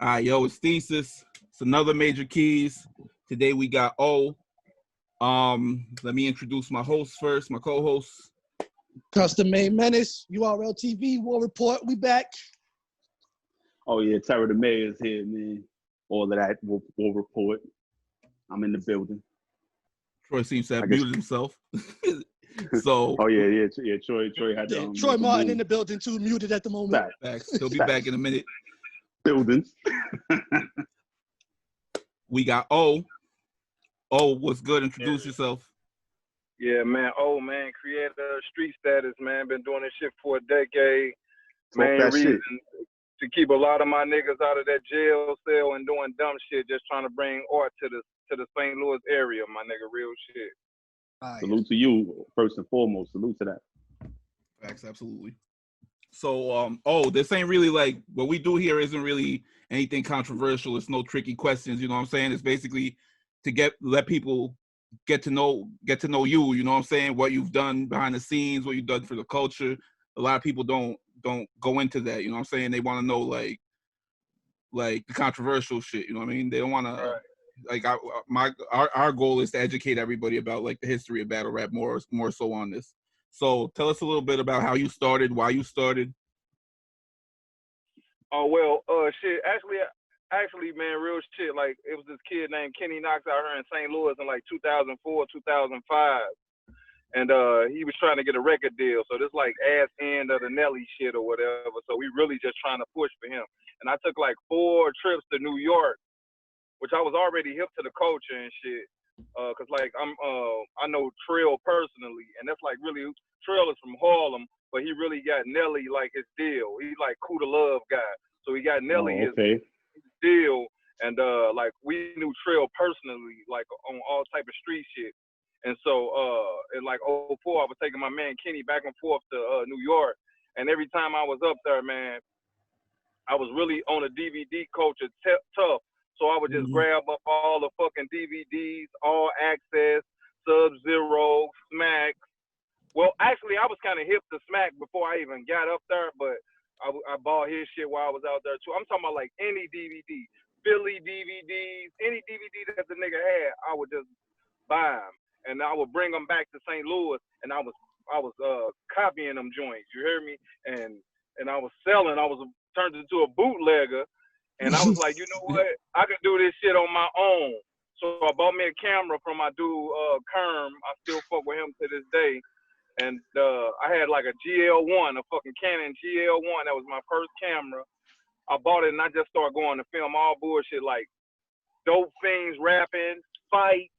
All right, yo, it's Thesis. It's another Major Keys. Today we got O. Let me introduce my host first, my co-host. Custom Made Menace, URLTV War Report. We back. Oh yeah, TERRA the mayor's here, man. All of that war report. I'm in the building. Troy seems to have muted himself. So. Oh yeah. Troy had Troy Martin in the building too, muted at the moment. Facts. He'll be back in a minute. Buildings. We got O. O, what's good? Introduce yourself. Yeah, man. Oh, man. Creator of street status, man. Been doing this shit for a decade. Main reason to keep a lot of my niggas out of that jail cell and doing dumb shit, just trying to bring art to the St. Louis area, my nigga. Real shit. Salute to you, first and foremost. Salute to that. Facts, absolutely. So, this ain't really like what we do here isn't really anything controversial. It's no tricky questions. You know what I'm saying? It's basically to let people get to know you. You know what I'm saying? What you've done behind the scenes, what you've done for the culture. A lot of people don't go into that. You know what I'm saying? They want to know like the controversial shit. You know what I mean? They don't want to. Like our goal is to educate everybody about like the history of battle rap more so on this. So tell us a little bit about how you started, why you started. Oh well, shit. Actually, man, real shit. Like it was this kid named Kenny Knox out here in St. Louis in like 2004, 2005, and he was trying to get a record deal. So this like ass end of the Nelly shit or whatever. So we really just trying to push for him. And I took like 4 trips to New York, which I was already hip to the culture and shit. Cause like I know Trill personally, and that's like really Trill is from Harlem, but he really got Nelly like his deal. He's like Coup de Love guy, so he got Nelly his deal, and like we knew Trill personally, like on all type of street shit. And so in like 2004, I was taking my man Kenny back and forth to New York, and every time I was up there, man, I was really on a DVD culture tough. So I would just grab up all the fucking DVDs, All Access, Sub-Zero, Smack. Well, actually, I was kind of hip to Smack before I even got up there, but I bought his shit while I was out there too. I'm talking about like any DVD, Philly DVDs, any DVD that the nigga had, I would just buy them, and I would bring them back to St. Louis, and I was copying them joints. You hear me? And I was selling. I was turned into a bootlegger. And I was like, you know what? I could do this shit on my own. So I bought me a camera from my dude, Kerm. I still fuck with him to this day. And I had like a GL1, a fucking Canon GL1. That was my first camera. I bought it and I just started going to film all bullshit like dope things, rapping, fights.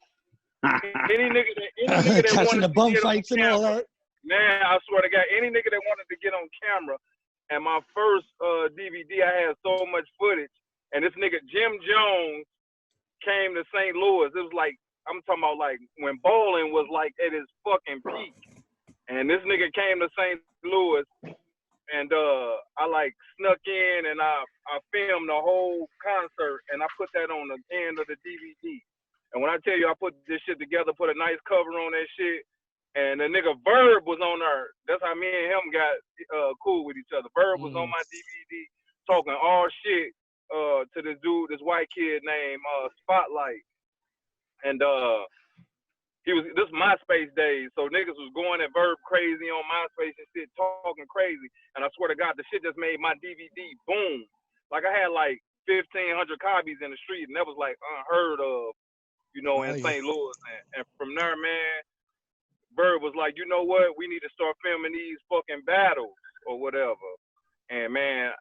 Any nigga that catching wanted the bum to get fights on and all camera, that. man, I swear to God, any nigga that wanted to get on camera. And my first DVD, I had so much footage. And this nigga, Jim Jones, came to St. Louis. It was like, I'm talking about like when bowling was like at its fucking peak. And this nigga came to St. Louis. And I like snuck in and I filmed the whole concert. And I put that on the end of the DVD. And when I tell you I put this shit together, put a nice cover on that shit. And the nigga Verb was on there. That's how me and him got cool with each other. Verb was on my DVD talking all shit to this dude, this white kid named Spotlight. And this MySpace days, so niggas was going at Verb crazy on MySpace and shit, talking crazy. And I swear to God, the shit just made my DVD boom. Like I had like 1,500 copies in the street, and that was like unheard of, you know, in St. Louis. And from there, man, Bird was like, you know what? We need to start filming these fucking battles or whatever. And man,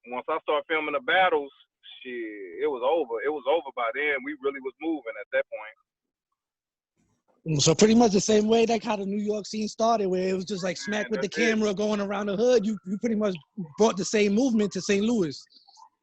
once I started filming the battles, shit, it was over. It was over by then. We really was moving at that point. So pretty much the same way like how the New York scene started, where it was just like Smack with the camera going around the hood. You pretty much brought the same movement to St. Louis.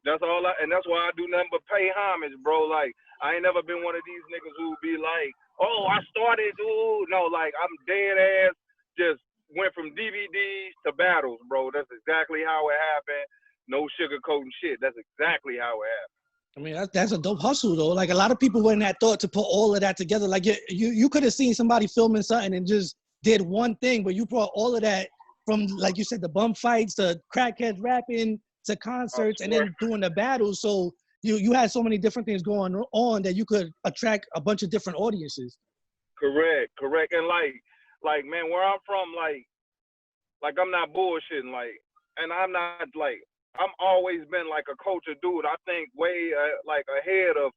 That's all and that's why I do nothing but pay homage, bro. Like, I ain't never been one of these niggas who be like, oh, I started, dude. No, like, I'm dead ass, just went from DVDs to battles, bro. That's exactly how it happened. No sugarcoating shit. That's exactly how it happened. I mean, that's a dope hustle, though. Like, a lot of people wouldn't have thought to put all of that together. Like, you could have seen somebody filming something and just did one thing, but you brought all of that from, like you said, the bum fights, to crackheads rapping, to concerts, and then doing the battles. So you had so many different things going on that you could attract a bunch of different audiences. Correct. And like man, where I'm from, like I'm not bullshitting, like, and I'm not like, I'm always been like a culture dude. I think way like ahead of,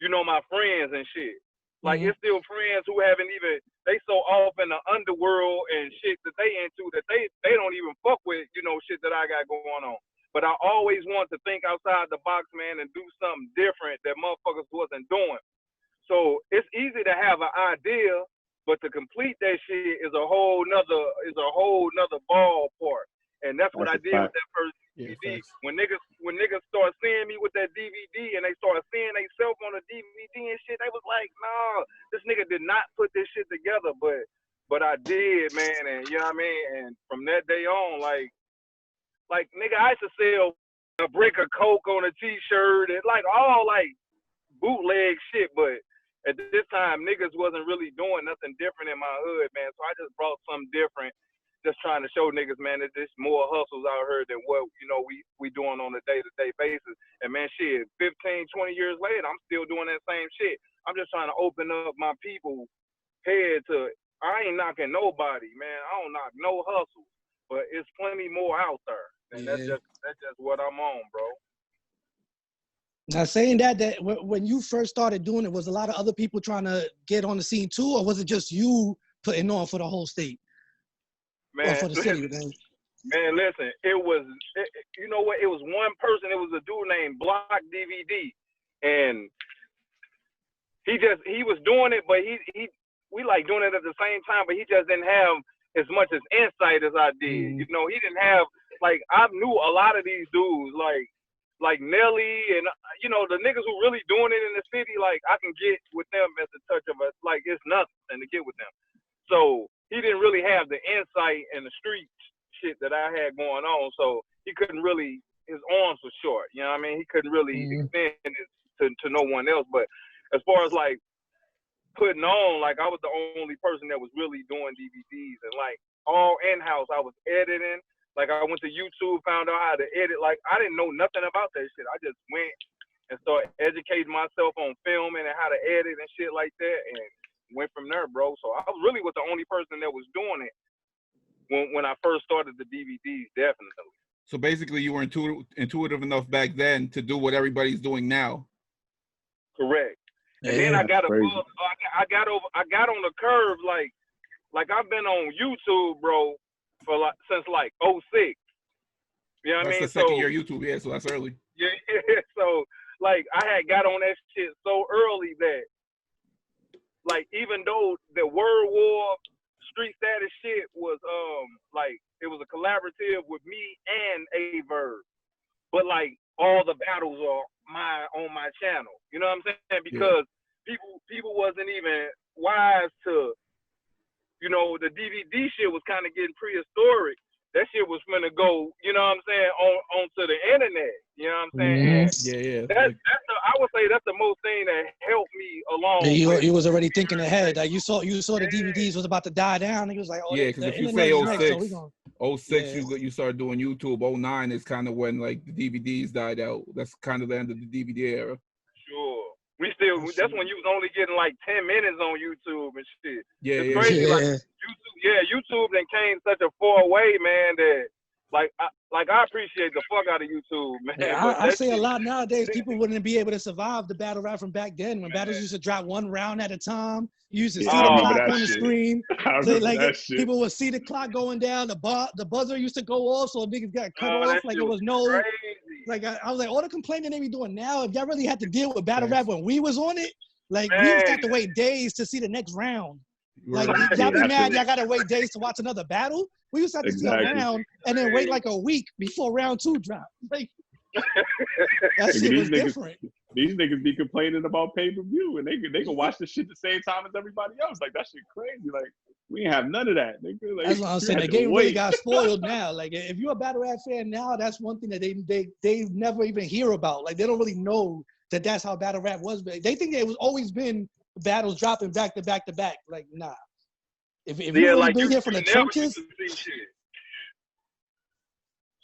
you know, my friends and shit. Like it's still friends who haven't even, they so off in the underworld and shit that they into that they don't even fuck with, you know, shit that I got going on. But I always want to think outside the box, man, and do something different that motherfuckers wasn't doing. So it's easy to have an idea, but to complete that shit is a whole nother ballpark. And that's what I did with that first DVD. When niggas start seeing me with that DVD and they start seeing themselves on the DVD and shit, they was like, nah, this nigga did not put this shit together, but I did, man. And you know what I mean? And from that day on, like nigga, I used to sell a brick of Coke on a t-shirt and like all like bootleg shit, but at this time niggas wasn't really doing nothing different in my hood, man. So I just brought something different. Just trying to show niggas, man, that there's more hustles out here than what, you know, we doing on a day-to-day basis. And man, shit, 15, 20 years later, I'm still doing that same shit. I'm just trying to open up my people's head to, I ain't knocking nobody, man. I don't knock no hustle, but it's plenty more out there. And that's just what I'm on, bro. Now, saying that when you first started doing it, was a lot of other people trying to get on the scene too, or was it just you putting on for the whole state? Man, for the city, man. Man, listen, you know what? It was one person. It was a dude named Block DVD, and he was doing it, but we like doing it at the same time, but he just didn't have as much as insight as I did. You know, he didn't have, like, I knew a lot of these dudes, like Nelly, and you know, the niggas who really doing it in the city. Like, I can get with them at the touch of a, like, it's nothing to get with them. So he didn't really have the insight and the street shit that I had going on. So he couldn't really, his arms were short. You know what I mean? He couldn't really extend it to no one else. But as far as like putting on, like I was the only person that was really doing DVDs, and like all in-house, I was editing. Like I went to YouTube, found out how to edit. Like I didn't know nothing about that shit. I just went and started educating myself on filming and how to edit and shit like that. And went from there, bro. So I really was the only person that was doing it when I first started the DVDs, definitely. So basically, you were intuitive enough back then to do what everybody's doing now. Correct. And then I got I got on the curve, like I've been on YouTube, bro, for like since like 06. You know what I mean? That's the second year YouTube, yeah. So that's early. Yeah. So like I had got on that shit so early that, like, even though the Word War Street Status shit was like it was a collaborative with me and A-Verb, but like all the battles are on my channel. You know what I'm saying? Because people wasn't even wise to, you know, the DVD shit was kind of getting prehistoric. That shit was finna go, you know what I'm saying, onto the internet. You know what I'm saying? I would say that's the most thing that helped me along. You was already thinking ahead. Like you saw the DVDs was about to die down. He was like, oh yeah, because if you say 06, you started doing YouTube. 09 is kind of when like the DVDs died out. That's kind of the end of the DVD era. Sure. That's when you was only getting like 10 minutes on YouTube and shit. Yeah, it's crazy. Like YouTube then came such a far way, man, that like I appreciate the fuck out of YouTube, man. Yeah, I say a lot nowadays. People wouldn't be able to survive the battle rap from back then when battles used to drop one round at a time. You used to see the clock on the screen. Like people would see the clock going down. The buzzer used to go off, so niggas got cut off. Like it was no. Crazy. Like I was like, all the complaining they be doing now. If y'all really had to deal with battle rap when we was on it, like we used to have to wait days to see the next round. Like y'all be mad, y'all gotta wait days to watch another battle. We used to have to see a round and then wait like a week before round 2 dropped. Like that shit was different. These niggas be complaining about pay-per-view and they can watch the shit the same time as everybody else. Like that shit crazy. Like we ain't have none of that. Like, that's what I'm saying. The game really got spoiled now. Like if you're a battle rap fan now, that's one thing that they never even hear about. Like they don't really know that that's how battle rap was. But they think it was always been battles dropping back to back to back. Like nah. If you really been here from the trenches,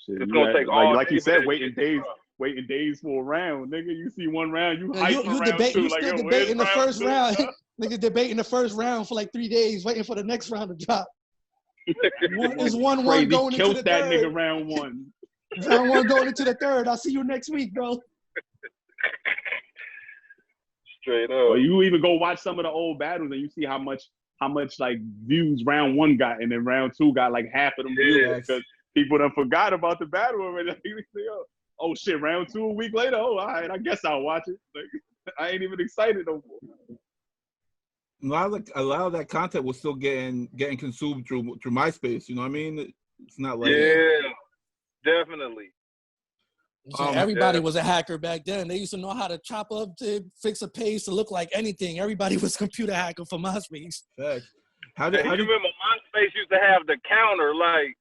it's gonna take all like you said, waiting days. waiting days for a round, nigga. You see one round, you Yeah, hype for round two. You like, still yo, debating the first two? round. Niggas debating the first round for like 3 days, waiting for the next round to drop. It's 1-1 going into the that third. Nigga round one. Round one going into the third. I'll see you next week, bro. Straight up. Or you even go watch some of the old battles and you see how much like views round one got, and then round two got like half of them views because people done forgot about the battle already. Oh shit, round two a week later. Oh, all right, I guess I'll watch it. Like, I ain't even excited no more. A lot of that content was still getting consumed through MySpace. You know what I mean? It's not like definitely. Everybody was a hacker back then. They used to know how to chop up to fix a page to look like anything. Everybody was computer hacker for MySpace. How did you remember MySpace used to have the counter, like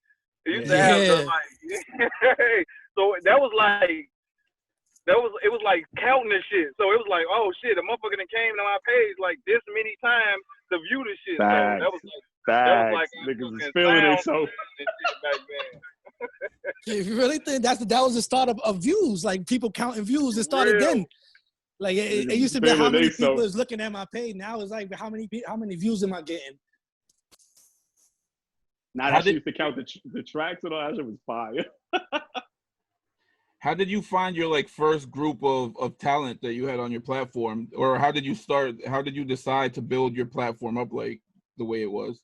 it used to have the like so that was like it was like counting this shit. So it was like, oh shit, a motherfucker that came to my page like this many times to view this shit. Facts. So that was like niggas was feeling it so back then. If you really think that was the start of views, like people counting views, it started then. Like it used to be how many people is looking at my page. Now it's like how many views am I getting? Now that used to count the tracks and all that shit was fire. How did you find your like first group of talent that you had on your platform, or how did you start? How did you decide to build your platform up like the way it was?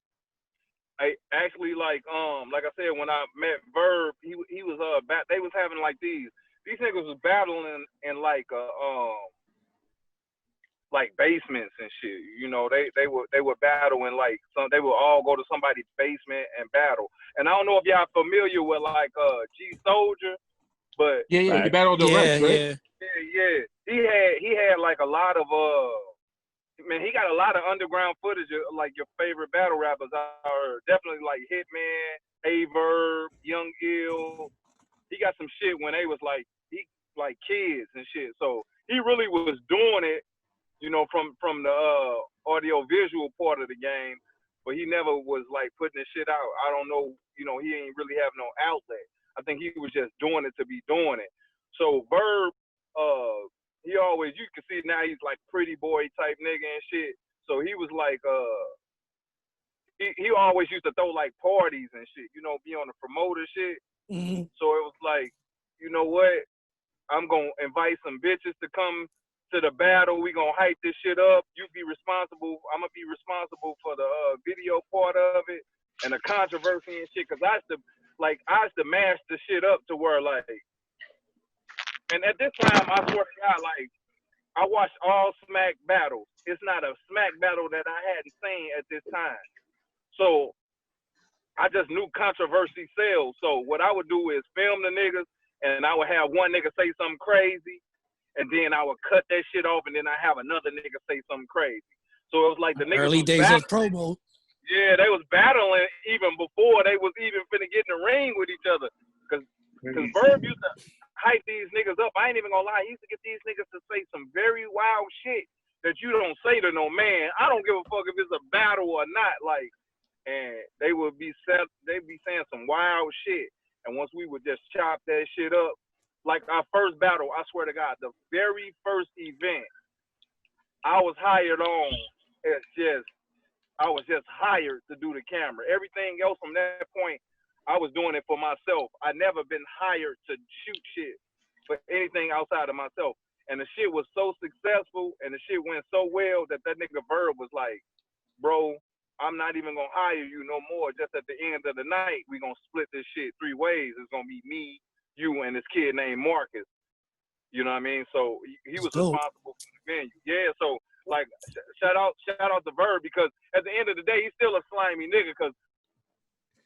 I actually like I said, when I met Verb, he was they was having like these niggas was battling in like basements and shit. You know, they would battle in like they would all go to somebody's basement and battle. And I don't know if y'all familiar with like G Soldier, but he battled the Rex, right? Yeah. He had like a lot of man, he got a lot of underground footage of like your favorite battle rappers. Are definitely like Hitman, A-Verb, Young Ill. He got some shit when they was like kids and shit. So he really was doing it, you know, from the audio visual part of the game, but he never was like putting this shit out. I don't know, you know, he ain't really have no outlet. I think he was just doing it to be doing it. So Verb, he always, you can see now he's like pretty boy type nigga and shit. So he was like, he always used to throw like parties and shit, you know, be on the promoter shit. Mm-hmm. So it was like, you know what? I'm going to invite some bitches to come to the battle. We going to hype this shit up. You be responsible. I'm going to be responsible for the video part of it and the controversy and shit. Cause I used to mash the shit up to where like, and at this time, I swear to God, like, I watched all Smack battles. It's not a Smack battle that I hadn't seen at this time. So I just knew controversy sells. So what I would do is film the niggas, and I would have one nigga say something crazy, and then I would cut that shit off, and then I have another nigga say something crazy. So it was like the niggas early days of promo. Yeah, they was battling even before they was even finna get in the ring with each other. Cause Verb used to hype these niggas up. I ain't even gonna lie. He used to get these niggas to say some very wild shit that you don't say to no man. I don't give a fuck if it's a battle or not. Like, and they would be saying some wild shit. And once we would just chop that shit up, like our first battle, I swear to God, the very first event, I was hired on I was just hired to do the camera. Everything else from that point, I was doing it for myself. I never been hired to shoot shit for anything outside of myself. And the shit was so successful and the shit went so well that nigga Verb was like, bro, I'm not even gonna hire you no more. Just at the end of the night, we gonna split this shit 3 ways. It's gonna be me, you, and this kid named Marcus. You know what I mean? So he was responsible for the venue. Yeah, so like shout out to Verb, because at the end of the day, he's still a slimy nigga, because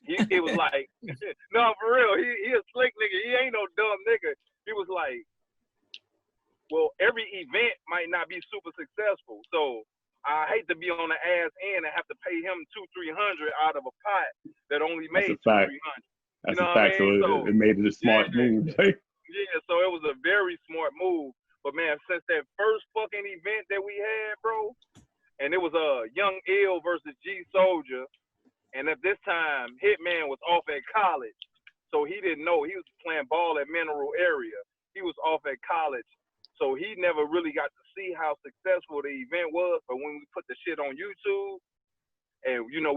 he was like, no, for real, he a slick nigga. He ain't no dumb nigga. He was like, well, every event might not be super successful, so I hate to be on the ass end and have to pay him $200-300 out of a pot that only made $200-300. That's a fact. So it made it a smart move. Yeah, so it was a very smart move. But man, since that first fucking event that we had, bro, and it was Young Ill versus G Soldier, and at this time Hitman was off at college, so he didn't know he was playing ball at Mineral area. He was off at college, so he never really got to see how successful the event was. But when we put the shit on YouTube, and you know,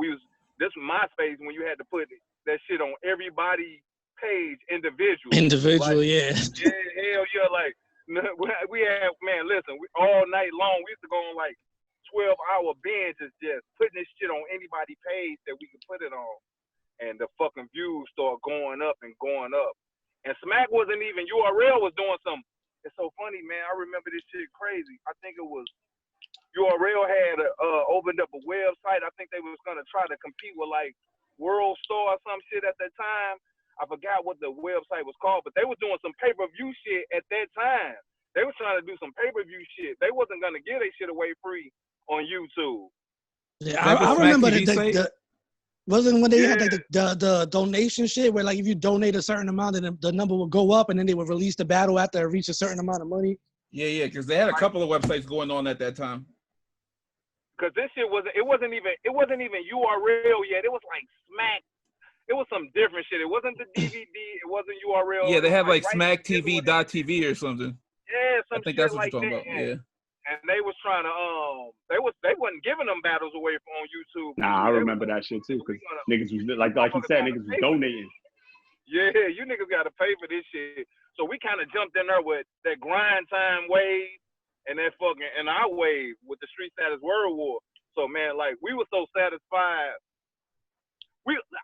this was MySpace when you had to put that shit on everybody's page individually. Individual, like, yeah. Hell yeah, like we had, man, listen, all night long we used to go on like 12-hour binges just putting this shit on anybody's page that we could put it on. And the fucking views start going up and going up. And Smack wasn't even, URL was doing something. It's so funny, man. I remember this shit crazy. I think it was URL had opened up a website. I think they was gonna try to compete with like World Star or some shit at that time. I forgot what the website was called, but they was doing some pay-per-view shit at that time. They was trying to do some pay-per-view shit. They wasn't gonna give their shit away free on YouTube. Yeah, I remember the wasn't when they had like the donation shit where like if you donate a certain amount, then the number would go up, and then they would release the battle after it reached a certain amount of money. Yeah, because they had a couple of websites going on at that time. Cause this shit wasn't even URL yet. It was like Smack. It was some different shit. It wasn't the DVD. It wasn't URL. Yeah, they had like right SmackTV.tv or something. Yeah, I think that's what you're talking about. Yeah. And they was trying to they wasn't giving them battles away on YouTube. Nah, I remember that shit too, because niggas was like you said, niggas was donating. Yeah, you niggas gotta pay for this shit. So we kind of jumped in there with that grind time wave and that fucking and our wave with the Street Status World War. So man, like we were so satisfied.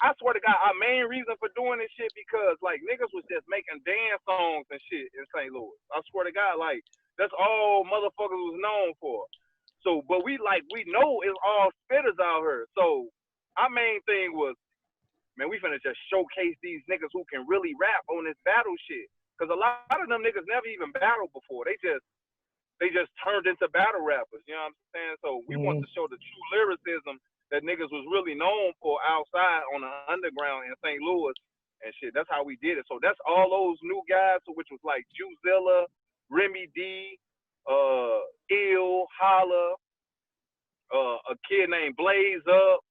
I swear to God, our main reason for doing this shit because like niggas was just making dance songs and shit in St. Louis. I swear to God, like that's all motherfuckers was known for. So, but we know it's all spitters out here. So our main thing was, man, we finna just showcase these niggas who can really rap on this battle shit. Cause a lot of them niggas never even battled before. They just turned into battle rappers. You know what I'm saying? So we want to show the true lyricism that niggas was really known for outside on the underground in St. Louis and shit. That's how we did it. So that's all those new guys, which was like Juzilla, Remy D, Ill, Holla, a kid named Blaze Up.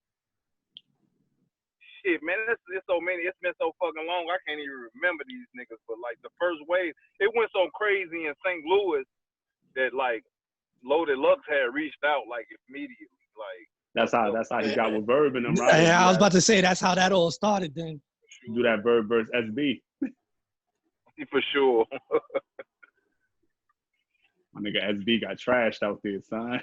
Shit, man, it's so many. It's been so fucking long. I can't even remember these niggas. But like the first wave, it went so crazy in St. Louis that like Loaded Lux had reached out like immediately. Like that's how he got with Verb in them, right? Yeah, I was about to say that's how that all started then. Do that Verb versus SB. For sure. My nigga SB got trashed out there, son.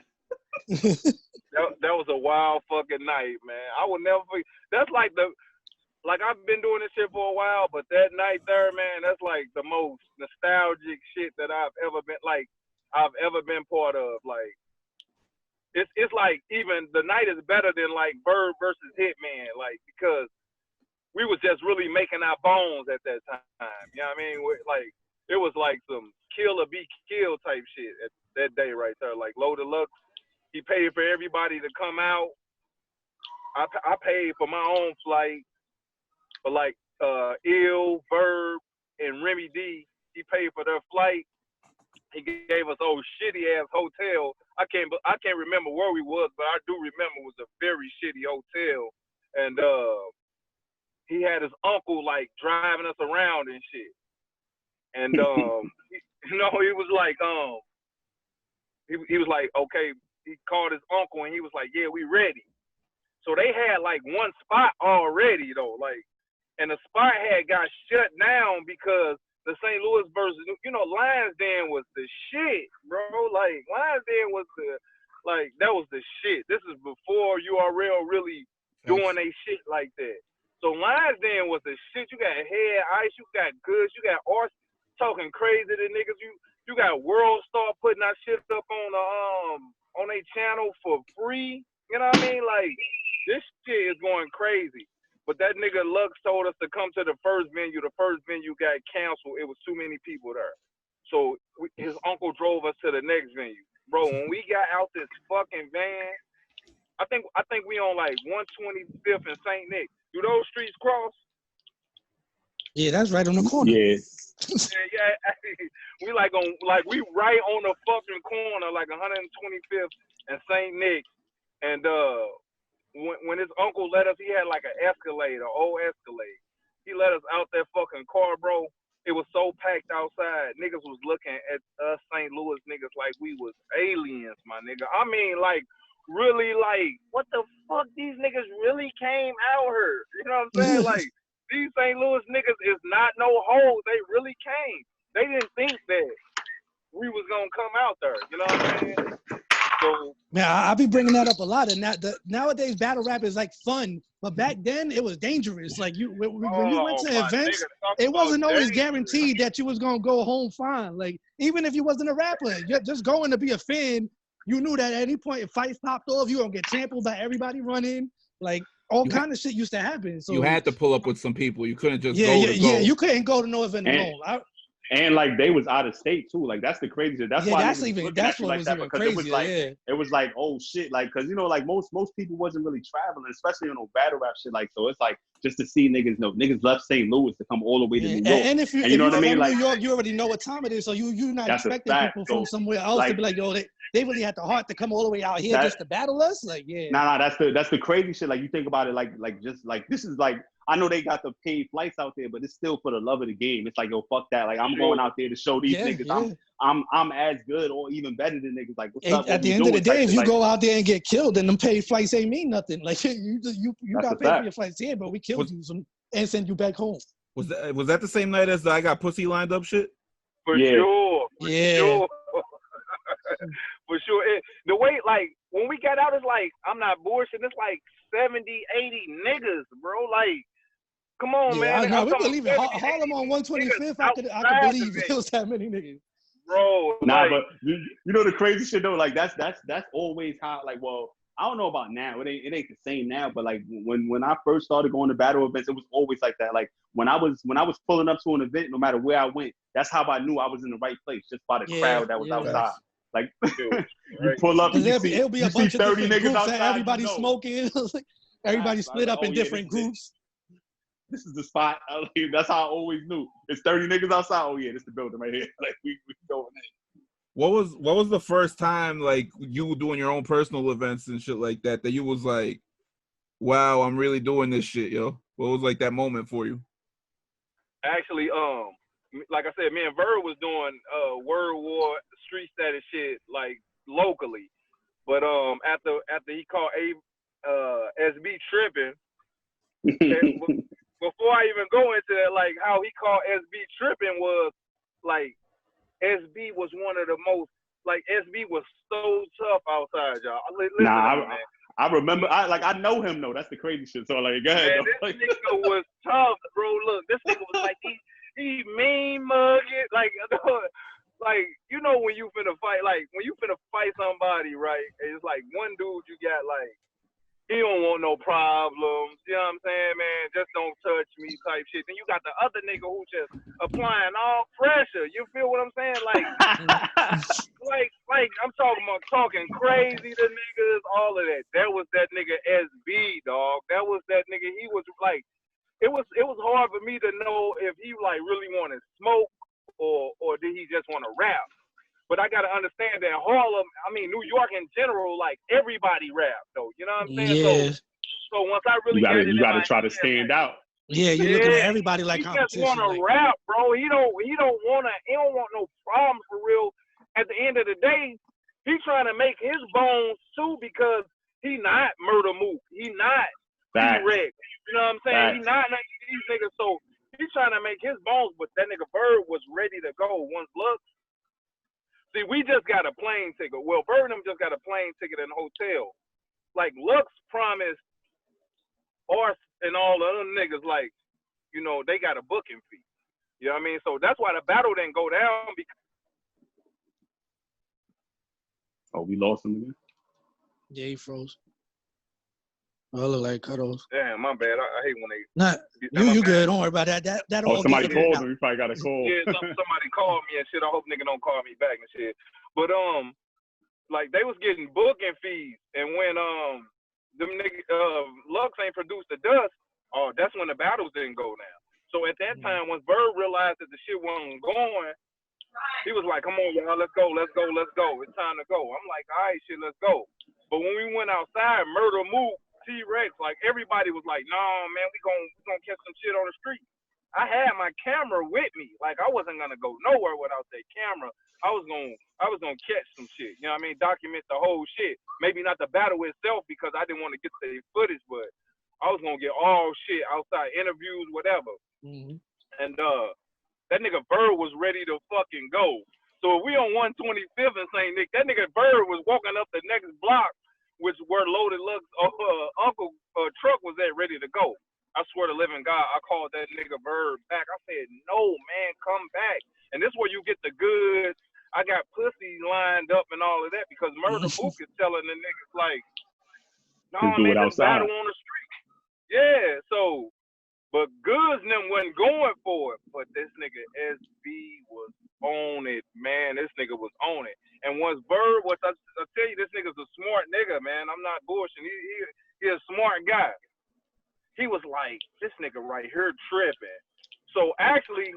That was a wild fucking night, man. I will never forget. That's like I've been doing this shit for a while, but that night there, man, that's like the most nostalgic shit that I've ever been part of. Like it's like even the night is better than like Verb versus Hitman, like because we was just really making our bones at that time. You know what I mean? Like it was like some kill or be killed type shit at that day right there. Like Loaded Lux, he paid for everybody to come out. I paid for my own flight. But like Ill, Verb, and Remy D, he paid for their flight. He gave us old shitty ass hotel. I can't remember where we was, but I do remember it was a very shitty hotel. And he had his uncle like driving us around and shit. And he was like he was like, okay, he called his uncle and he was like, yeah, we ready. So they had like one spot already though, like, and the spot had got shut down because the St. Louis versus, Lions Den was the shit, bro. Like Lions Den was that was the shit. This is before URL really doing a shit like that. So Lions Den was the shit. You got Head Ice, you got Goods, you got Arce talking crazy to niggas. You got World Star putting that shit up on their channel for free. You know what I mean? Like this shit is going crazy. But that nigga Lux told us to come to the first venue. The first venue got canceled. It was too many people there. So his uncle drove us to the next venue. Bro, when we got out this fucking van, I think we on like 125th and St. Nick. Do those streets cross? Yeah, that's right on the corner. Yeah. Yeah. We we right on the fucking corner, like 125th and St. Nick. And when his uncle let us, he had like an Escalade, an old Escalade. He let us out that fucking car, bro. it was so packed outside. Niggas was looking at us St. Louis niggas like we was aliens, my nigga. I mean, like, really, like, what the fuck? These niggas really came out here. You know what I'm saying? Like, these St. Louis niggas is not no hoes. They really came. They didn't think that we was gonna come out there. You know what I'm saying? So, man, I be bringing that up a lot. And nowadays, battle rap is like fun, but back then it was dangerous. Like when you went to events, it wasn't always guaranteed that you was gonna go home fine. Like even if you wasn't a rapper, you're just going to be a fan. You knew that at any point if fights popped off, you gonna get trampled by everybody running. Like all kind of shit used to happen. So you had to pull up with some people. You couldn't just go. Yeah. You couldn't go to no event alone. And like they was out of state too. Like that's the crazy shit. That's why that's what was even crazier. It was like, oh shit, like because you know, like most people wasn't really traveling, especially on battle rap shit. Like so, it's like just to see niggas. Niggas left St. Louis to come all the way to New York. And if you know what I mean, like New York, you already know what time it is, so you're not expecting people from somewhere else to be like, yo, they really had the heart to come all the way out here just to battle us. Like Nah, that's the crazy shit. Like you think about it, like just like this is like. I know they got the paid flights out there, but it's still for the love of the game. It's like, yo, fuck that. Like, I'm going out there to show these niggas I'm as good or even better than niggas. Like, what's up? At the end of the day, if you go out there and get killed, then them paid flights ain't mean nothing. Like, you got paid for your flights here, but we killed you and send you back home. Was that the same night as the I Got Pussy lined up shit? For sure. For sure. For sure. The way, like, when we got out, it's like, I'm not bullshitting. It's like 70, 80 niggas, bro. Like, come on, man. No, we believe it. Harlem on 125th, I could believe it was that many niggas. Bro. Nah, like, but you know the crazy shit though, like that's always how, like, well, I don't know about now. It ain't the same now, but like when I first started going to battle events, it was always like that. Like when I was pulling up to an event, no matter where I went, that's how I knew I was in the right place, just by the crowd that was outside. Like you pull up, and it'll be a bunch of 30 niggas niggas outside. Everybody smoking. Everybody split up in different groups. This is the spot. That's how I always knew. It's 30 niggas outside. Oh yeah, this is the building right here. Like we going in. What was the first time like you doing your own personal events and shit like that you was like, wow, I'm really doing this shit, yo? What was like that moment for you? Actually, like I said, me and Ver was doing Word War street status shit like locally, but after he called SB tripping. Before I even go into that, like how he called SB tripping was like SB was one of the most, like SB was so tough outside, y'all. Listen, I remember. I know him though. That's the crazy shit. So like, go ahead. Man, this nigga was tough, bro. Look, this nigga was like he mean mugging, like you know when you finna fight, like when you finna fight somebody, right? It's like one dude you got like. He don't want no problems, you know what I'm saying, man? Just don't touch me type shit. Then you got the other nigga who just applying all pressure. You feel what I'm saying? Like, like I'm talking crazy to niggas, all of that. That was that nigga SB, dog. That was that nigga. He was like, it was hard for me to know if he like really wanted smoke or did he just want to rap. But I gotta understand that Harlem, I mean New York in general, like everybody rap though. You know what I'm saying? Yeah. So once I really you gotta try to stand out. Yeah, you're looking at everybody like competition. He just wanna rap, bro. He don't want no problems for real. At the end of the day, he's trying to make his bones too because he not Murder Mook. He not T.H.E.S.I. You know what I'm saying? He not these niggas. So he's trying to make his bones, but that nigga Bird was ready to go once Lux. See, we just got a plane ticket. Well, Bird and them just got a plane ticket and a hotel. Like, Lux promised us and all the other niggas, like, you know, they got a booking fee. You know what I mean? So that's why the battle didn't go down. Oh, we lost him again? Yeah, he froze. Oh, look like cutoffs. Damn, my bad. I hate when they. Nah, you good. Don't worry about that. That all somebody called him. We probably got a call. Yeah, somebody called me and shit. I hope nigga don't call me back and shit. But like they was getting booking fees, and when them niggas Lux ain't produced the dust, that's when the battles didn't go down. So at that time, once Bird realized that the shit wasn't going, he was like, "Come on, y'all, let's go. It's time to go." I'm like, "All right, shit, let's go." But when we went outside, Murder Mook, T.H.E.S.I, like everybody was like, "Nah, man, we gonna catch some shit on the street." I had my camera with me. Like I wasn't gonna go nowhere without that camera. I was gonna catch some shit. You know what I mean? Document the whole shit. Maybe not the battle itself because I didn't want to get the footage, but I was gonna get all shit outside interviews, whatever. Mm-hmm. And that nigga Bird was ready to fucking go. So if we on 125th and St. Nick, that nigga Bird was walking up the next block, which where Loaded Lux uncle truck was at, ready to go. I swear to living God, I called that nigga Bird back. I said, no, man, come back. And this is where you get the goods. I got pussy lined up and all of that because Murder Mook is telling the niggas like, no, man, just battle on the street. Yeah, so, but Goods and them wasn't going for it. But this nigga SB was on it, man. This nigga was on it. And once Bird was, I tell you, this nigga's a smart nigga, man. I'm not bullshitting. He a smart guy. He was like, this nigga right here tripping. So actually,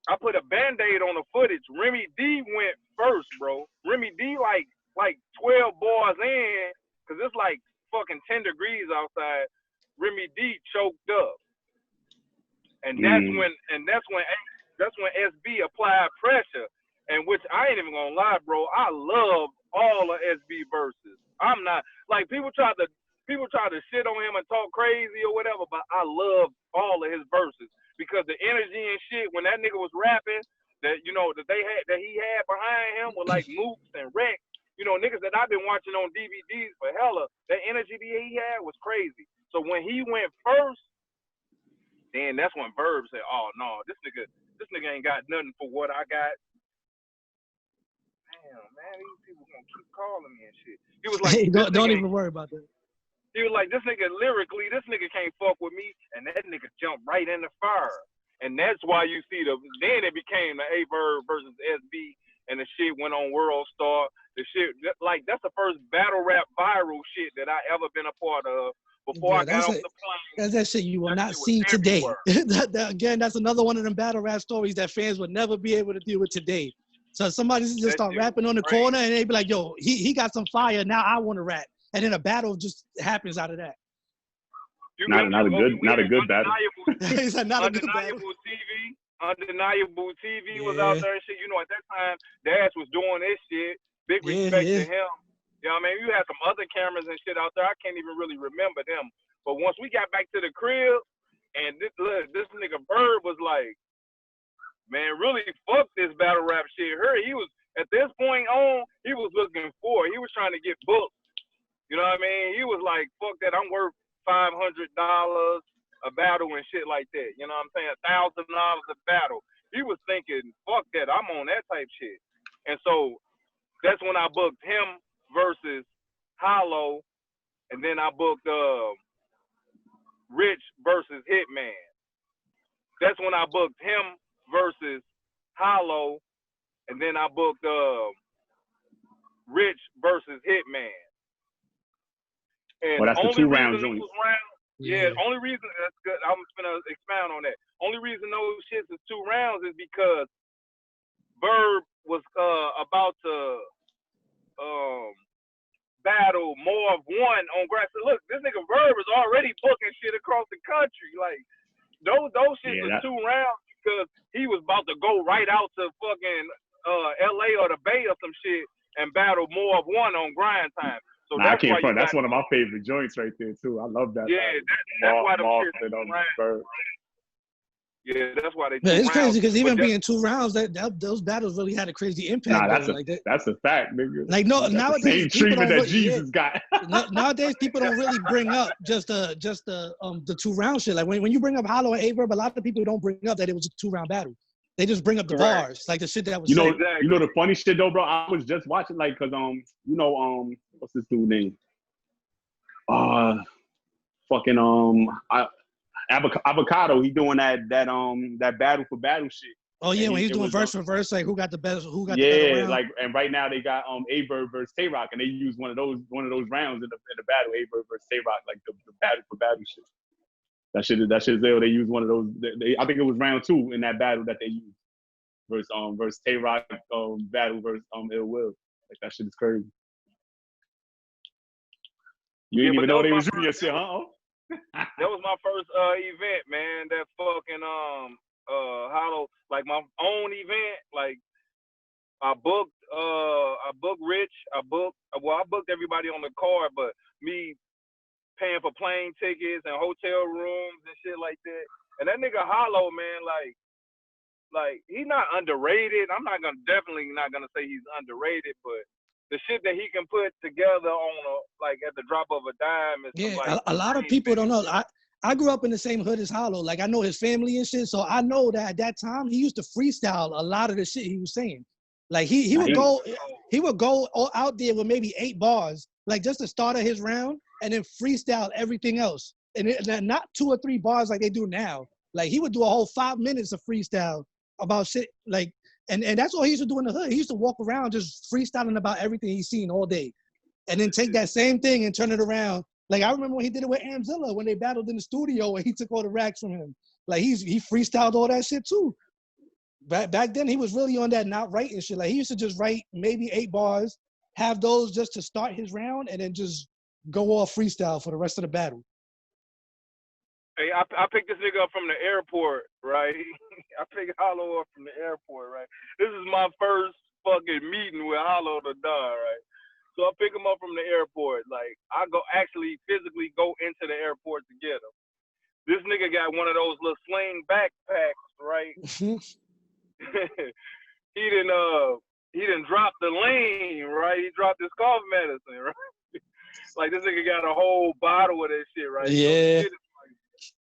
I put a Band-Aid on the footage. Remy D went first, bro. Remy D like 12 bars in, cause it's like fucking 10 degrees outside. Remy D choked up. And that's when SB applied pressure. And which I ain't even gonna lie, bro. I love all of SB verses. I'm not like people try to shit on him and talk crazy or whatever, but I love all of his verses because the energy and shit when that nigga was rapping that he had behind him were like Mooks and Rex, niggas that I've been watching on DVDs for hella. That energy that he had was crazy. So when he went first, then that's when Verb said, "Oh no, this nigga ain't got nothing for what I got." Damn, man, these people gonna keep calling me and shit. He was like, "Hey, don't even worry about that." He was like, "This nigga lyrically, this nigga can't fuck with me," and that nigga jumped right in the fire. And that's why you see then it became the A-Verb versus SB, and the shit went on World Star. The shit, like, that's the first battle rap viral shit that I ever been a part of. Before I got off the plane. That's that shit you will not see today. Again, that's another one of them battle rap stories that fans would never be able to deal with today. So somebody just start rapping on the corner and they be like, yo, he got some fire, now I want to rap. And then a battle just happens out of that. Not a good battle. It's not a good battle. Undeniable TV was out there and shit. At that time, Dash was doing this shit. Big respect to him. You know what I mean? You had some other cameras and shit out there. I can't even really remember them. But once we got back to the crib, and this nigga Bird was like, man, really fuck this battle rap shit. He was, at this point on, he was looking for it. He was trying to get booked. You know what I mean? He was like, fuck that. I'm worth $500 a battle and shit like that. You know what I'm saying? $1,000 a battle. He was thinking, fuck that. I'm on that type shit. And so that's when I booked him versus Hollow, and then I booked Rich versus Hitman. That's when I booked him versus Hollow, and then I booked Rich versus Hitman. And that's the 2 round joint. The only reason that's good. I'm gonna expound on that. Only reason those shits is 2 rounds is because Verb was about to battle more of one on grass. Look, this nigga Verb is already booking shit across the country. Like those shit was 2 rounds because he was about to go right out to fucking LA or the Bay or some shit and battle more of one on grind time. So I can't front. That's one of my favorite joints right there too. I love that. Yeah, that's why them shit on Verb. Yeah, that's why they. It's crazy because even being 2 rounds, those battles really had a crazy impact. That's a fact, nigga. Like nowadays, same treatment that Jesus got. Nowadays, people don't really bring up just the 2 round shit. Like when you bring up Hollow and A-Verb, a lot of people don't bring up that it was a 2 round battle. They just bring up the bars, like the shit that was. You know the funny shit though, bro. I was just watching cause what's this dude's name? Avocado, he doing that battle for battle shit. Oh yeah, when he's doing verse for verse, like who got the better round? Like, and right now they got A-Verb versus T.H.E.S.I.S, and they use one of those rounds in the battle, A-Verb versus T.H.E.S.I, like the battle for battle shit. That shit is there. They use one of those. I think it was round 2 in that battle that they used versus T.H.E.S.I battle versus Ill Will. Like that shit is crazy. You didn't even know they was doing your shit, huh? That was my first event, man. That fucking Hollow, like my own event. Like I booked Rich. I booked everybody on the card, but me paying for plane tickets and hotel rooms and shit like that. And that nigga Hollow, man, like he's not underrated. I'm definitely not gonna say he's underrated, but the shit that he can put together on like at the drop of a dime is yeah. A lot of people don't know. I grew up in the same hood as Hollow. Like I know his family and shit, so I know that at that time he used to freestyle a lot of the shit he was saying. Like he would go out there with maybe 8 bars, like just to start of his round, and then freestyle everything else, and not 2 or 3 bars like they do now. Like he would do a whole 5 minutes of freestyle about shit, like, and that's all he used to do in the hood. He used to walk around just freestyling about everything he's seen all day, and then take that same thing and turn it around. Like I remember when he did it with Amzilla when they battled in the studio and he took all the racks from him. Like he freestyled all that shit too. Back then he was really on that not writing shit. Like he used to just write maybe 8 bars, have those just to start his round, and then just go off freestyle for the rest of the battle. Hey, I picked this nigga up from the airport, right? I picked Hollow up from the airport, right? This is my first fucking meeting with Hollow the Don, right? So I pick him up from the airport. Like, I go actually physically go into the airport to get him. This nigga got one of those little sling backpacks, right? He didn't drop the lean, right? He dropped his cough medicine, right? Like this nigga got a whole bottle of that shit, right? Yeah. So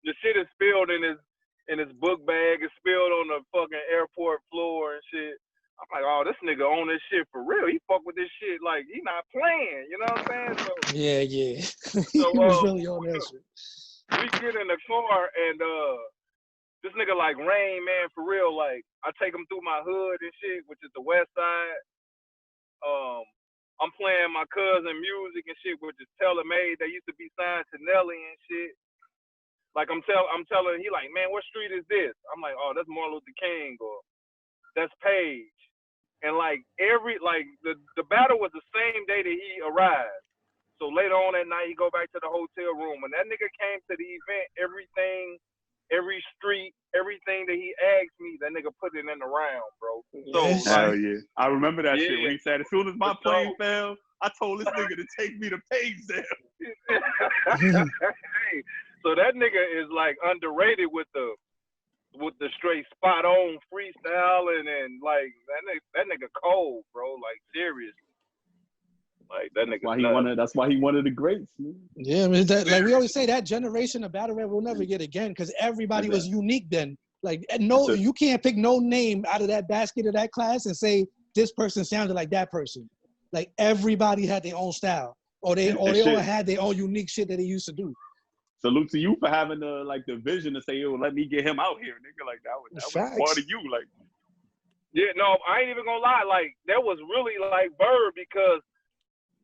the shit is spilled in his book bag. It's spilled on the fucking airport floor and shit. I'm like, oh, this nigga own this shit for real. He fuck with this shit like he not playing. You know what I'm saying? So, yeah. He so, was really on that shit. We get in the car and this nigga like Rain Man for real. Like I take him through my hood and shit, which is the West Side. I'm playing my cousin music and shit, which is T.H.E.S.I.S. They used to be signed to Nelly and shit. Like I'm telling, he like, man, what street is this? I'm like, oh, that's Martin Luther King or that's Page. And like the battle was the same day that he arrived. So later on that night, he go back to the hotel room. When that nigga came to the event, every street, everything that he asked me, that nigga put it in the round, bro. So hell yeah, I remember that shit when he said, as soon as my plane fell, I told this nigga to take me to Page there. Hey, so that nigga is like underrated with the straight spot on freestyling and like that nigga cold, bro. Like serious. Like that nigga. That's why he one of the greats, man. Yeah, I mean, like we always say, that generation of battle rap we'll never get again because everybody was unique then. Like you can't pick no name out of that basket of that class and say this person sounded like that person. Like everybody had their own style, or they all had their own unique shit that they used to do. Salute to you for having the vision to say, yo, let me get him out here, nigga. Like that was part of you, like. Yeah, no, I ain't even gonna lie. Like that was really like Bird because.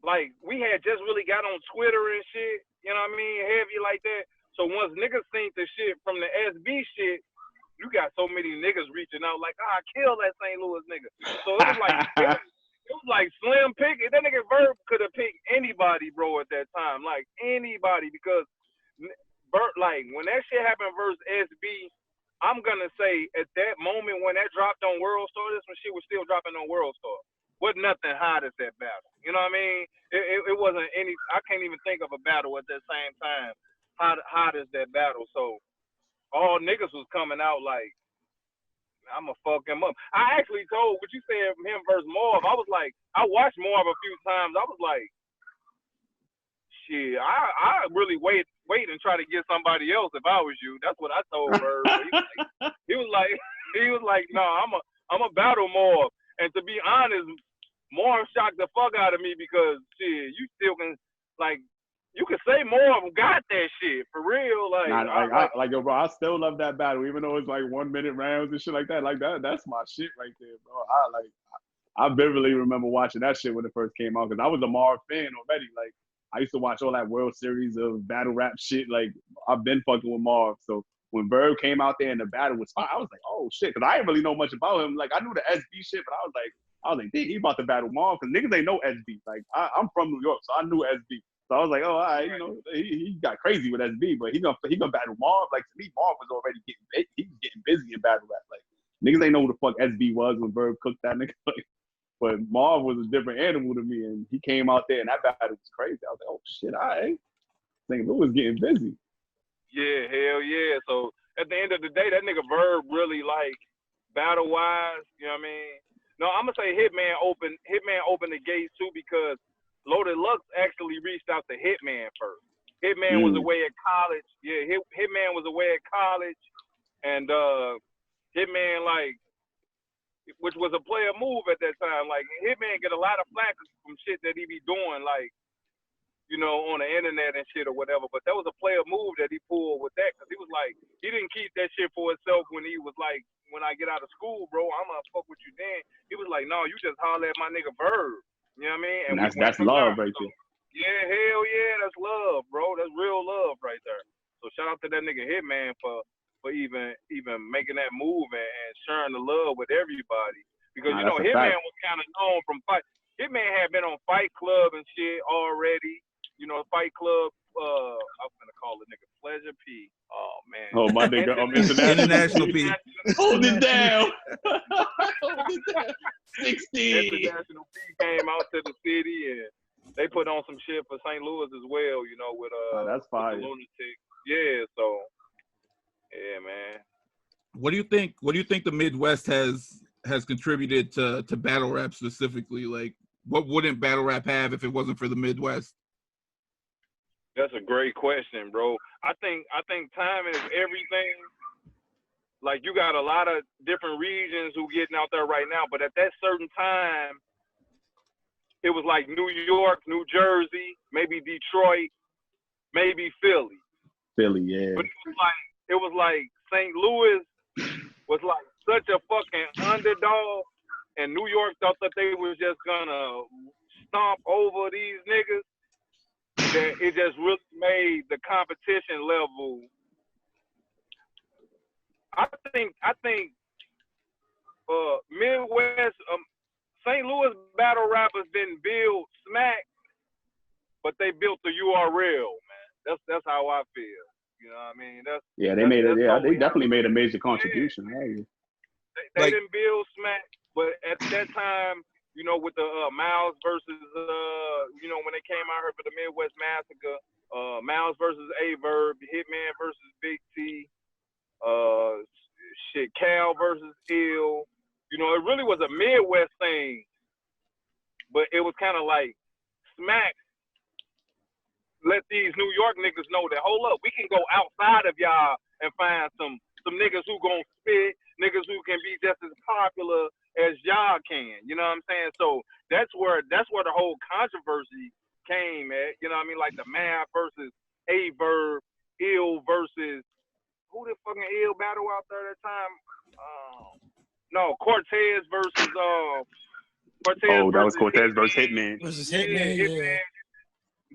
Like, we had just really got on Twitter and shit, you know what I mean, heavy like that. So once niggas seen the shit from the SB shit, you got so many niggas reaching out like, kill that St. Louis nigga. So it was like, it was like slim pick. That nigga Verb could have picked anybody, bro, at that time. Like, anybody, because, like, when that shit happened versus SB, I'm gonna say at that moment when that dropped on World Star, this when shit was still dropping on World Star. Wasn't nothing hot as that battle. You know what I mean? It wasn't any, I can't even think of a battle at that same time hot as that battle. So all niggas was coming out like, I'ma fuck him up. I actually told, what you said him versus Marv, I was like, I watched Marv a few times. I was like, shit, I really wait and try to get somebody else if I was you. That's what I told her. He was like, no, I'm a battle Marv. And to be honest, Marv shocked the fuck out of me because shit, you still can like you can say Marv got that shit for real. Like yo, bro, I still love that battle, even though it's like 1 minute rounds and shit like that. Like that's my shit right there, bro. I vividly remember watching that shit when it first came out because I was a Marv fan already. Like I used to watch all that World Series of battle rap shit. Like I've been fucking with Marv. So when Bird came out there and the battle was fine, I was like, oh shit, because I didn't really know much about him. Like I knew the SB shit, but I was like, he about to battle Marv because niggas ain't know SB. Like I'm from New York, so I knew SB. So I was like, oh, all right, you know, he got crazy with SB, but he gonna battle Marv. Like, to me, Marv was already he was getting busy in battle rap. Like, niggas ain't know who the fuck SB was when Verb cooked that nigga. Like, but Marv was a different animal to me, and he came out there, and that battle was crazy. I was like, oh shit, all right. St. Louis getting busy. Yeah, hell yeah. So at the end of the day, that nigga Verb really, like, battle wise, you know what I mean? No, I'm gonna say Hitman opened the gates too, because Loaded Lux actually reached out to Hitman first. Hitman was away at college. Yeah, Hitman was away at college, and Hitman, like, which was a player move at that time. Like, Hitman get a lot of flack from shit that he be doing, like, you know, on the internet and shit or whatever. But that was a player move that he pulled with that, because he was like, he didn't keep that shit for himself when he was like, when I get out of school, bro, I'm gonna fuck with you then. He was like, no, you just holler at my nigga Verb. You know what I mean? And that's love right there. Yeah, hell yeah, that's love, bro. That's real love right there. So shout out to that nigga Hitman for even making that move and sharing the love with everybody. Because, you know, Hitman was kind of known from Fight. Hitman had been on Fight Club and shit already. You know, Fight Club, I'm gonna call the nigga Pleasure P. Oh, man. Oh, my nigga, International P. Hold it down. Hold it down. 60. International P came out to the city, and they put on some shit for St. Louis as well, you know, with that's fire. with the Lunatic. Yeah, so yeah, man. What do you think the Midwest has contributed to battle rap specifically? Like, what wouldn't battle rap have if it wasn't for the Midwest? That's a great question, bro. I think timing is everything. Like, you got a lot of different regions who getting out there right now, but at that certain time, it was like New York, New Jersey, maybe Detroit, maybe Philly. Philly, yeah. But it was like St. Louis was like such a fucking underdog, and New York thought that they was just gonna stomp over these niggas. That it just really made the competition level. I think Midwest, St. Louis battle rappers didn't build smack, but they built the URL, man. That's how I feel. You know what I mean? They definitely made a major contribution. Yeah. They didn't build smack, but at that time, you know, with the Miles versus, you know, when they came out here for the Midwest Massacre, Miles versus A-Verb, Hitman versus Big T, Cal versus Ill. You know, it really was a Midwest thing, but it was kind of like smack. Let these New York niggas know that, hold up, we can go outside of y'all and find some niggas who gonna spit, niggas who can be just as popular as y'all can. You know what I'm saying? So that's where the whole controversy came at. You know what I mean? Like the Mav versus A-Verb, Ill versus who the fucking Ill battle out there at that time? No, Cortez versus Cortez. Oh, that was Cortez versus Hitman. Hitman.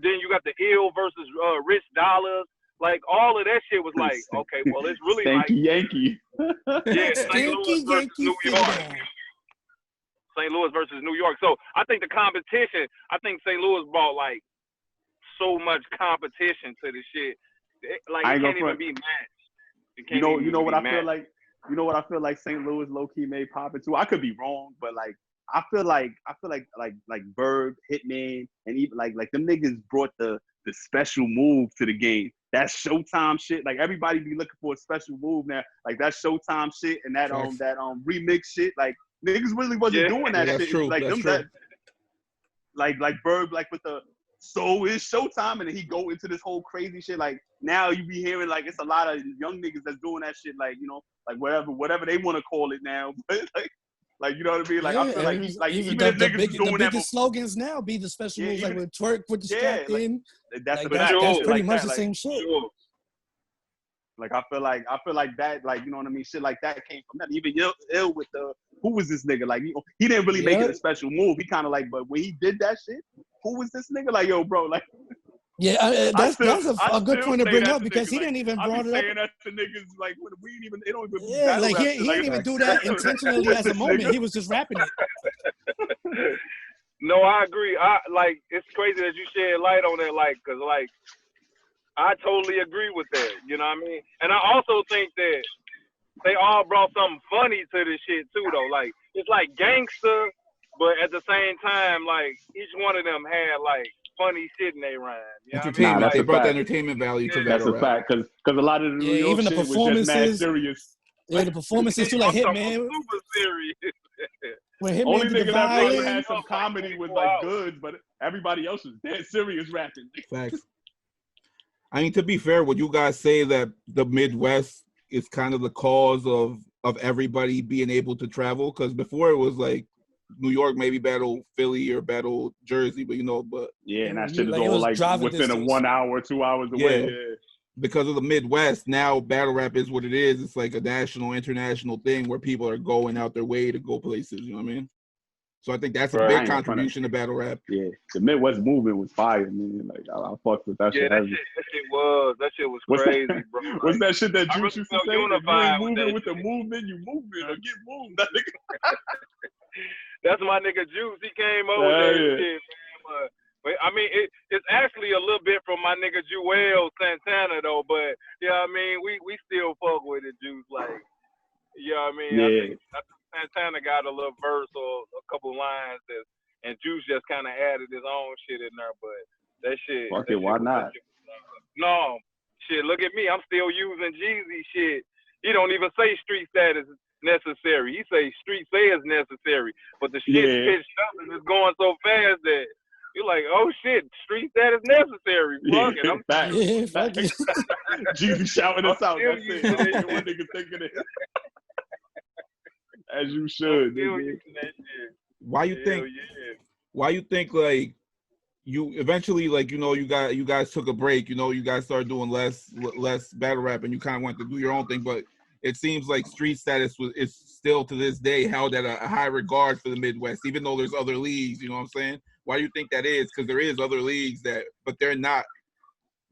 Then you got the Ill versus Rich Dollars. Like, all of that shit was like, okay, well, it's really like Yankee. Yeah, St. Louis versus New York. St. Louis versus New York. So I think the competition, I think St. Louis brought like so much competition to the shit. Like, it can't even be matched. You know what I feel like? You know what I feel like St. Louis low key made poppin' too? I could be wrong, but like I feel like Verb, Hitman, and even like them niggas brought the special move to the game. That Showtime shit. Like, everybody be looking for a special move now. Like that Showtime shit and that remix shit. Like, niggas really wasn't doing that shit. True. Like that's them true. like Verb, like with the so it's Showtime, and then he go into this whole crazy shit. Like, now you be hearing like it's a lot of young niggas that's doing that shit. Like, you know, like whatever they want to call it now. But like you know what I mean? Like, I feel like he's like, even if niggas doing the that. biggest slogans now be the special moves, like with twerk with the strap in. That's pretty much the same shit. Sure. Like, I feel like that, like, you know what I mean? Shit like that came from that. Even Ill with the, who was this nigga? Like, you know, he didn't really make it a special move. He kind of like, but when he did that shit, who was this nigga? Like, yo, bro, like. Yeah, that's a good point to bring up, because he didn't even brought it up. Saying that to niggas, like, we ain't even, they don't even. Yeah, like he didn't even do that intentionally as a moment. He was just rapping it. No, I agree. Like it's crazy that you shed light on that, like, cause like I totally agree with that. You know what I mean? And I also think that they all brought something funny to this shit too, though. Like it's like gangster, but at the same time, like each one of them had like funny shit in their rhyme. You know what I mean? Entertainment. That's They a brought the fact. entertainment value to That's battle a rap. fact, because a lot of the New York even the shit was just mad performances. serious. Yeah, the performances too, like I'm talking Hitman. about super serious. When Hitman Only did the nigga that really violin. had some comedy was like Goods, but everybody else was dead serious rapping. Facts. I mean, to be fair, would you guys say that the Midwest is kind of the cause of everybody being able to travel? Because before it was like New York maybe battle Philly or battle Jersey, but Yeah, and that shit is like, it all was like driving within distance. a 1 hour, 2 hours away. Yeah. Because of the Midwest, now battle rap is what it is. It's like a national, international thing where people are going out their way to go places. You know what I mean? So I think that's a big contribution to battle rap. Yeah, the Midwest movement was fire, man. Like I fucked with that shit. That shit was crazy, bro. Like, what's that shit that Juice used to say? If you ain't moving with the movement, you moving or get moved. That's my nigga Juice. He came over with that shit, man. But I mean, it's actually a little bit from my nigga Joel Santana though. But you know what I mean, we still fuck with it, Juice. Like, you know what I mean? Yeah. I think Santana got a little verse or a couple lines and Juice just kind of added his own shit in there. But that shit. Fuck it, why not? No, shit. Look at me. I'm still using Jeezy shit. He don't even say street status necessary. He say street says necessary. But the shit's pitched up and it's going so fast that you're like, oh shit, street status necessary. Fuck it. I'm fuck it. Jeezy shouting us out. That's it. I don't care what niggas thinking it. As you should. Why you think like you eventually, like, you know, you guys took a break, you know, you guys started doing less battle rap and you kind of went to do your own thing, but it seems like street status is still to this day held at a high regard for the Midwest, even though there's other leagues. You know what I'm saying? Why do you think that is? Because there is other leagues but they're not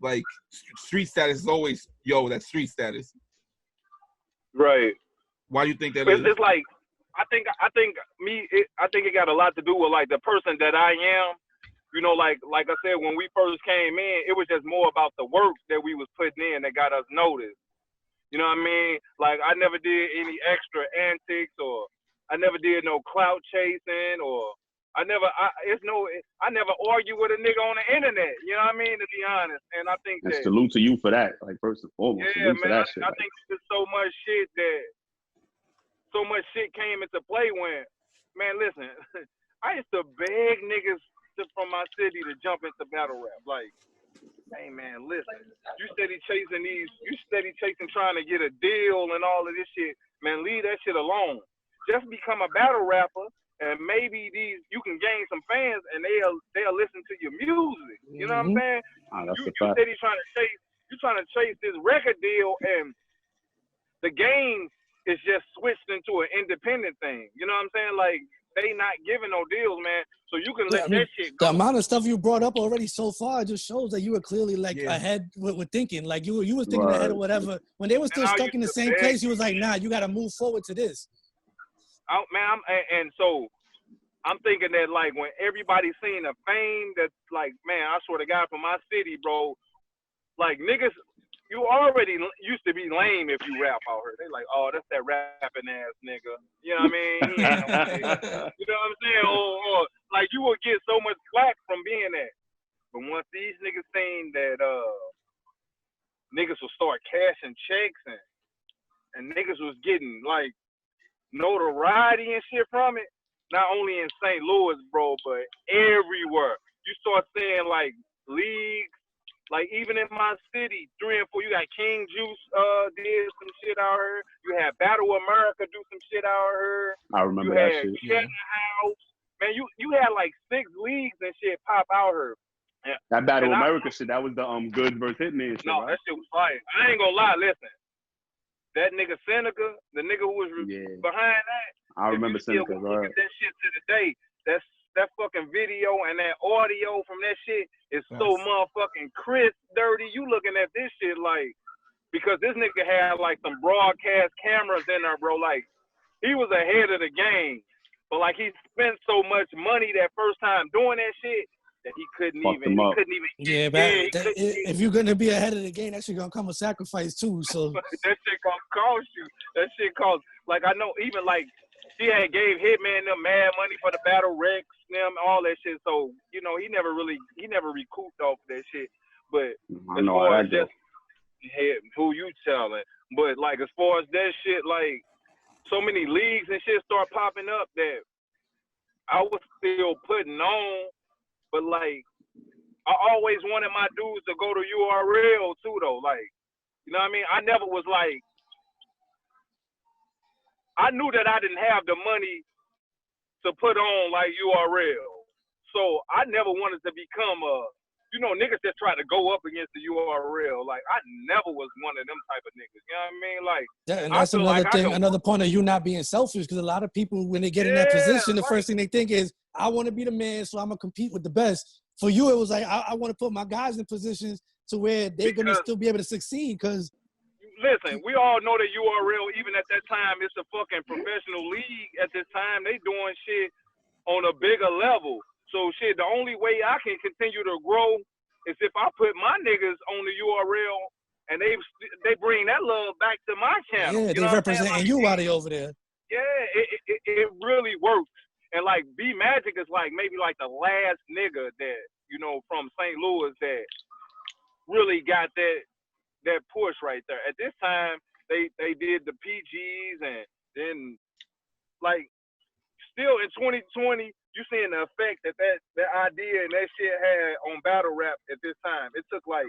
like street status is always that's street status. Right. Why do you think that is? It's like I think it got a lot to do with like the person that I am. You know, like I said, when we first came in, it was just more about the work that we was putting in that got us noticed. You know what I mean? Like I never did any extra antics, or I never did no clout chasing, or I never argue with a nigga on the internet. You know what I mean? To be honest, and I think that salute to you for that. Like first and foremost, yeah, man. For that shit. I think there's so much shit came into play when, man, listen, I used to beg niggas from my city to jump into battle rap. Like, hey man, listen, you steady chasing trying to get a deal and all of this shit. Man, leave that shit alone. Just become a battle rapper, and maybe you can gain some fans, and they'll listen to your music. You know what I'm saying? You steady trying to chase this record deal, and the game is just switched into an independent thing. You know what I'm saying? Like, they not giving no deals, man. So you can let that shit go. The amount of stuff you brought up already so far just shows that you were clearly like ahead with thinking. Like you were thinking ahead of whatever. When they were still stuck in the same place, you was like, nah, you got to move forward to this. So I'm thinking that like when everybody's seeing the fame, that's like, man, I swear to God, from my city, bro, like niggas, you already used to be lame if you rap out here. They like, oh, that's that rapping ass nigga. You know what I mean? You know what I'm saying? Or like you will get so much slack from being that. But once these niggas seen that niggas will start cashing checks and niggas was getting like notoriety and shit from it, not only in St. Louis, bro, but everywhere. You start seeing like leagues. Like even in my city, 3 and 4, you got King Juice did some shit out here. You had Battle America do some shit out here. I remember that shit. You had House. Man, you had like 6 leagues and shit pop out here. That Battle America shit, that was the Good versus Hitman shit, right? That shit was fire. I ain't gonna lie, listen. That nigga Seneca, the nigga who was behind that. I remember Seneca, right? That shit to the day. That fucking video and that audio from that shit is so motherfucking crisp, dirty. You looking at this shit like, because this nigga had like some broadcast cameras in there, bro. Like, he was ahead of the game. But like he spent so much money that first time doing that shit that he couldn't even. Yeah, man. If you're gonna be ahead of the game, that shit gonna come with sacrifice too. So that shit gonna cost you. That shit cost. Like I know even like she had gave Hitman them mad money for the Battle Rex, them all that shit. So you know he never recouped off that shit. But as far as just who you telling, but like as far as that shit, like so many leagues and shit start popping up that I was still putting on, but like I always wanted my dudes to go to URL too though. Like, you know what I mean? I never was like, I knew that I didn't have the money to put on like URL. So I never wanted to become niggas that try to go up against the URL. Like I never was one of them type of niggas. You know what I mean? Like and that's another thing, another point of you not being selfish, because a lot of people when they get in that position, the first thing they think is, I want to be the man, so I'm gonna compete with the best. For you, it was like I want to put my guys in positions to where they're gonna still be able to succeed. Because listen, we all know that URL, even at that time, it's a fucking professional league. At this time, they doing shit on a bigger level. So shit, the only way I can continue to grow is if I put my niggas on the URL and they bring that love back to my channel. Yeah, they representing you while they over there. Yeah, it really works. And like B Magic is like maybe like the last nigga that, you know, from St. Louis that really got that push right there. At this time, they did the PGs, and then like still in 2020, you seeing the effect that idea and that shit had on battle rap at this time. It took like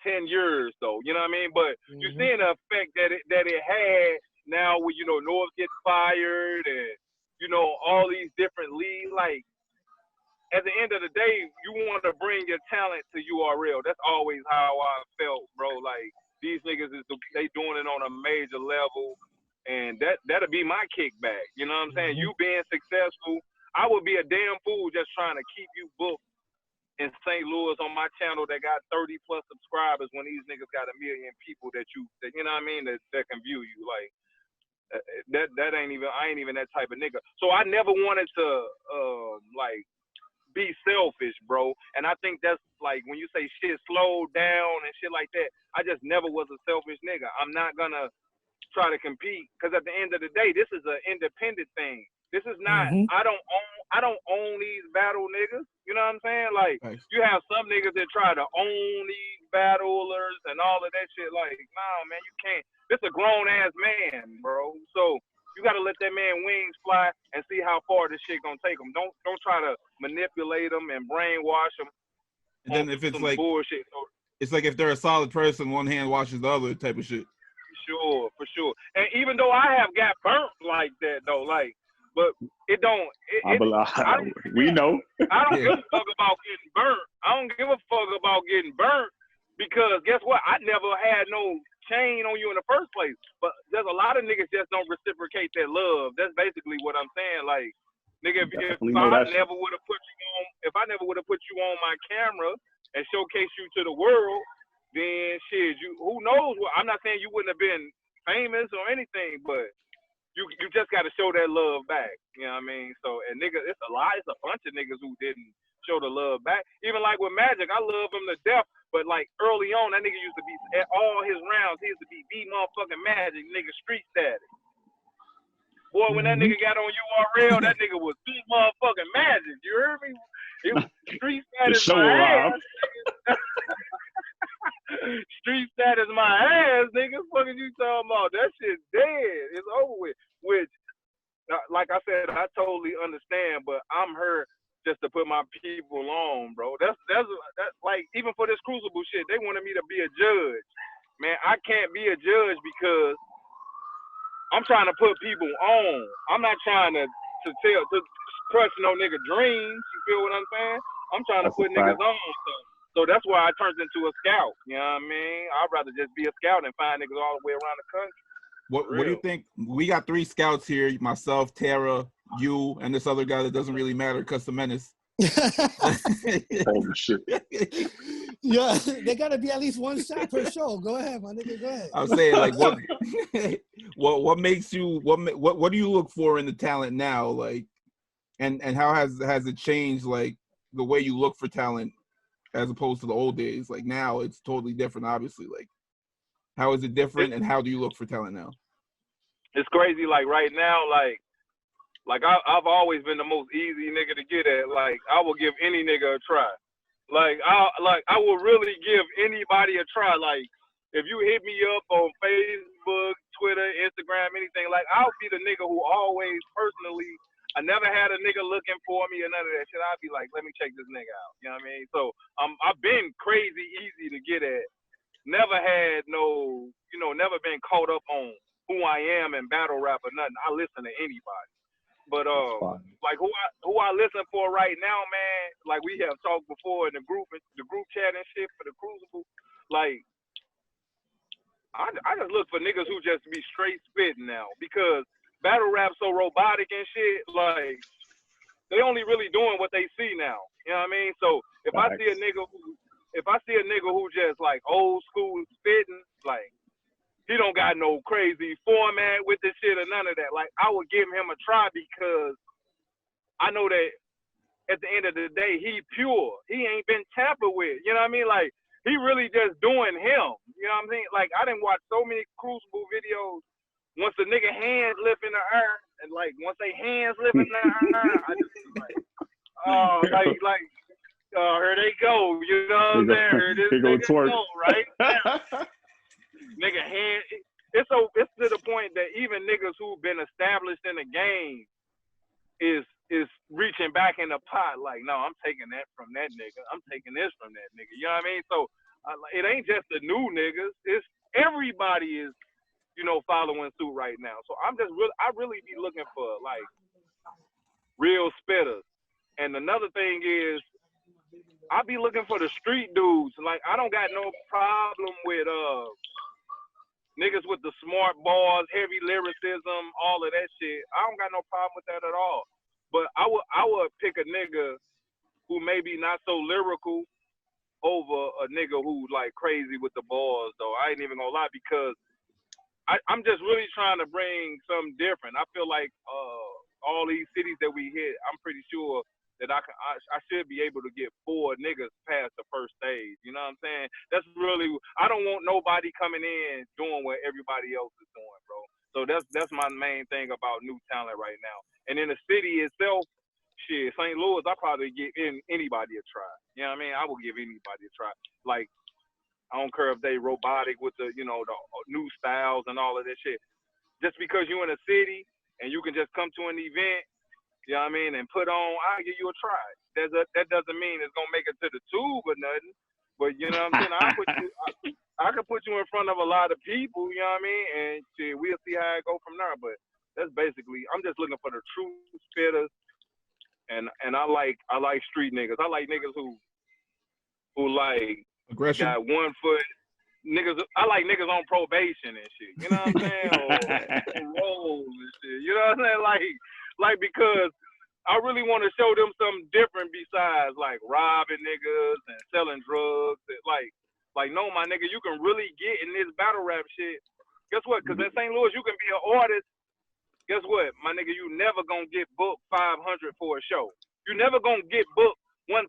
10 years though, you know what I mean? But you're seeing the effect that it had now with, you know, North getting fired and, you know, all these different leagues. Like, at the end of the day, you want to bring your talent to URL. That's always how I felt, bro. Like, these niggas they doing it on a major level, and that'll be my kickback. You know what I'm saying? You being successful, I would be a damn fool just trying to keep you booked in St. Louis on my channel that got 30+ subscribers when these niggas got 1 million people that you know what I mean, that can view you. Like, that ain't even, I ain't even that type of nigga. So I never wanted to like be selfish, bro. And I think that's like when you say shit slowed down and shit like that, I just never was a selfish nigga. I'm not gonna try to compete, because at the end of the day, this is an independent thing. This is not, I don't own these battle niggas. You know what I'm saying? Like, you have some niggas that try to own these battlers and all of that shit. Like, nah, man, you can't. This a grown ass man, bro. So you gotta let that man wings fly and see how far this shit gonna take him. Don't try to manipulate him and brainwash him. And then if it's like bullshit, it's like if they're a solid person, one hand washes the other type of shit. For sure. And even though I have got burnt like that though, like, but it don't. We know. I don't give a fuck about getting burnt. I don't give a fuck about getting burnt, because guess what? I never had no chain on you in the first place. But there's a lot of niggas just don't reciprocate that love. That's basically what I'm saying. Like, nigga, if I never would have put you on my camera and showcase you to the world, then shit, who knows what? I'm not saying you wouldn't have been famous or anything, but you just got to show that love back. You know what I mean? So, and nigga, it's a bunch of niggas who didn't show the love back. Even like with Magic, I love him to death, but like early on, that nigga used to be, at all his rounds, he used to be the motherfucking Magic, nigga, street status. Boy, when that nigga got on URL, that nigga was the motherfucking Magic. You heard me? It was street status my ass. Street status my ass, nigga. What are you talking about? That shit's dead. It's over with. Which, like I said, I totally understand, but I'm here just to put my people on, bro. That's like, even for this Crucible shit, they wanted me to be a judge. Man, I can't be a judge because I'm trying to put people on. I'm not trying to crush no nigga dreams. You feel what I'm saying? I'm trying to put niggas on. So that's why I turned into a scout. You know what I mean? I'd rather just be a scout and find niggas all the way around the country. What do you think? We got 3 scouts here, myself, Terra, you, and this other guy that doesn't really matter, Custom Menace. Holy shit. Yeah, they gotta be at least one shot per show. Go ahead, my nigga. Go ahead. I'm saying, like, what makes you what do you look for in the talent now, like, and how has it changed, like, the way you look for talent as opposed to the old days? Like, now it's totally different, obviously. Like, how is it different, and how do you look for talent now? It's crazy. Like right now, like I've always been the most easy nigga to get at. Like I will give any nigga a try. Like I will really give anybody a try. Like if you hit me up on Facebook, Twitter, Instagram, anything, like I'll be the nigga who always personally, I never had a nigga looking for me or none of that shit. I'll be like, let me check this nigga out. You know what I mean? So I've been crazy easy to get at. Never had no, never been caught up on who I am in battle rap or nothing. I listen to anybody. But like who I listen for right now, man, like we have talked before in the group chat and shit for the Crucible, like I just look for niggas who just be straight spitting now, because battle rap's so robotic and shit, like they only really doing what they see now. You know what I mean? So if I see a nigga who just like old school spitting, like he don't got no crazy format with this shit or none of that. Like, I would give him a try because I know that at the end of the day, he pure. He ain't been tampered with. You know what I mean? Like, he really just doing him. You know what I mean? Like, I didn't watch so many Crucible videos. Once the nigga hands lift in the air, and like, once they hands lift in the air, I just like, oh, here they go. You know what I'm saying? Here this nigga go, right? Nigga hand, it's to the point that even niggas who've been established in the game is reaching back in the pot like, no, I'm taking that from that nigga. I'm taking this from that nigga. You know what I mean? So it ain't just the new niggas. It's everybody is, following suit right now. So I really be looking for like real spitters. And another thing is, I be looking for the street dudes. Like I don't got no problem with niggas with the smart bars, heavy lyricism, all of that shit. I don't got no problem with that at all. But I would pick a nigga who maybe not so lyrical over a nigga who like crazy with the bars though. I ain't even gonna lie, because I'm just really trying to bring something different. I feel like all these cities that we hit, I'm pretty sure that I should be able to get 4 niggas past the first stage. You know what I'm saying? That's really, I don't want nobody coming in doing what everybody else is doing, bro. So that's my main thing about new talent right now. And in the city itself, shit, St. Louis, I probably give anybody a try. You know what I mean? I will give anybody a try. Like, I don't care if they robotic with the, the new styles and all of that shit. Just because you in a city and you can just come to an event, you know what I mean, and put on, I'll give you a try. That doesn't mean it's gonna make it to the tube or nothing. But you know what I'm saying? I could put you in front of a lot of people, you know what I mean? And shit, we'll see how it go from there. But that's basically, I'm just looking for the true spitters. And I like street niggas. I like niggas who like aggression, got 1 foot. Niggas, I like niggas on probation and shit. You know what I'm saying? Or roles and shit. You know what I'm saying? Like because I really want to show them something different besides like robbing niggas and selling drugs. Like no, my nigga, you can really get in this battle rap shit. Guess what? Because in St. Louis, you can be an artist. Guess what, my nigga, you never gonna get booked $500 for a show. You never gonna get booked $1,000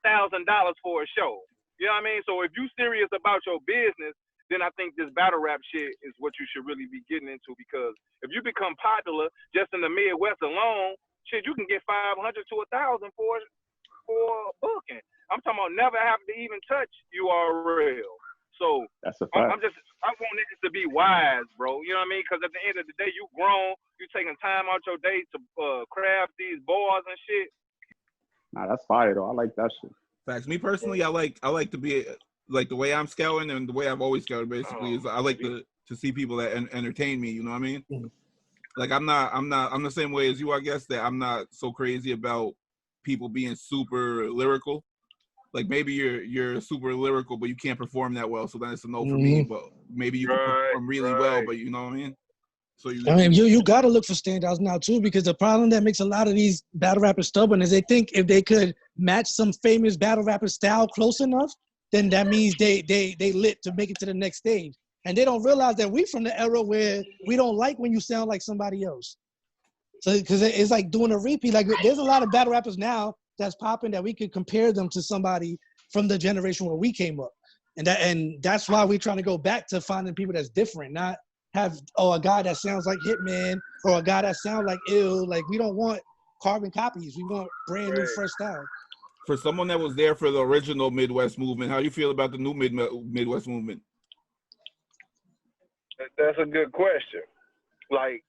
for a show. You know what I mean? So if you serious about your business, then I think this battle rap shit is what you should really be getting into, because if you become popular just in the Midwest alone, shit, you can get $500 to $1,000 for booking. I'm talking about never have to even touch URL. So that's a fact. I want niggas to be wise, bro. You know what I mean? Because at the end of the day, you grown, you taking time out your day to craft these bars and shit. Nah, that's fire though. I like that shit. Facts. Me personally, I like to be like the way I'm scouting and the way I've always scouted basically is I like to see people that entertain me. You know what I mean? Like I'm the same way as you, I guess, that I'm not so crazy about people being super lyrical. Like maybe you're super lyrical, but you can't perform that well, so then it's a no for me. But maybe you can perform really well, but you know what I mean? So you gotta look for standouts now too, because the problem that makes a lot of these battle rappers stubborn is they think if they could match some famous battle rapper style close enough, then that means they lit to make it to the next stage. And they don't realize that we from the era where we don't like when you sound like somebody else. So, because it's like doing a repeat. Like, there's a lot of battle rappers now that's popping that we could compare them to somebody from the generation where we came up. And that's why we're trying to go back to finding people that's different, not have, a guy that sounds like Hitman or a guy that sounds like Ill. Like, we don't want carbon copies. We want brand new, fresh style. For someone that was there for the original Midwest movement, how do you feel about the new Midwest movement? That's a good question. Like,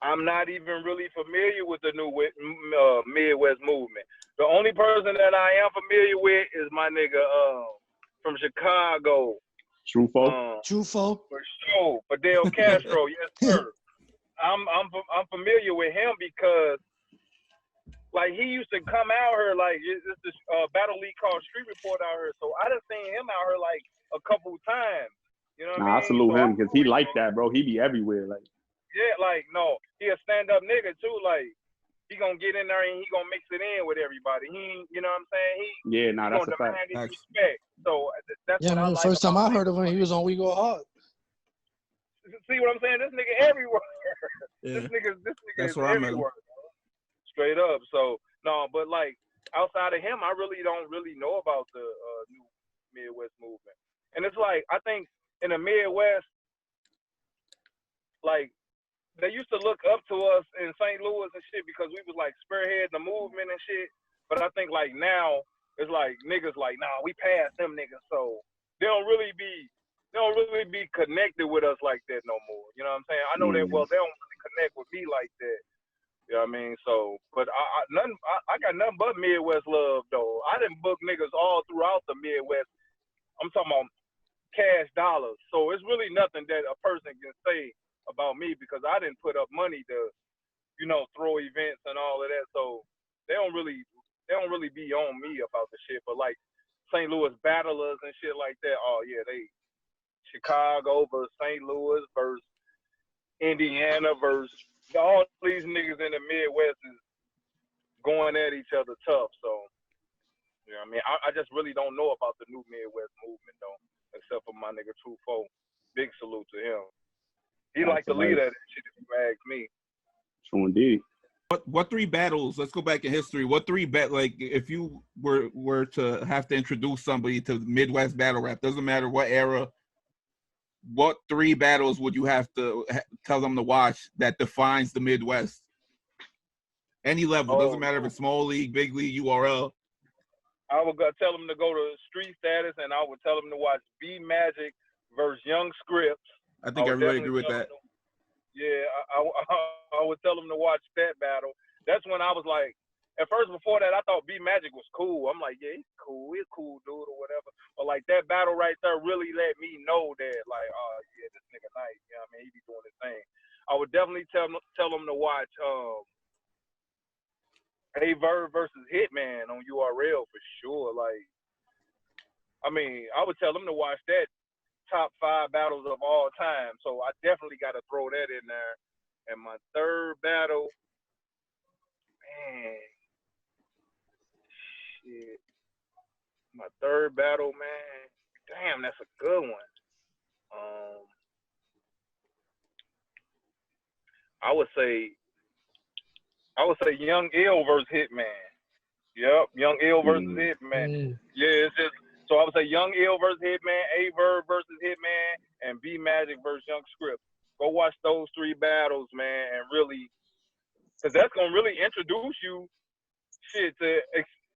I'm not even really familiar with the new Midwest movement. The only person that I am familiar with is my nigga from Chicago. Trufo. For sure. Fidel Castro, yes sir. I'm familiar with him because like he used to come out here like it's this battle league called Street Report out here. So I done seen him out here like a couple times. You know what I mean? I salute him because he like that, bro. He be everywhere. Like, yeah, like no, he a stand-up nigga too. Like he gonna get in there and he gonna mix it in with everybody. He, you know what I'm saying? That's a fact. Respect. So that's what I like. First time I heard of him, he was on We Go Hard. See what I'm saying? This nigga everywhere. Yeah. This nigga That's is where I'm at. everywhere. Straight up. So no, but like outside of him, I really don't know about the new Midwest movement. And it's like I think in the Midwest, like they used to look up to us in St. Louis and shit because we was like spearheading the movement and shit. But I think like now it's like niggas like, nah, we passed them niggas, so they don't really be connected with us like that no more. You know what I'm saying? I know that well they don't really connect with me like that. You know what I mean? So, but I got nothing but Midwest love though. I done book niggas all throughout the Midwest. I'm talking about cash dollars. So it's really nothing that a person can say about me because I didn't put up money to, you know, throw events and all of that. So they don't really be on me about the shit. But like St. Louis battlers and shit like that, oh yeah, they Chicago versus St. Louis versus Indiana versus all these niggas in the Midwest is going at each other tough. So you know what I mean? I just really don't know about the new Midwest movement though, except for my nigga Trufo. Big salute to him. He like the leader of that shit if you ask me. True indeed. What three battles? Let's go back in history. What three like if you were to have to introduce somebody to Midwest battle rap, doesn't matter what era, what three battles would you have to tell them to watch that defines the Midwest? Any level, doesn't matter if it's small league, big league, URL. I would tell them to go to Street Status, and I would tell them to watch B Magic versus Young Scripts. I think everybody agree with that. Yeah, I would tell them to watch that battle. That's when I was like, at first before that, I thought B Magic was cool. I'm like, yeah, he's a cool dude or whatever. But like that battle right there really let me know that like, oh yeah, this nigga nice. You know what I mean? He be doing his thing. I would definitely tell them to watch A-Verb versus Hitman on URL for sure. Like, I mean, I would tell them to watch that top 5 battles of all time. So I definitely got to throw that in there. And my third battle, man, shit. My third battle, man, damn, that's a good one. I would say Young Ill versus Hitman. Yep, Young Ill versus Hitman. Yeah, it's just so I would say Young Ill versus Hitman, A-Verb versus Hitman, and B Magic versus Young Script. Go watch those 3 battles, man, and really, because that's gonna really introduce you, shit, to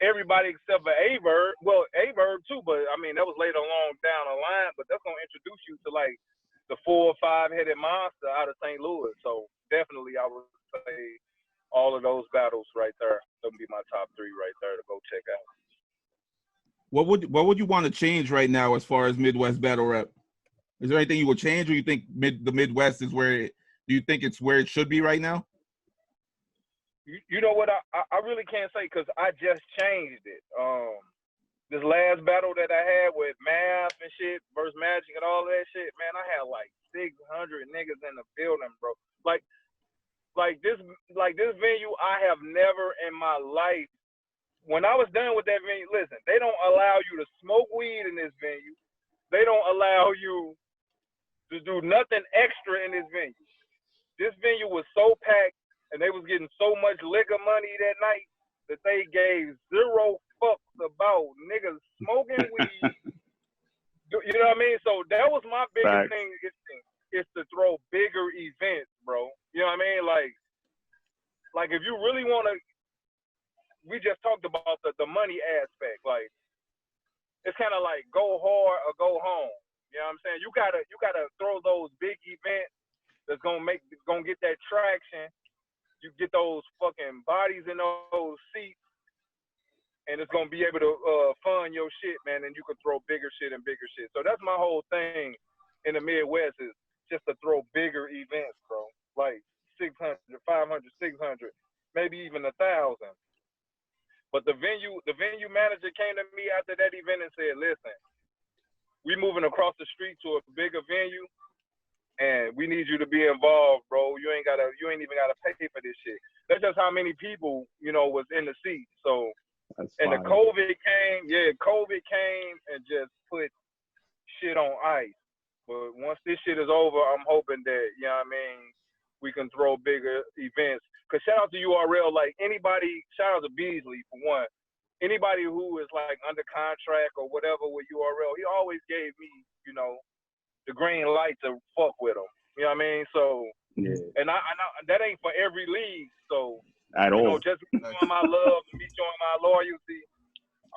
everybody except for A-Verb. Well, A-Verb too, but I mean that was later along down the line. But that's gonna introduce you to like the 4 or 5-headed monster out of St. Louis. So definitely, I would say all of those battles right there. That'll be my top 3 right there to go check out. What would you want to change right now as far as Midwest battle rap? Is there anything you would change, or you think the Midwest is where do you think it's where it should be right now? You know what? I really can't say because I just changed it. This last battle that I had with Math and shit versus Magic and all that shit, man, I had like 600 niggas in the building, bro. Like this venue, I have never in my life when I was done with that venue, listen, they don't allow you to smoke weed in this venue. They don't allow you to do nothing extra in this venue. This venue was so packed, and they was getting so much liquor money that night that they gave 0 fucks about niggas smoking weed. You know what I mean? So that was my biggest thing is to throw bigger events, bro. You know what I mean? Like if you really want to, we just talked about the money aspect. Like it's kind of like go hard or go home. You know what I'm saying? You gotta throw those big events that's gonna get that traction. You get those fucking bodies in those seats, and it's gonna be able to fund your shit, man. And you can throw bigger shit and bigger shit. So that's my whole thing in the Midwest is just to throw bigger events, bro. Like 600, 500, 600, maybe even 1,000. But the venue manager came to me after that event and said, "Listen, we moving across the street to a bigger venue, and we need you to be involved, bro. You ain't even gotta pay for this shit." That's just how many people, was in the seat. So, and the COVID came and just put shit on ice. But once this shit is over, I'm hoping that, we can throw bigger events. Cause shout out to URL, like shout out to Beasley for one. Anybody who is like under contract or whatever with URL, he always gave me, the green light to fuck with him. You know what I mean? So, and I that ain't for every league. So, at all. Just me showing my love, me showing my loyalty.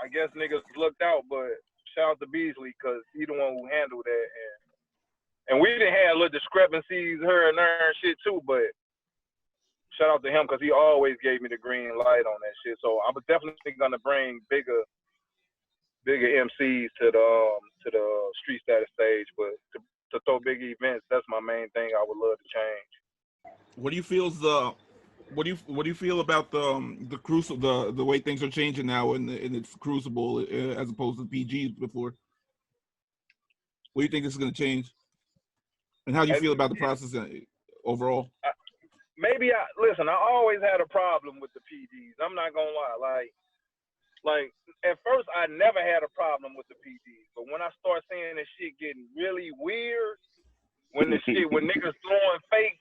I guess niggas looked out, but shout out to Beasley because he the one who handled that. And we didn't have little discrepancies here and there and shit too, but shout out to him because he always gave me the green light on that shit. So I was definitely gonna bring bigger MCs to the street status stage, but to throw big events, that's my main thing. I would love to change. What do you feel about the Crucible, the way things are changing now in its Crucible as opposed to PG before? What do you think this is going to change? And how do you feel about the process overall? Listen, I always had a problem with the PGs. I'm not gonna lie. Like at first I never had a problem with the PGs, but when I start seeing this shit getting really weird, when niggas throwing fake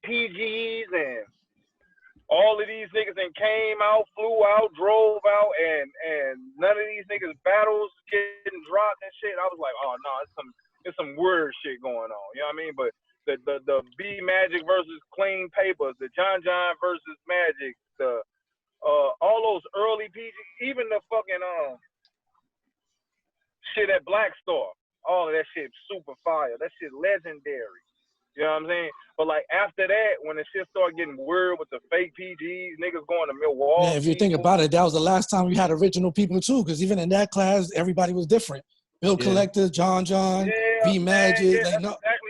PGs and all of these niggas that came out, flew out, drove out, and none of these niggas battles getting dropped and shit, I was like, oh no, it's some weird shit going on. You know what I mean? But the B Magic versus Clean Papers, the John versus Magic, all those early PG, even the fucking shit at Black Star, all of that shit super fire. That shit legendary. You know what I'm saying? But like after that, when the shit started getting weird with the fake PGs, niggas going to Milwaukee. Yeah, if you think about it, that was the last time we had original people too, because even in that class, everybody was different. Bill Collector, John, B Magic,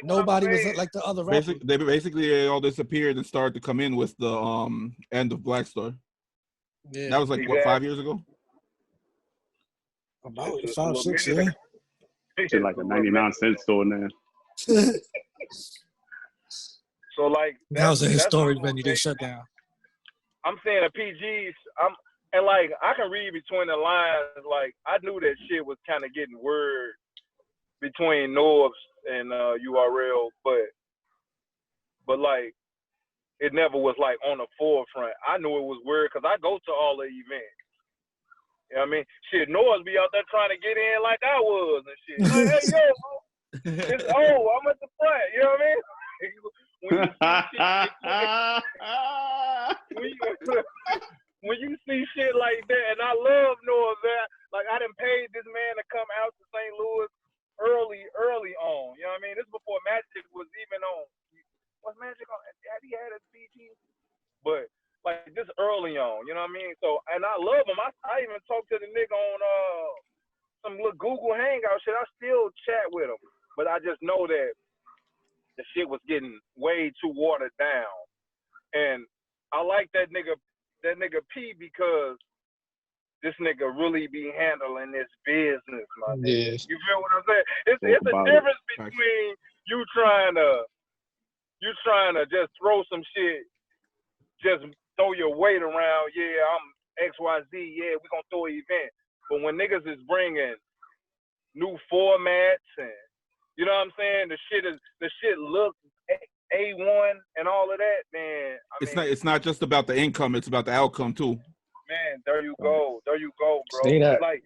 nobody was like the other rappers. They all disappeared and started to come in with the end of Black Star. Yeah, that was like what, 5 years ago? About 5, 6, yeah. It's like a 99-cent store now. So like that was a historic venue they shut down. I'm saying the PGs, and like I can read between the lines. Like I knew that shit was kind of getting weird between Norbs and URL, but like it never was like on the forefront. I knew it was weird because I go to all the events. You know what I mean? Shit, Norbs be out there trying to get in like I was and shit. Like, hey yo, it's I'm at the front. You know what I mean? When you see shit like that, and I love Norbs, like I done paid this man to come out to St. Louis early on. You know what I mean? This is before Magic was even on. Was Magic on? Had he had his PG? But like this early on, you know what I mean? So, and I love him. I even talked to the nigga on some little Google Hangout shit. I still chat with him, but I just know that the shit was getting way too watered down. And I like that nigga P because this nigga really be handling this business, my nigga. You feel what I'm saying? It's a difference between you trying to just throw some shit, just throw your weight around. Yeah, XYZ, yeah, we gonna throw an event. But when niggas is bringing new formats and you know what I'm saying, the shit look A1 and all of that, man. It's not just about the income; it's about the outcome too. Man, there you go, bro. Say that. Like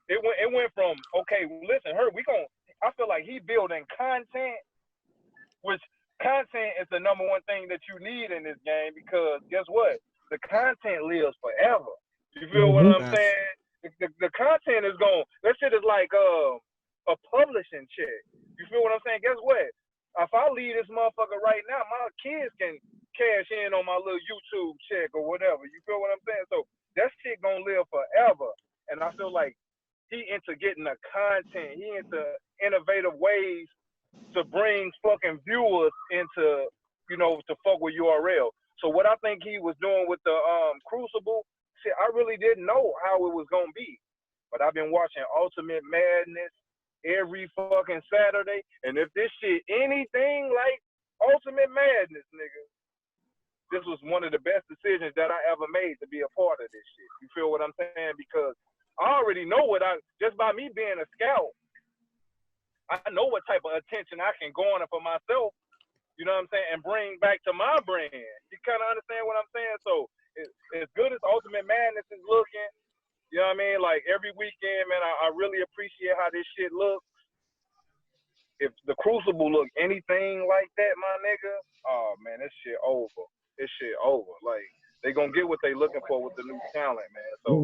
it went from okay, listen, I feel like he building content, which content is the number one thing that you need in this game because guess what? The content lives forever. You feel what I'm saying? The content is gone. That shit is like a publishing check. You feel what I'm saying? Guess what? If I leave this motherfucker right now, my kids can cash in on my little YouTube check or whatever. You feel what I'm saying? So that shit gonna live forever. And I feel like he into getting the content. He into innovative ways to bring fucking viewers into, you know, to fuck with URL. So what I think he was doing with the Crucible, shit, I really didn't know how it was gonna be. But I've been watching Ultimate Madness every fucking Saturday. And if this shit anything like Ultimate Madness, nigga, this was one of the best decisions that I ever made to be a part of this shit. You feel what I'm saying? Because I already know just by me being a scout, I know what type of attention I can garner for myself, you know what I'm saying, and bring back to my brand. You kind of understand what I'm saying? So as good as Ultimate Madness is looking, you know what I mean? Like every weekend, man, I really appreciate how this shit looks. If the Crucible look anything like that, my nigga, oh man, this shit over. This shit over. Like they gonna get what they looking for with the new talent, man. So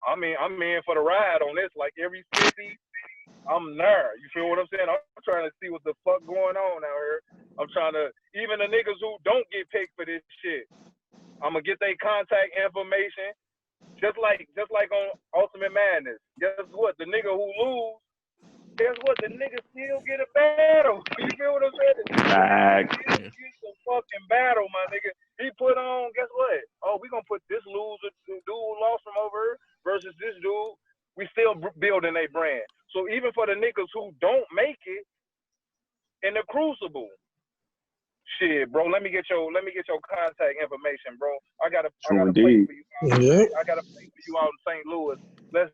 I'm in for the ride on this. Like every city, I'm there. You feel what I'm saying? I'm trying to see what the fuck going on out here. I'm trying to, even the niggas who don't get picked for this shit, I'm gonna get their contact information. Just like on Ultimate Madness. Guess what? The nigga who lose, guess what? The nigga still get a battle. You feel what I'm saying? He gets a fucking battle, my nigga. He put on, guess what? Oh, we gonna put this loser, dude who lost from over here versus this dude. We still building a brand. So even for the niggas who don't make it in the Crucible, shit, bro. Let me get your contact information, bro. I got a play for you. I got a play for you out in St. Louis. Let's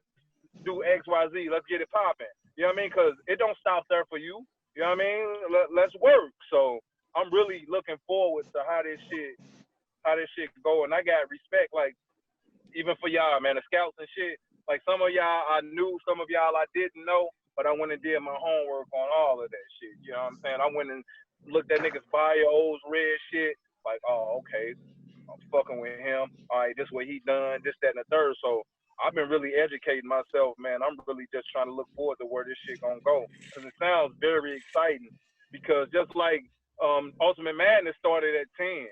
do XYZ. Let's get it popping. You know what I mean? Because it don't stop there for you. You know what I mean? Let's work. So I'm really looking forward to how this shit go. And I got respect, like even for y'all, man, the scouts and shit. Like some of y'all I knew, some of y'all I didn't know, but I went and did my homework on all of that shit. You know what I'm saying? I went and looked at niggas' bios, read shit. Like, oh, okay, I'm fucking with him. All right, this what he done, this, that, and the third. So I've been really educating myself, man. I'm really just trying to look forward to where this shit gonna go. Because it sounds very exciting. Because just like Ultimate Madness started at 10.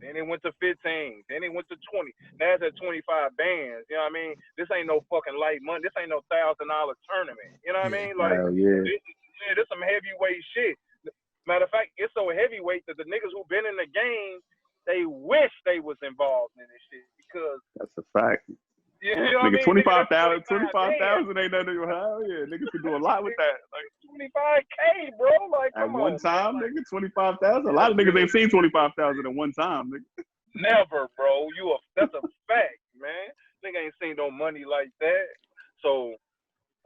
Then it went to 15. Then it went to 20. Now it's at 25 bands. You know what I mean? This ain't no fucking light money. This ain't no $1,000 tournament. You know what I mean? Like, this some heavyweight shit. Matter of fact, it's so heavyweight that the niggas who been in the game, they wish they was involved in this shit because that's a fact. You know nigga, 25,000 ain't nothing. Hell yeah, niggas can do a lot with that. Like 25K, bro. Like at one time, nigga, 25,000. A lot of niggas ain't seen 25,000 at one time, nigga. Never, bro. That's a fact, man. Nigga ain't seen no money like that. So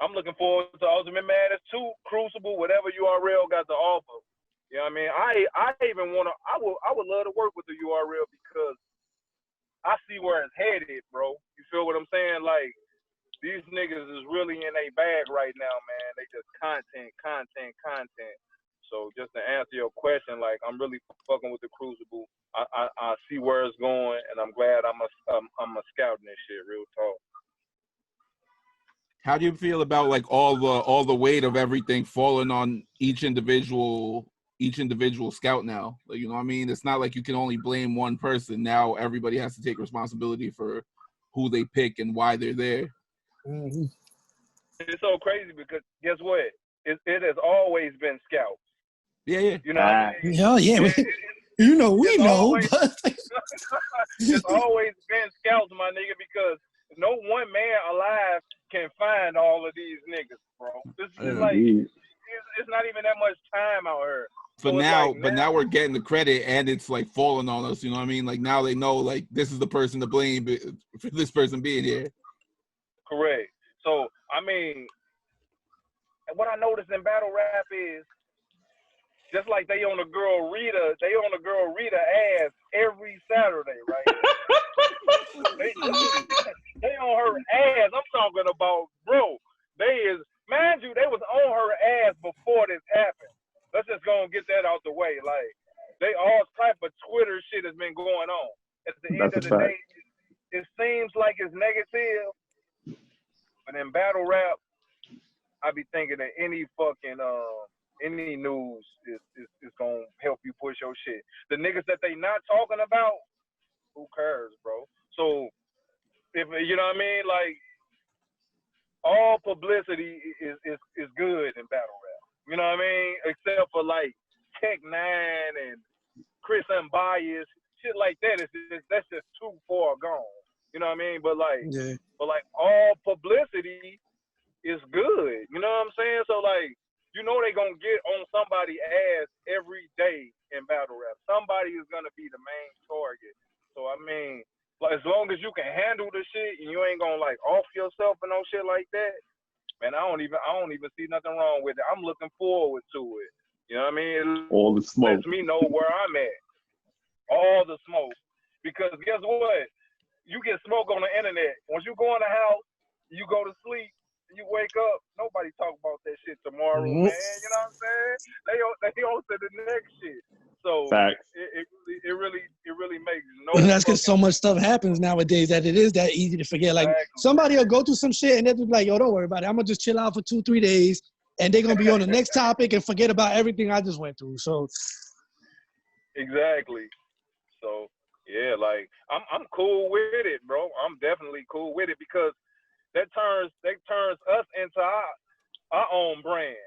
I'm looking forward to Ultimate Madness 2, Crucible, whatever URL got to offer. You know what I mean? I even wanna. I would love to work with the URL because I see where it's headed, bro. You feel what I'm saying? Like, these niggas is really in a bag right now, man. They just content. So just to answer your question, like, I'm really fucking with the Crucible. I see where it's going, and I'm glad I'm a scout in this shit, real talk. How do you feel about like all the weight of everything falling on each individual scout now? Like, you know what I mean? It's not like you can only blame one person. Now everybody has to take responsibility for who they pick and why they're there. Mm-hmm. It's so crazy because guess what? It has always been scouts. Yeah. You know what I mean? Yeah. You know, we know. Always, it's always been scouts, my nigga, because no one man alive can find all of these niggas, bro. It's like it's not even that much time out here. But So it's now, like but now we're getting the credit, and it's like falling on us. You know what I mean? Like now they know, like this is the person to blame for this person being here. correct. So I mean, what I noticed in battle rap is just like they on a girl Rita ass every Saturday, right? they on her ass. I'm talking about, bro. Mind you, they was on her ass before this happened. Let's just go and get that out the way. Like, they all type of Twitter shit has been going on. At the end of the day, it seems like it's negative, but in battle rap, I be thinking that any fucking any news is gonna help you push your shit. The niggas that they not talking about, who cares, bro? So if you know what I mean, like all publicity is good in battle rap. You know what I mean? Except for like Tech-9 and Chris Unbiased, shit like that. That's just too far gone. You know what I mean? But like all publicity is good. You know what I'm saying? So like, you know they gonna get on somebody's ass every day in battle rap. Somebody is gonna be the main target. So I mean, like, as long as you can handle the shit and you ain't gonna like off yourself and no shit like that, man, I don't even see nothing wrong with it. I'm looking forward to it. You know what I mean? All the smoke. Lets me know where I'm at. All the smoke. Because guess what? You get smoke on the internet. Once you go in the house, you go to sleep, you wake up, nobody talk about that shit tomorrow, man. You know what I'm saying? They on to the next shit. So it really makes no. That's because so much stuff happens nowadays that it is that easy to forget. Like somebody will go through some shit and they'll be like, "Yo, don't worry about it. I'm gonna just chill out for 2-3 days, and they're gonna be on the next topic and forget about everything I just went through." So exactly. So yeah, like I'm cool with it, bro. I'm definitely cool with it because that turns us into our own brand.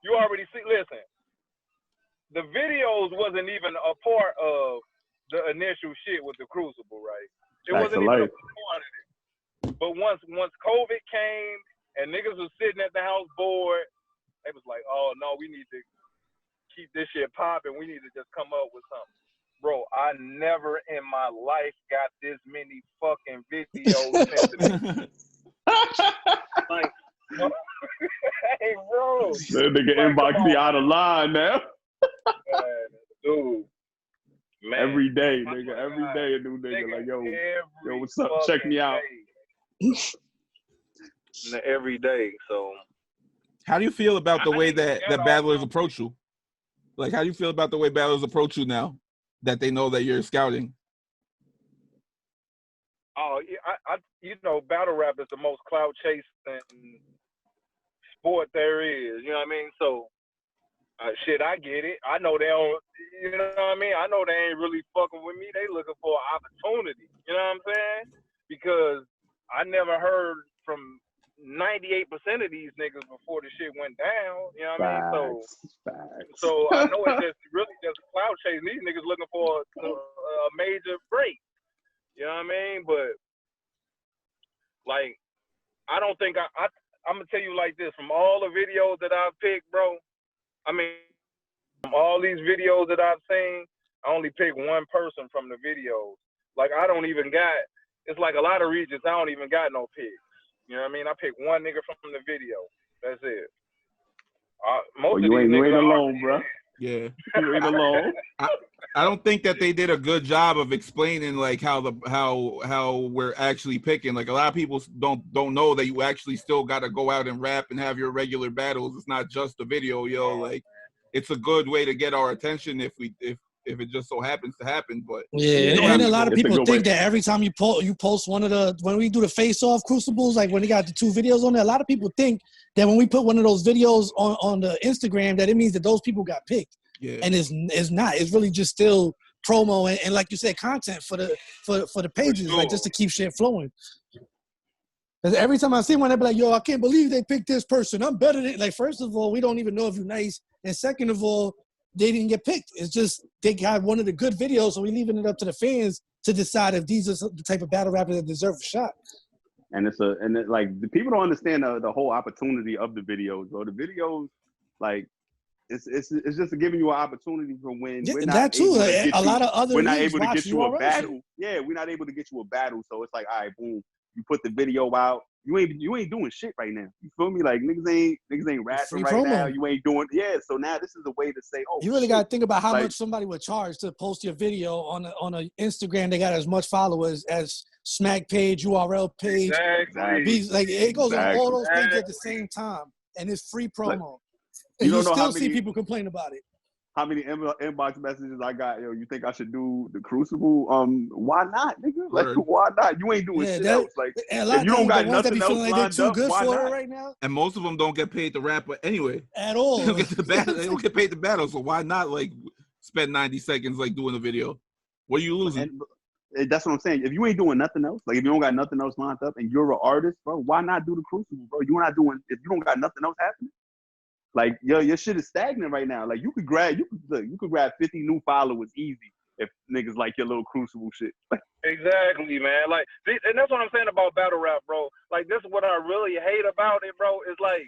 You already see. Listen. The videos wasn't even a part of the initial shit with the Crucible, right? It wasn't even a part of it. But once COVID came and niggas was sitting at the house bored, they was like, oh no, we need to keep this shit popping. We need to just come up with something. Bro, I never in my life got this many fucking videos sent to me. Like, hey, bro. That nigga inbox be out of line now. Dude, man. Every day, nigga. Every day a new nigga like, yo, what's up? Check me out. Every day. So how do you feel about the way that battlers approach you? Like, how do you feel about the way battlers approach you now that they know that you're scouting? Oh, I you know, battle rap is the most clout chasing sport there is. You know what I mean? So shit, I get it. I know they don't, you know what I mean? I know they ain't really fucking with me. They looking for an opportunity. You know what I'm saying? Because I never heard from 98% of these niggas before the shit went down. You know what I mean? So I know it's just really just cloud chasing. These niggas looking for a major break. You know what I mean? But like, I don't think I'm gonna tell you like this. From all the videos that I've picked, bro. I mean, from all these videos that I've seen, I only pick one person from the videos. Like, I don't even got, it's like a lot of regions, I don't even got no picks. You know what I mean? I pick one nigga from the video. That's it. Most of these niggas ain't alone, bro. Yeah. You ain't alone. I don't think that they did a good job of explaining like how we're actually picking. Like a lot of people don't know that you actually still got to go out and rap and have your regular battles. It's not just a video, yo. Like it's a good way to get our attention if it just so happens to happen. But yeah, and a lot of people think that every time you post one of the, when we do the face-off crucibles, like when we got the 2 videos on there, a lot of people think that when we put one of those videos on the Instagram that it means that those people got picked. Yeah. And it's not. It's really just still promo and like you said, content for the pages, like just to keep shit flowing. Because every time I see one, they be like, yo, I can't believe they picked this person. I'm better than, like, first of all, we don't even know if you're nice. And second of all, they didn't get picked. It's just they got one of the good videos, so we're leaving it up to the fans to decide if these are the type of battle rappers that deserve a shot. And like the people don't understand the whole opportunity of the videos, bro. The videos, like, it's just giving you an opportunity for when we're not that too. able to get A lot of other we're not leagues able to watch get you a URL battle. shit. Yeah, we're not able to get you a battle. So it's like, all right, boom, you put the video out. You ain't doing shit right now. You feel me? Like niggas ain't rapping Free right promo. now. You ain't doing So now this is a way to say, oh, you really shit. got to think about how much somebody would charge to post your video on a Instagram. They got as much followers as Smack page, URL page. Exactly. Like it goes on all those pages at the same time, and it's free promo. And you still see people complain about it. How many inbox messages I got? Yo, you think I should do the Crucible? Why not, nigga? Like, why not? You ain't doing shit else. Like, if you don't got nothing else lined up, why not? Right now. And most of them don't get paid to rap anyway. At all. They don't get paid to battle. So why not like spend 90 seconds like doing a video? What are you losing? And that's what I'm saying. If you ain't doing nothing else, like if you don't got nothing else lined up, and you're an artist, bro, why not do the Crucible, bro? You're not doing if you don't got nothing else happening. Like your shit is stagnant right now. Like you could grab 50 new followers easy if niggas like your little Crucible shit. Exactly, man. Like, and that's what I'm saying about battle rap, bro. Like, this is what I really hate about it, bro. It's like,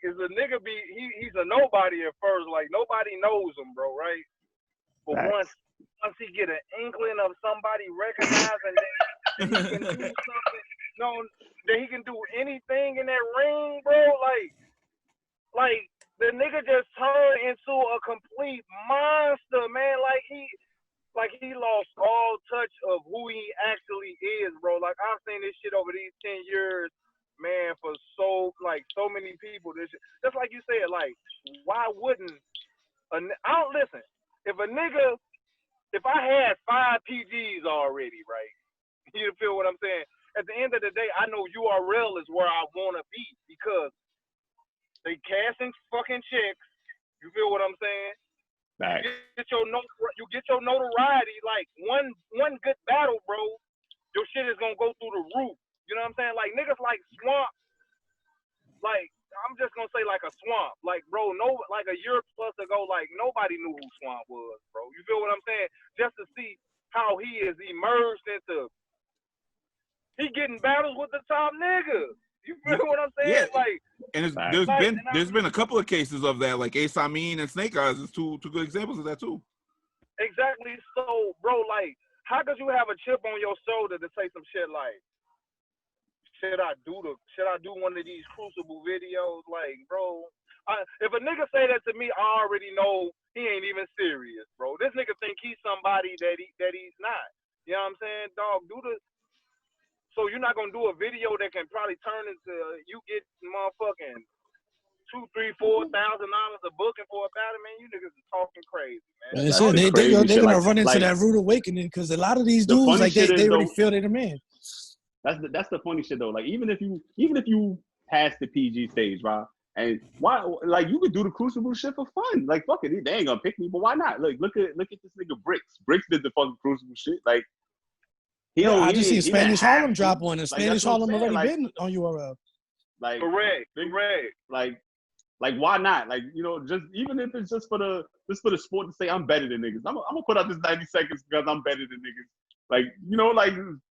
is a nigga he's a nobody at first. Like nobody knows him, bro, right? But once he get an inkling of somebody recognizing that he can do something, that he can do anything in that ring, bro. Like the nigga just turned into a complete monster, man. Like he lost all touch of who he actually is, bro. Like I've seen this shit over these 10 years, man, for so many people. This shit, just like you said, like why wouldn't listen? If I had 5 PGs already, right? You feel what I'm saying? At the end of the day, I know URL is where I want to be because they cashing fucking checks. You feel what I'm saying? Nice. You get your notoriety. Like one good battle, bro, your shit is gonna go through the roof. You know what I'm saying? Like niggas like Swamp. Like I'm just gonna say like a Swamp. Like bro, like a year plus ago, like nobody knew who Swamp was, bro. You feel what I'm saying? Just to see how he is emerged into. He getting battles with the top niggas. You feel what I'm saying? Yeah. Like, and there's been a couple of cases of that, like T.H.E.S.I.S and Snake Eyes is two good examples of that too. Exactly. So, bro, like, how could you have a chip on your shoulder to say some shit like, should I do one of these Crucible videos? Like, bro, if a nigga say that to me, I already know he ain't even serious, bro. This nigga think he's somebody that he's not. You know what I'm saying? Dog, so you're not gonna do a video that can probably turn into you get motherfucking $2,000, $3,000, $4,000 a booking for a battle, man. You niggas are talking crazy, man. They're gonna run into that rude awakening because a lot of these dudes like they already feel they're the man. That's the funny shit though. Like even if you pass the PG stage, right? And why like you could do the Crucible shit for fun. Like fuck it, they ain't gonna pick me, but why not? Like look at this nigga Bricks. Bricks did the fucking Crucible shit. Like I just seen Spanish Harlem drop one, and Spanish Harlem already been on URL. Like correct. Like why not? Like just even if it's just for the sport to say I'm better than niggas. I'm gonna put out this 90 seconds because I'm better than niggas. Like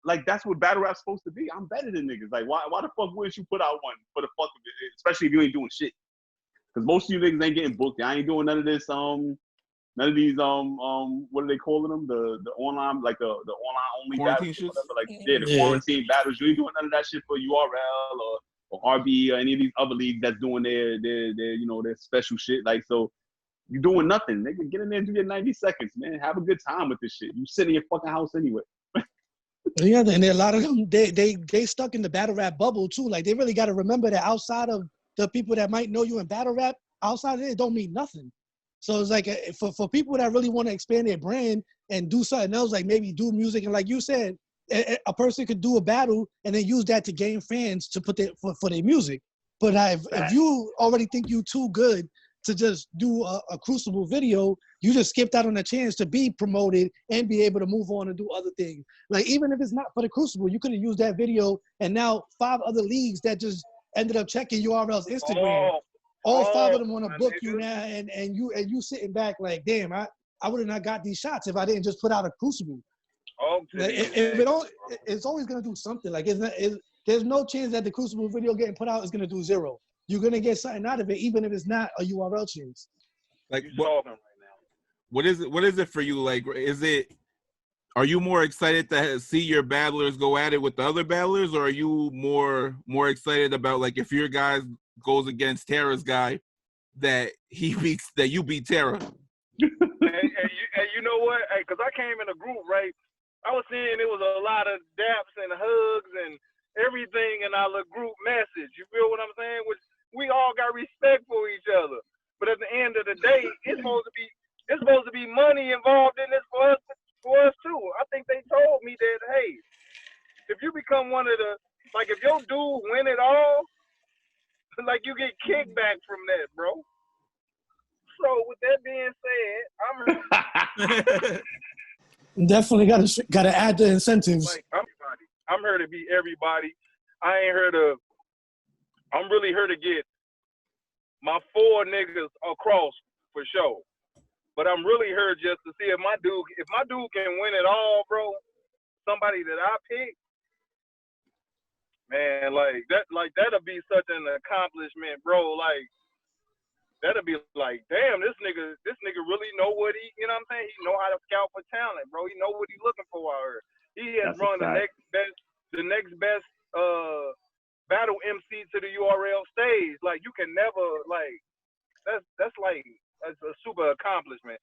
like that's what battle rap's supposed to be. I'm better than niggas. Like why the fuck wouldn't you put out one for the fuck of it? Especially if you ain't doing shit. Because most of you niggas ain't getting booked. I ain't doing none of this none of these what are they calling them? The online like the online only quarantine battles, shits. like the quarantine battles. You ain't doing none of that shit for URL or RB or any of these other leagues that's doing their special shit. Like so, you doing nothing. Nigga, get in there and do your 90 seconds, man. Have a good time with this shit. You sit in your fucking house anyway. Yeah, and a lot of them they stuck in the battle rap bubble too. Like they really got to remember that outside of the people that might know you in battle rap, outside of it don't mean nothing. So it's like for people that really want to expand their brand and do something else, like maybe do music, and like you said, a person could do a battle and then use that to gain fans to put for their music. But if you already think you too good to just do a Crucible video, you just skipped out on a chance to be promoted and be able to move on and do other things. Like even if it's not for the Crucible, you could have used that video, and now 5 other leagues that just ended up checking URL's Instagram. All 5 of them want to book you now, and you sitting back like, damn, I would have not got these shots if I didn't just put out a Crucible. It's always gonna do something. Like there's no chance that the Crucible video getting put out is gonna do 0. you're gonna get something out of it, even if it's not a URL chase. Like You're talking right now. what is it? What is it for you? Like, are you more excited to see your battlers go at it with the other battlers, or are you more excited about like if your guy goes against TERRA's guy that you beat TERRA? And you know what? Hey, because I came in a group, right? I was seeing it was a lot of daps and hugs and everything in our little group message. You feel what I'm saying? Which we all got respect for each other. But at the end of the day, it's supposed to be money involved in this for us too. I think they told me that, hey, if you become one of the, like if your dude win it all, like you get kickback from that, bro. So with that being said, Definitely gotta add the incentives. like I'm here to beat everybody. I'm really here to get my 4 niggas across for sure. But I'm really here just to see if my dude can win it all, bro. Somebody that I pick, man, that'll be such an accomplishment, bro. Like that'll be like, damn, this nigga really know what you know what I'm saying? He know how to scout for talent, bro. He know what he's looking for out here. He has run the next best battle MC to the URL stage. Like you can never like that's like a super accomplishment.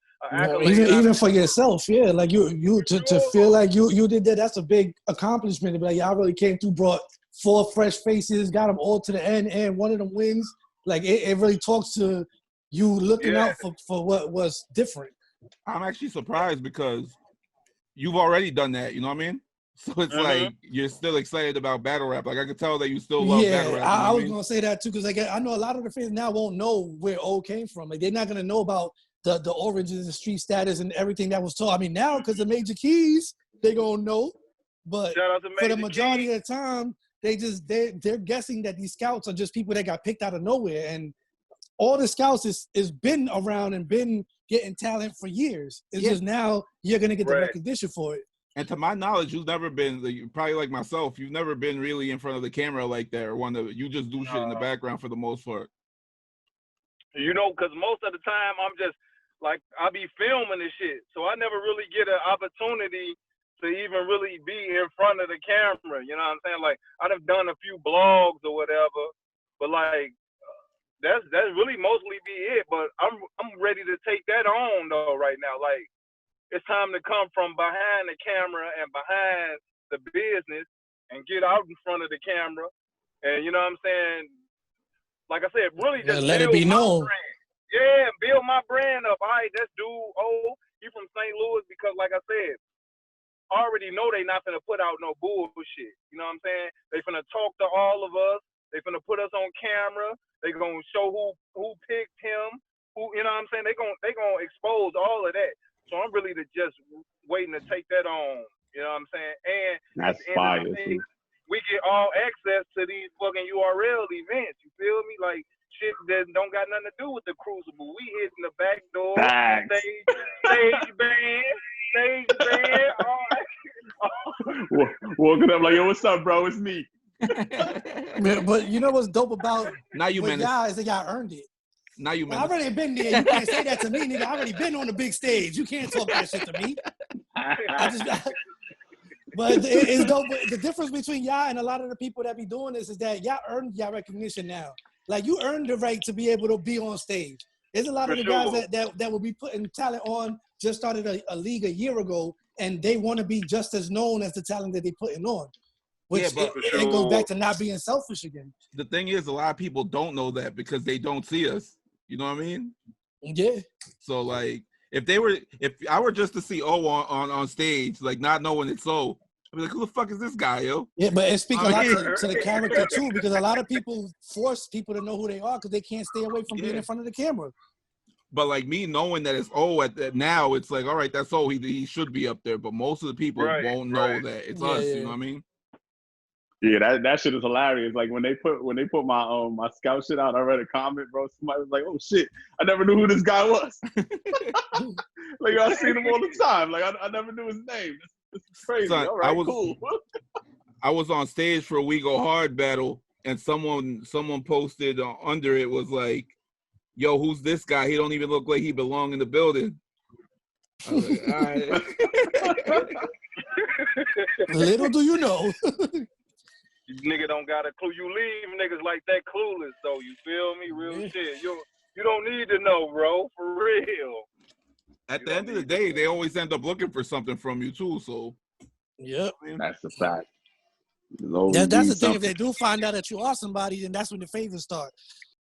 Even for yourself, yeah. Like you to feel like you did that. That's a big accomplishment. Like y'all really came through, brought 4 fresh faces, got them all to the end, and one of them wins. Like it really talks to you looking out for what was different. I'm actually surprised because you've already done that. You know what I mean? So it's like you're still excited about battle rap. Like I could tell that you still love battle rap. I was gonna say that too because like I know a lot of the fans now won't know where O came from. Like they're not gonna know about the origins, the street status, and everything that was told. I mean now because of Major Keys, they gonna know. But for the majority of the time, they're guessing that these scouts are just people that got picked out of nowhere. And all the scouts is been around and been getting talent for years. It's just now you're gonna get the recognition for it. And to my knowledge, you've never been, probably like myself, you've never been really in front of the camera like that, or you just do shit in the background for the most part. You know, because most of the time I'm just like I be filming this shit, so I never really get an opportunity to even really be in front of the camera. You know what I'm saying? Like I've done a few blogs or whatever, but like that's really mostly be it. But I'm ready to take that on though right now. Like it's time to come from behind the camera and behind the business and get out in front of the camera. And you know what I'm saying? Like I said, really just let it be known. Yeah, build my brand up. All right, that's dude, he from St. Louis because like I said, I already know they not gonna put out no bullshit. You know what I'm saying? They finna talk to all of us. They finna put us on camera. They gonna show who picked him. Who, you know what I'm saying? They gonna expose all of that. So I'm really just waiting to take that on. You know what I'm saying? And that's fire. We get all access to these fucking URL events. You feel me? Like shit that don't got nothing to do with the Crucible. We hitting the back door, stage band, walking up like, yo, what's up, bro? It's me. But you know what's dope about now you guys? They got earned it. Now you I already been there. You can't say that to me, nigga. I already been on the big stage. You can't talk that shit to me. But it's dope. The difference between y'all and a lot of the people that be doing this is that y'all earned y'all recognition now. Like you earned the right to be able to be on stage. There's a lot of the guys that will be putting talent on, just started a league a year ago, and they want to be just as known as the talent that they putting on. Which it goes back to not being selfish again. The thing is, a lot of people don't know that because they don't see us. You know what I mean? Yeah. So like, if I were just to see O on stage, like not knowing it's O, I'd be like, who the fuck is this guy, yo? Yeah, but it speaks a lot to the character too, because a lot of people force people to know who they are because they can't stay away from being in front of the camera. But like me knowing that it's O now, it's like, all right, that's O. He should be up there. But most of the people won't know that it's us. You know what I mean? Yeah, that shit is hilarious. Like when they put my my scout shit out, I read a comment, bro. Somebody was like, "Oh shit, I never knew who this guy was." Like I seen him all the time. Like I never knew his name. This is crazy. Son, all right, cool. I was on stage for a We Go Hard battle, and someone posted under it was like, "Yo, who's this guy? He don't even look like he belong in the building." I was like, all right. Little do you know. You nigga don't got a clue. You leave niggas like that clueless though. You feel me? Real shit. You don't need to know, bro. For real. At the end of the day, they always end up looking for something from you too. So, yep, that's a fact. That's the thing. If they do find out that you are somebody, then that's when the favors start.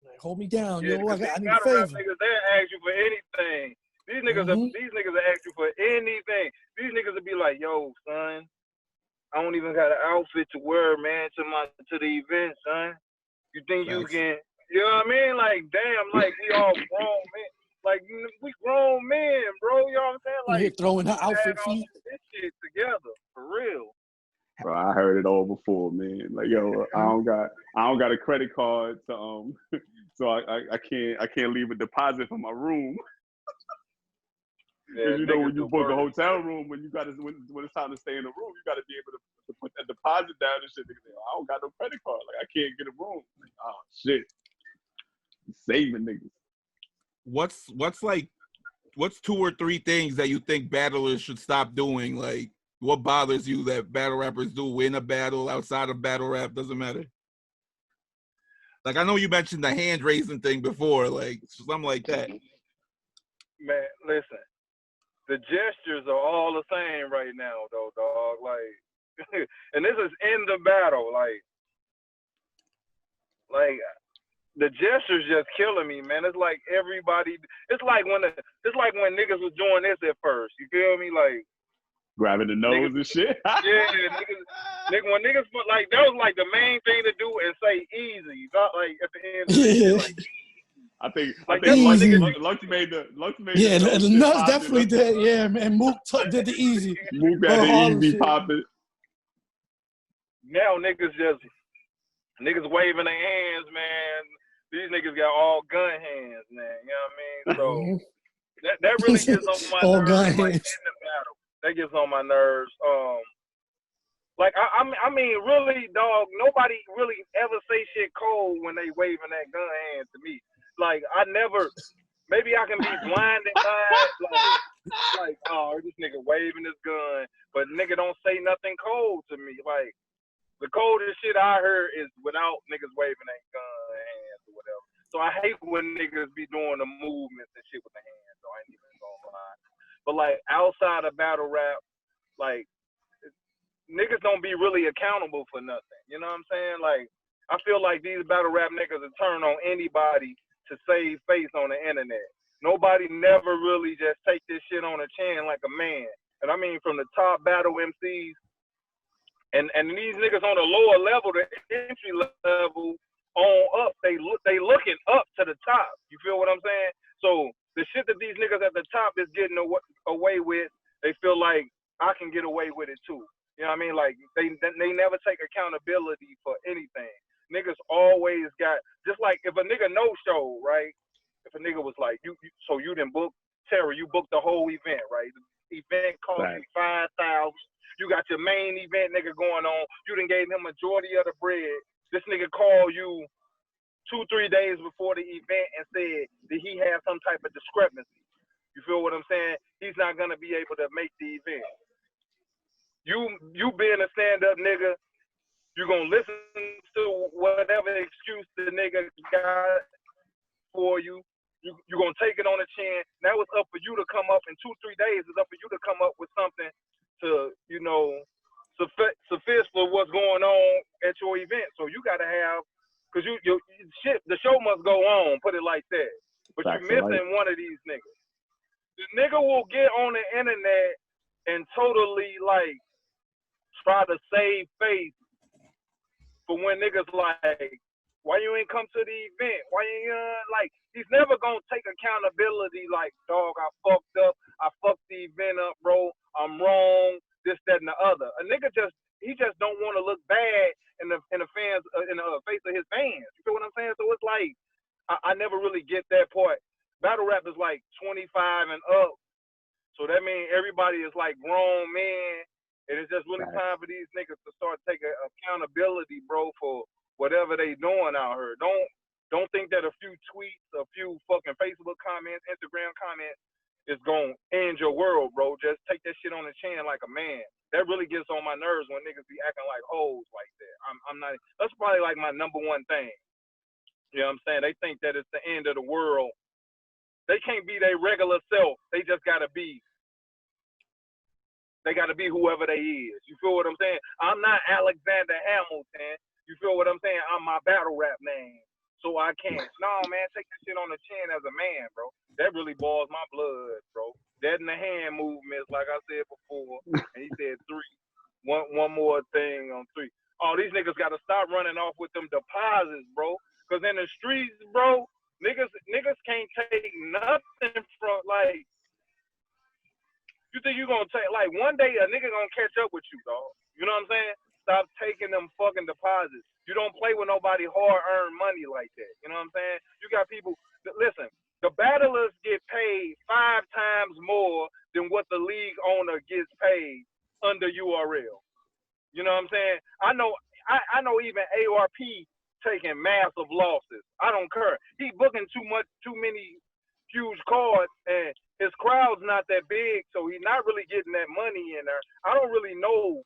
Like, hold me down, yeah, yo. I need a battle favor. rap niggas, they'll ask you for anything. These niggas, will ask you for anything. These niggas will be like, "Yo, son, I don't even got an outfit to wear, man, to the event, son. You think you can?" You know what I mean? Like, damn, like we all grown men. Like we grown men, bro. You know what I'm saying? Like you're throwing her outfit feet. This shit together for real. Bro, I heard it all before, man. Like, yo, I don't got a credit card to so I can't leave a deposit for my room. Yeah, you know, when you book a hotel room, when it's time to stay in the room, you gotta be able to put that deposit down and shit. I don't got no credit card. Like, I can't get a room. Like, oh shit. Saving niggas. What's 2 or 3 things that you think battlers should stop doing? Like, what bothers you that battle rappers do? Win a battle, outside of battle rap, doesn't matter. Like, I know you mentioned the hand raising thing before, like something like that. Man, listen, the gestures are all the same right now, though, dog. Like, and this is in the battle, like the gestures just killing me, man. It's like everybody. It's like when niggas was doing this at first. You feel me? Like grabbing the nose niggas, and shit. Yeah, when niggas put like that was like the main thing to do and say easy, not like at the end of the shit, like. I think Lux made the the nuts definitely did. Yeah, and Mook did the easy. Mook got the easy popping. Now niggas waving their hands, man. These niggas got all gun hands, man. You know what I mean? So that really gets on my all nerves. Gun like hands. in the battle, that gets on my nerves. Like I mean, really, dog. Nobody really ever say shit cold when they waving that gun hand to me. Like I never. Maybe I can be blinded by it. Like, oh, this nigga waving his gun, but nigga don't say nothing cold to me. Like. The coldest shit I heard is without niggas waving their gun hands or whatever. So I hate when niggas be doing the movements and shit with the hands. So I ain't even gonna lie. But like outside of battle rap, like niggas don't be really accountable for nothing. You know what I'm saying? Like I feel like these battle rap niggas will turn on anybody to save face on the internet. Nobody never really just take this shit on the chin like a man. And I mean from the top battle MCs. And these niggas on the lower level, the entry level on up, they looking up to the top. You feel what I'm saying? So the shit that these niggas at the top is getting away with, they feel like I can get away with it too. You know what I mean? Like they never take accountability for anything. Niggas always got, just like if a nigga no show, right? If a nigga was like, you didn't book TERRA, you booked the whole event, right? The event cost you $5,000. You got your main event nigga going on. You done gave him majority of the bread. This nigga called you 2-3 days before the event and said that he had some type of discrepancy. You feel what I'm saying? He's not gonna be able to make the event. You being a stand-up nigga, you gonna listen to whatever excuse the nigga got for you. You gonna take it on the chin. Now it's up for you to come up in 2-3 days. It's up for you to come up with something to, you know, suffice for what's going on at your event. So you gotta have, cause the show must go on, put it like that. But you're missing one of these niggas. The nigga will get on the internet and totally like try to save face for when niggas like, why you ain't come to the event? Why you like, he's never gonna take accountability like, dog, I fucked up. I fucked the event up, bro. I'm wrong, this, that, and the other. A nigga just don't want to look bad in the fans, in the face of his fans. You feel what I'm saying? So it's like, I never really get that part. Battle rap is like 25 and up. So that means everybody is like grown men. And it's just really time for these niggas to start taking accountability, bro, for whatever they doing out here. Don't think that a few tweets, a few fucking Facebook comments, Instagram comments is gonna end your world, bro. Just take that shit on the chin like a man. That really gets on my nerves when niggas be acting like hoes like that. I'm not. That's probably like my number one thing. You know what I'm saying? They think that it's the end of the world. They can't be their regular self. They just gotta be. They gotta be whoever they is. You feel what I'm saying? I'm not Alexander Hamilton. You feel what I'm saying? I'm my battle rap name. So I can't. No, man, take that shit on the chin as a man, bro. That really boils my blood, bro. That in the hand movements, like I said before. And he said 3. One more thing on 3. Oh, these niggas gotta stop running off with them deposits, bro. Cause in the streets, bro, niggas can't take nothing from like. You think you gonna take like one day a nigga gonna catch up with you, dog? You know what I'm saying? Stop taking them fucking deposits. You don't play with nobody hard-earned money like that. You know what I'm saying? You got people. Listen, the battlers get paid 5 times more than what the league owner gets paid under URL. You know what I'm saying? I know even ARP taking massive losses. I don't care. He booking too many huge cards, and his crowd's not that big, so he's not really getting that money in there. I don't really know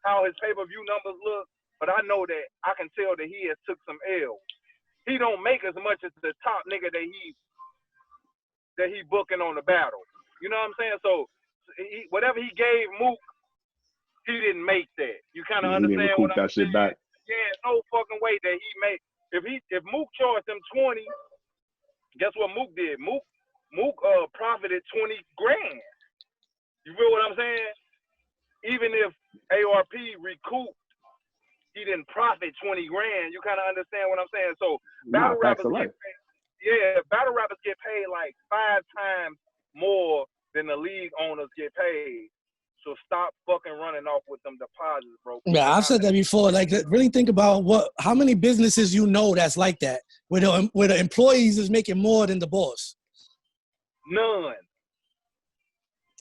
how his pay-per-view numbers look, but I know that I can tell that he has took some L's. He don't make as much as the top nigga that he booking on the battle. You know what I'm saying? So whatever he gave Mook, he didn't make that. You kind of understand what I'm saying? Back. Yeah, no fucking way that he made. If Mook charged him 20, guess what Mook did? Mook profited 20 grand. You feel what I'm saying? Even if ARP recouped, he didn't profit 20 grand. You kind of understand what I'm saying? So battle rappers get paid like 5 times more than the league owners get paid. So stop fucking running off with them deposits, bro. Yeah, I've said that before. Like, really think about how many businesses you know that's like that, where the employees is making more than the boss. None.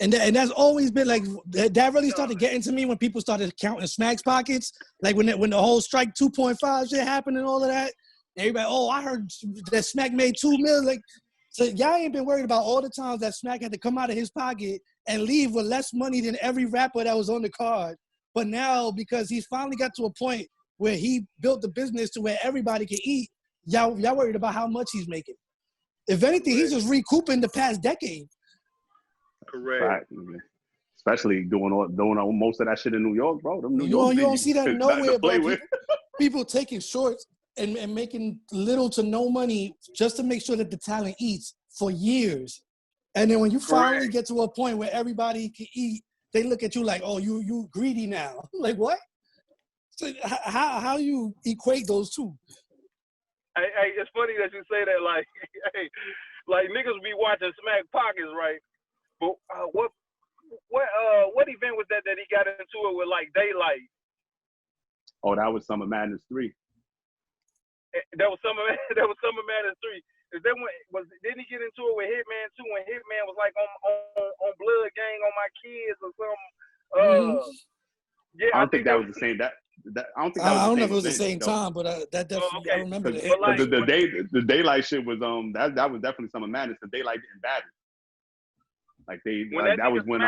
And that's always been like that. Really started getting to me when people started counting Smack's pockets. Like when the whole strike 2.5 shit happened and all of that. Everybody, I heard that Smack made $2 million. Like, so y'all ain't been worried about all the times that Smack had to come out of his pocket and leave with less money than every rapper that was on the card. But now, because he's finally got to a point where he built the business to where everybody can eat, y'all worried about how much he's making. If anything, he's just recouping the past decade. Correct. Right. Especially doing most of that shit in New York, bro. Them New York you don't see that nowhere, bro. People taking shorts and making little to no money just to make sure that the talent eats for years. And then when you finally get to a point where everybody can eat, they look at you like, oh, you greedy now. Like, what? So how you equate those two? Hey, it's funny that you say that. Like, hey, like niggas be watching Smack Pockets, right? But what event was that he got into it with like Daylight? Oh, that was Summer Madness 3. That was Summer Madness 3. Didn't he get into it with Hitman too? When Hitman was like on Blood Gang on my kids or something. Yeah, I don't think that was the same. I don't know if it was the same time, but that definitely I remember that. Like, the Daylight shit was that was definitely Summer Madness. The Daylight didn't battle. Like that was when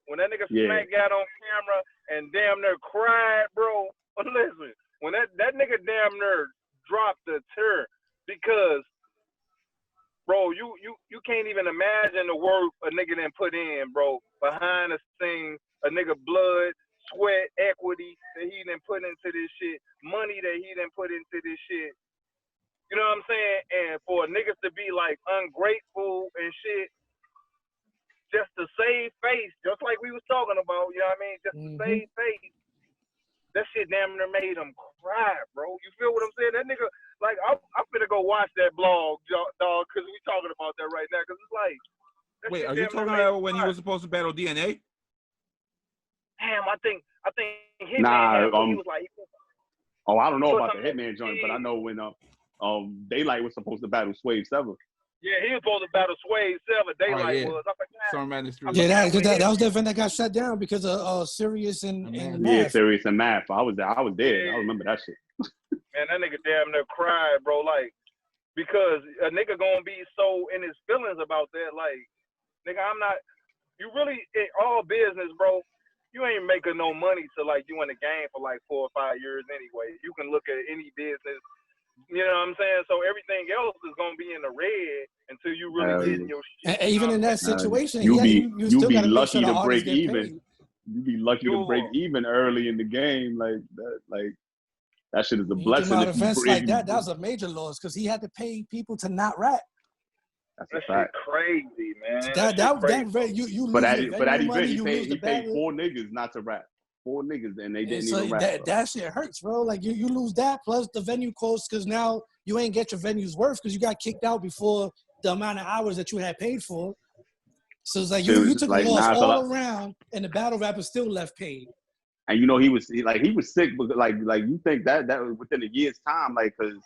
when that nigga Smack got on camera and damn near cried, bro. Listen, when that nigga damn near dropped the TERRA, because bro, you can't even imagine the work a nigga done put in, bro, behind the scenes, a nigga blood, sweat, equity that he done put into this shit, money that he done put into this shit. You know what I'm saying? And for niggas to be like ungrateful and shit, just to save face, just like we was talking about, you know what I mean? Just to save face. That shit damn near made him cry, bro. You feel what I'm saying? That nigga, like, I'm finna go watch that blog, dog, because we talking about that right now. Because it's like, wait, are you talking about when he was supposed to battle DNA? Damn, I think Hitman he was like. I don't know about the Hitman joint, but I know when Daylight was supposed to battle Swave Sever. Yeah, he was supposed to battle Sway 7. Daylight was. I was like, Summer Madness 3. Yeah, that was the event that got shut down because of Sirius and Yeah, Math. Sirius and Math. I was there. Yeah. I remember that shit. Man, that nigga damn near cried, bro. Like, because a nigga gonna be so in his feelings about that. Like, nigga, I'm not. You really, all business, bro. You ain't making no money till like you in the game for like 4 or 5 years anyway. You can look at any business. You know what I'm saying? So everything else is gonna be in the red until you really get your shit. And even in that situation, you be lucky to break even. You be lucky to break even early in the game, like that. Like that shit is a blessing. About events like that was a major loss because he had to pay people to not rap. That's that shit crazy, man. You lose but at the that money, event, he paid 4 niggas not to rap. 4 niggas, and they didn't even rap. That shit hurts, bro. Like you lose that plus the venue costs because now you ain't get your venue's worth because you got kicked out before the amount of hours that you had paid for. So it's like you took a loss all around, and the battle rapper still left paid. And you know he was sick, but like you think that was within a year's time, like because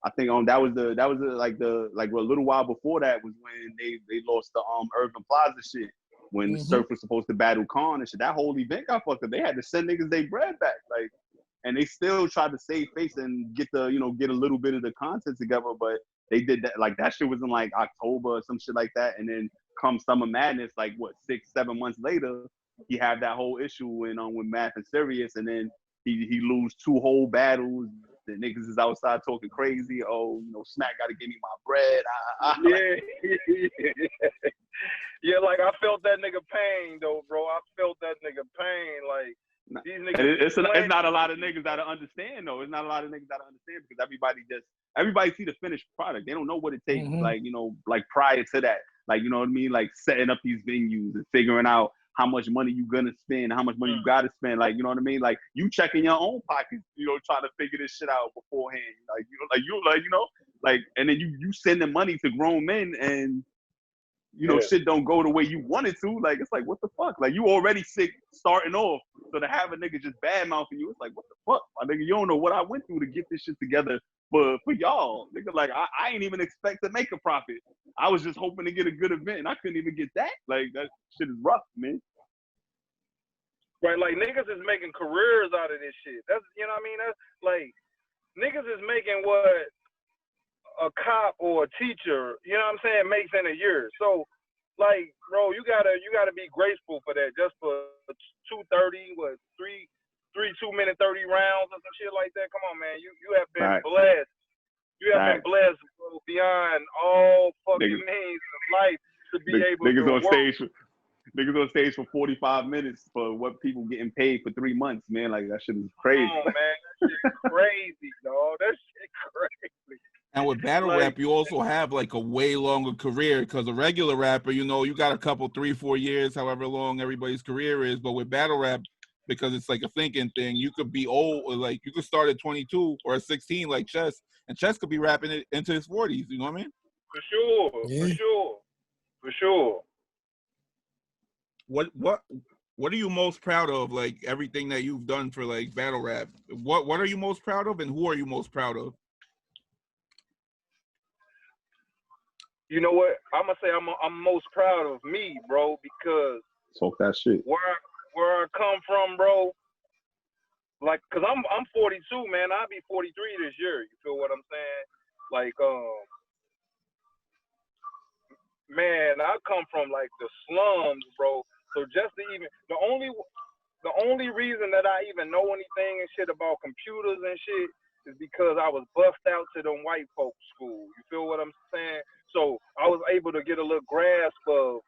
I think that was a little while before that was when they lost the Urban Plaza shit. When Surf was supposed to battle Khan and shit, that whole event got fucked up. They had to send niggas their bread back, like, and they still tried to save face and get a little bit of the content together. But they did that, like that shit was in like October or some shit like that. And then come Summer Madness, like what 6-7 months later, he had that whole issue with Math and Sirius, and then he lose 2 whole battles. The niggas is outside talking crazy. Oh, Smack got to give me my bread. Yeah, like I felt that nigga pain though, bro. I felt that nigga pain. Like these niggas. It's not a lot of niggas that understand though. It's not a lot of niggas that understand because everybody see the finished product. They don't know what it takes. Like like prior to that, like you know what I mean, like setting up these venues and figuring out how much money you gonna spend, how much money you gotta spend. Like you know what I mean. Like you checking your own pockets, trying to figure this shit out beforehand. Like and then you sending money to grown men and. Shit don't go the way you want it to. Like, it's like, what the fuck? Like, you already sick starting off. So to have a nigga just bad mouthing you, it's like, what the fuck? My nigga, you don't know what I went through to get this shit together for y'all. Nigga, like, I ain't even expect to make a profit. I was just hoping to get a good event, and I couldn't even get that. Like, that shit is rough, man. Right, like, niggas is making careers out of this shit. That's, you know what I mean? That's, like, niggas is making what a cop or a teacher, you know what I'm saying, makes in a year. So, like, bro, you gotta be grateful for that. Just for 2:30, three 2-minute 30 rounds or some shit like that. Come on, man, you have been blessed. You have been blessed, bro, beyond all fucking means of life to be able to work. Niggas on stage for 45 minutes for what people getting paid for 3 months, man. Like that shit is crazy. Come on, man, that shit crazy, dog. That shit crazy. And with battle rap, you also have like a way longer career because a regular rapper, you got a couple, 3-4 years, however long everybody's career is. But with battle rap, because it's like a thinking thing, you could be old, or like you could start at 22 or at 16, like T.H.E.S., and T.H.E.S could be rapping it into his 40s. You know what I mean? For sure. What are you most proud of? Like everything that you've done for like battle rap. What are you most proud of, and who are you most proud of? You know what? I'm gonna say I'm most proud of me, bro, because talk that shit. Where I come from, bro. Like, cause I'm 42, man. I'll be 43 this year. You feel what I'm saying? Like, man, I come from like the slums, bro. So just to even the only reason that I even know anything and shit about computers and shit is because I was bussed out to them white folks school. You feel what I'm saying? So I was able to get a little grasp of,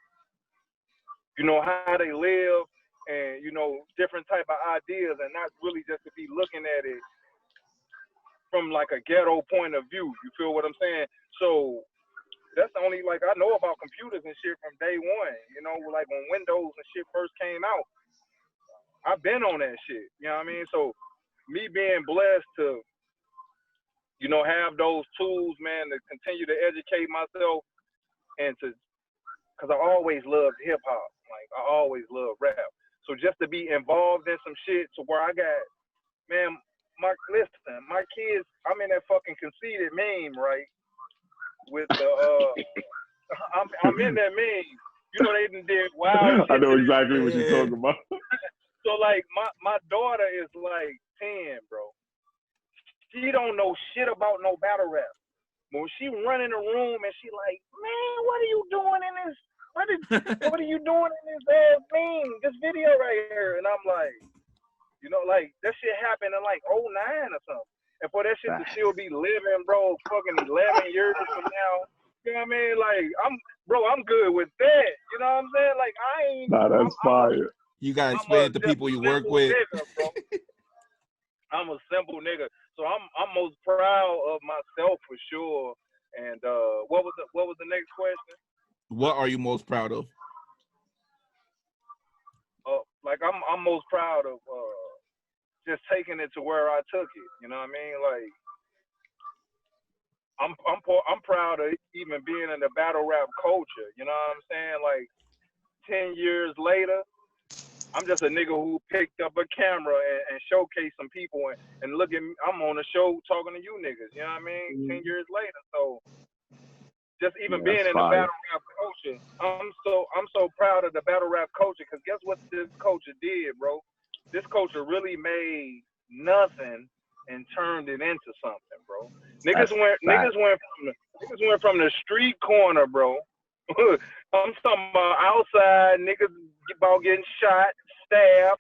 how they live and, different type of ideas, and not really just to be looking at it from like a ghetto point of view. You feel what I'm saying? So that's the only, like, I know about computers and shit from day one, like when Windows and shit first came out. I've been on that shit, you know what I mean? So me being blessed to, have those tools, man, to continue to educate myself and because I always loved hip hop. Like, I always loved rap. So just to be involved in some shit to where I got, man, my kids, I'm in that fucking conceited meme, right? with the I'm in that meme. You know they did wild shit. I know exactly what you're talking about. So like my daughter is like 10, bro. She don't know shit about no battle rap. When she run in the room and she like, man, what are you doing in this? What are you doing in this meme? This video right here. And I'm like, you know, like that shit happened in like 09 or something. And for that shit to still be living, bro, fucking 11 years from now, you know what I mean? Like, I'm good with that. You know what I'm saying? Like, I ain't. Nah, that's fire. You gotta explain it to people you work with. Nigga, bro. I'm a simple nigga, so I'm most proud of myself for sure. And what was the next question? What are you most proud of? Like I'm most proud of just taking it to where I took it. You know what I mean? Like I'm proud of even being in the battle rap culture. You know what I'm saying? Like 10 years later, I'm just a nigga who picked up a camera and showcased some people and look at me. I'm on a show talking to you niggas. You know what I mean? 10 years later, so just even being in the battle rap culture, I'm so proud of the battle rap culture because guess what this culture did, bro? This culture really made nothing and turned it into something, bro. Niggas went from the street corner, bro. I'm talking about outside niggas about getting shot, stabbed,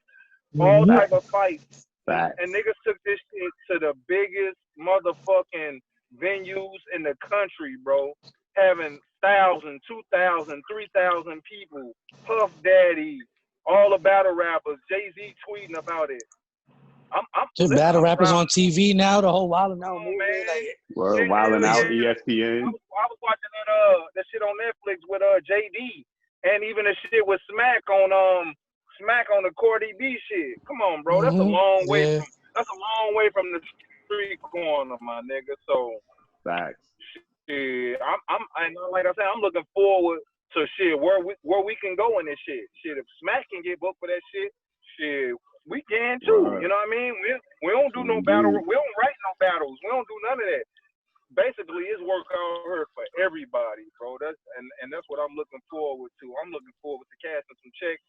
all type of fights. And niggas took this shit to the biggest motherfucking venues in the country, bro. Having 1,000, 2,000, 3,000 people, Puff Daddy, all the battle rappers, Jay-Z tweeting about it. Just battle rappers on TV now, the whole Wild 'N Out movie. Like, Wild 'N Out, ESPN. I was watching that shit on Netflix with JD, and even the shit with Smack on the Cardi B shit. Come on, bro, that's a long way. That's a long way from the street corner, my nigga. So, facts. Shit, I'm like I said, I'm looking forward to shit where we can go in this shit. Shit, if Smack can get booked for that shit, we can too. Right. You know what I mean? We don't do no battle. We don't write no battles. We don't do none of that. Basically, it's work out here for everybody, bro. And that's what I'm looking forward to. I'm looking forward to casting some checks.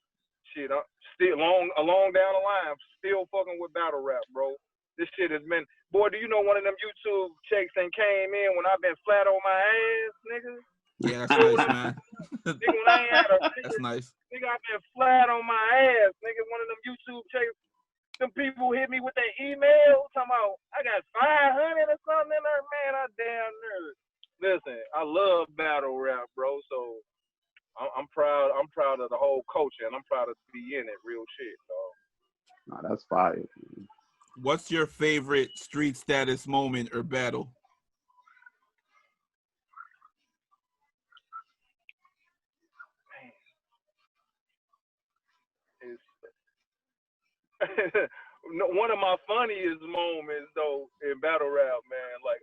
Shit, I'm still along down the line, still fucking with battle rap, bro. This shit has been, boy. Do you know one of them YouTube checks that came in when I've been flat on my ass, nigga? Yeah, that's nice, man. Nigga, when I ain't had that's nice. Nigga, I've been flat on my ass, nigga. One of them YouTube checks, some people hit me with that email talking about I got 500 or something in there. Man, I damn nerd. Listen, I love battle rap, bro. So I'm proud. I'm proud of the whole culture, and I'm proud to be in it. Real shit, dog. Nah, that's fire. What's your favorite street status moment or battle? One of my funniest moments though in battle rap, man, like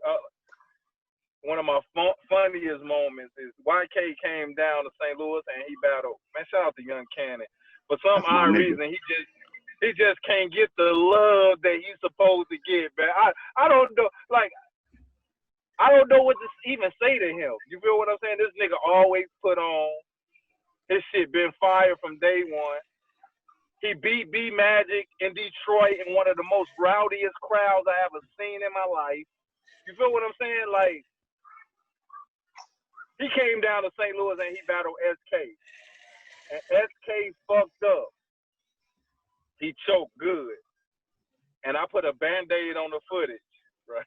one of my funniest moments is YK came down to St. Louis and he battled. Man, shout out to Young Cannon. For some odd reason, he just can't get the love that he's supposed to get, man. I don't know, like I don't know what to even say to him. You feel what I'm saying? This nigga always put on. His shit been fire from day one. He beat B Magic in Detroit in one of the most rowdiest crowds I ever seen in my life. You feel what I'm saying? Like, he came down to St. Louis and he battled SK. And SK fucked up. He choked good. And I put a Band-Aid on the footage, right?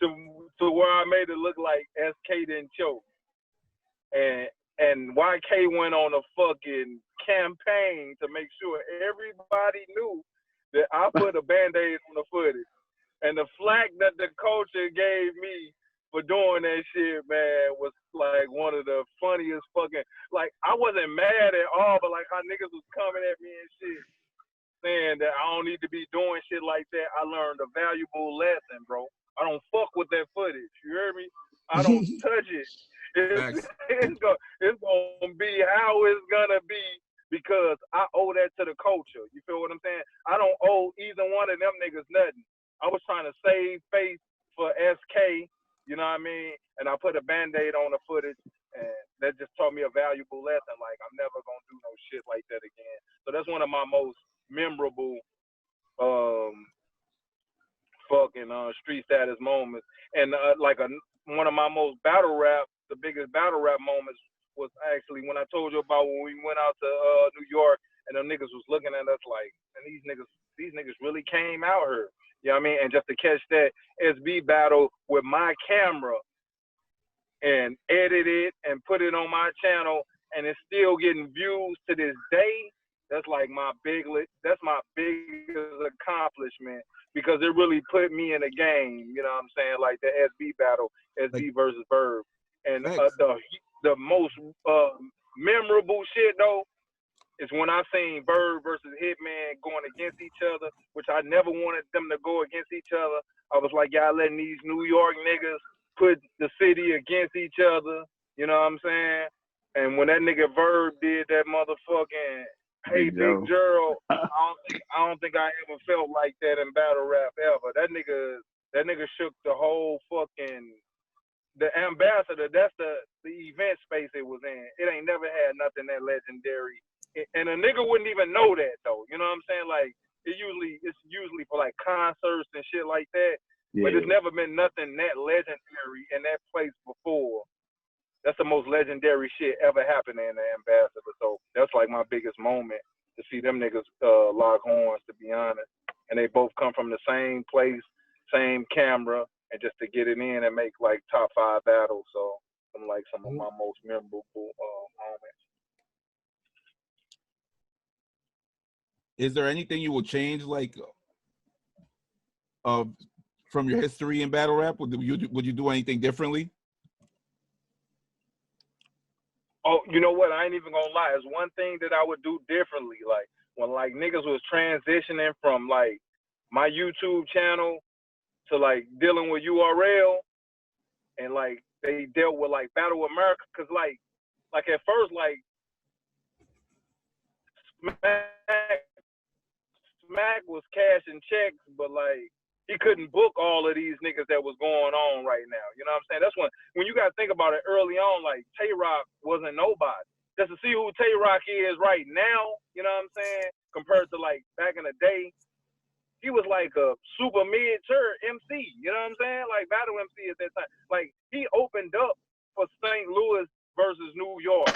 To where I made it look like SK didn't choke. And YK went on a fucking campaign to make sure everybody knew that I put a Band-Aid on the footage. And the flack that the culture gave me for doing that shit, man, was like one of the funniest fucking, like, I wasn't mad at all, but like how niggas was coming at me and shit, saying that I don't need to be doing shit like that. I learned a valuable lesson, bro. I don't fuck with that footage. You hear me? I don't touch it. It's gonna be how it's gonna be because I owe that to the culture. You feel what I'm saying? I don't owe either one of them niggas nothing. I was trying to save face for SK, you know what I mean? and I put a Band-Aid on the footage, and that just taught me a valuable lesson. Like, I'm never gonna do no shit like that again. So that's one of my most memorable street status moments. And one of my most battle rap, the biggest battle rap moments was actually when I told you about when we went out to New York, and them niggas was looking at us like, and these niggas really came out here. You know what I mean? And just to catch that SB battle with my camera and edit it and put it on my channel, and it's still getting views to this day. That's like my biggest accomplishment, because it really put me in a game. You know what I'm saying? Like the SB battle, SB versus Verb. And the most memorable shit though is when I seen Verb versus Hitman going against each other, which I never wanted them to go against each other. I was like, y'all letting these New York niggas put the city against each other. You know what I'm saying? And when that nigga Verb did that motherfucking Hey Big Gerald, I don't think I ever felt like that in battle rap ever. That nigga shook the whole fucking the ambassador. That's the event space it was in. It ain't never had nothing that legendary. And a nigga wouldn't even know that though. You know what I'm saying? Like it's usually for like concerts and shit like that. Yeah. But it's never been nothing that legendary in that place before. That's the most legendary shit ever happening in the ambassador. So that's like my biggest moment, to see them niggas lock horns, to be honest. And they both come from the same place, same camera, and just to get it in and make like top 5 battles. So I'm like some of my most memorable moments. Is there anything you will change, like, from your history in battle rap? Would you do anything differently? Oh, you know what? I ain't even gonna lie. It's one thing that I would do differently. Like when like niggas was transitioning from like my YouTube channel to like dealing with URL, and like they dealt with like Battle America, cause like at first like Smack was cashing checks, but like he couldn't book all of these niggas that was going on right now. You know what I'm saying? That's when you gotta think about it early on, like T.H.E.S.I.S wasn't nobody. Just to see who T.H.E.S.I.S is right now, you know what I'm saying? Compared to like back in the day, he was like a super mid-tier MC, you know what I'm saying? Like battle MC at that time. Like he opened up for St. Louis versus New York.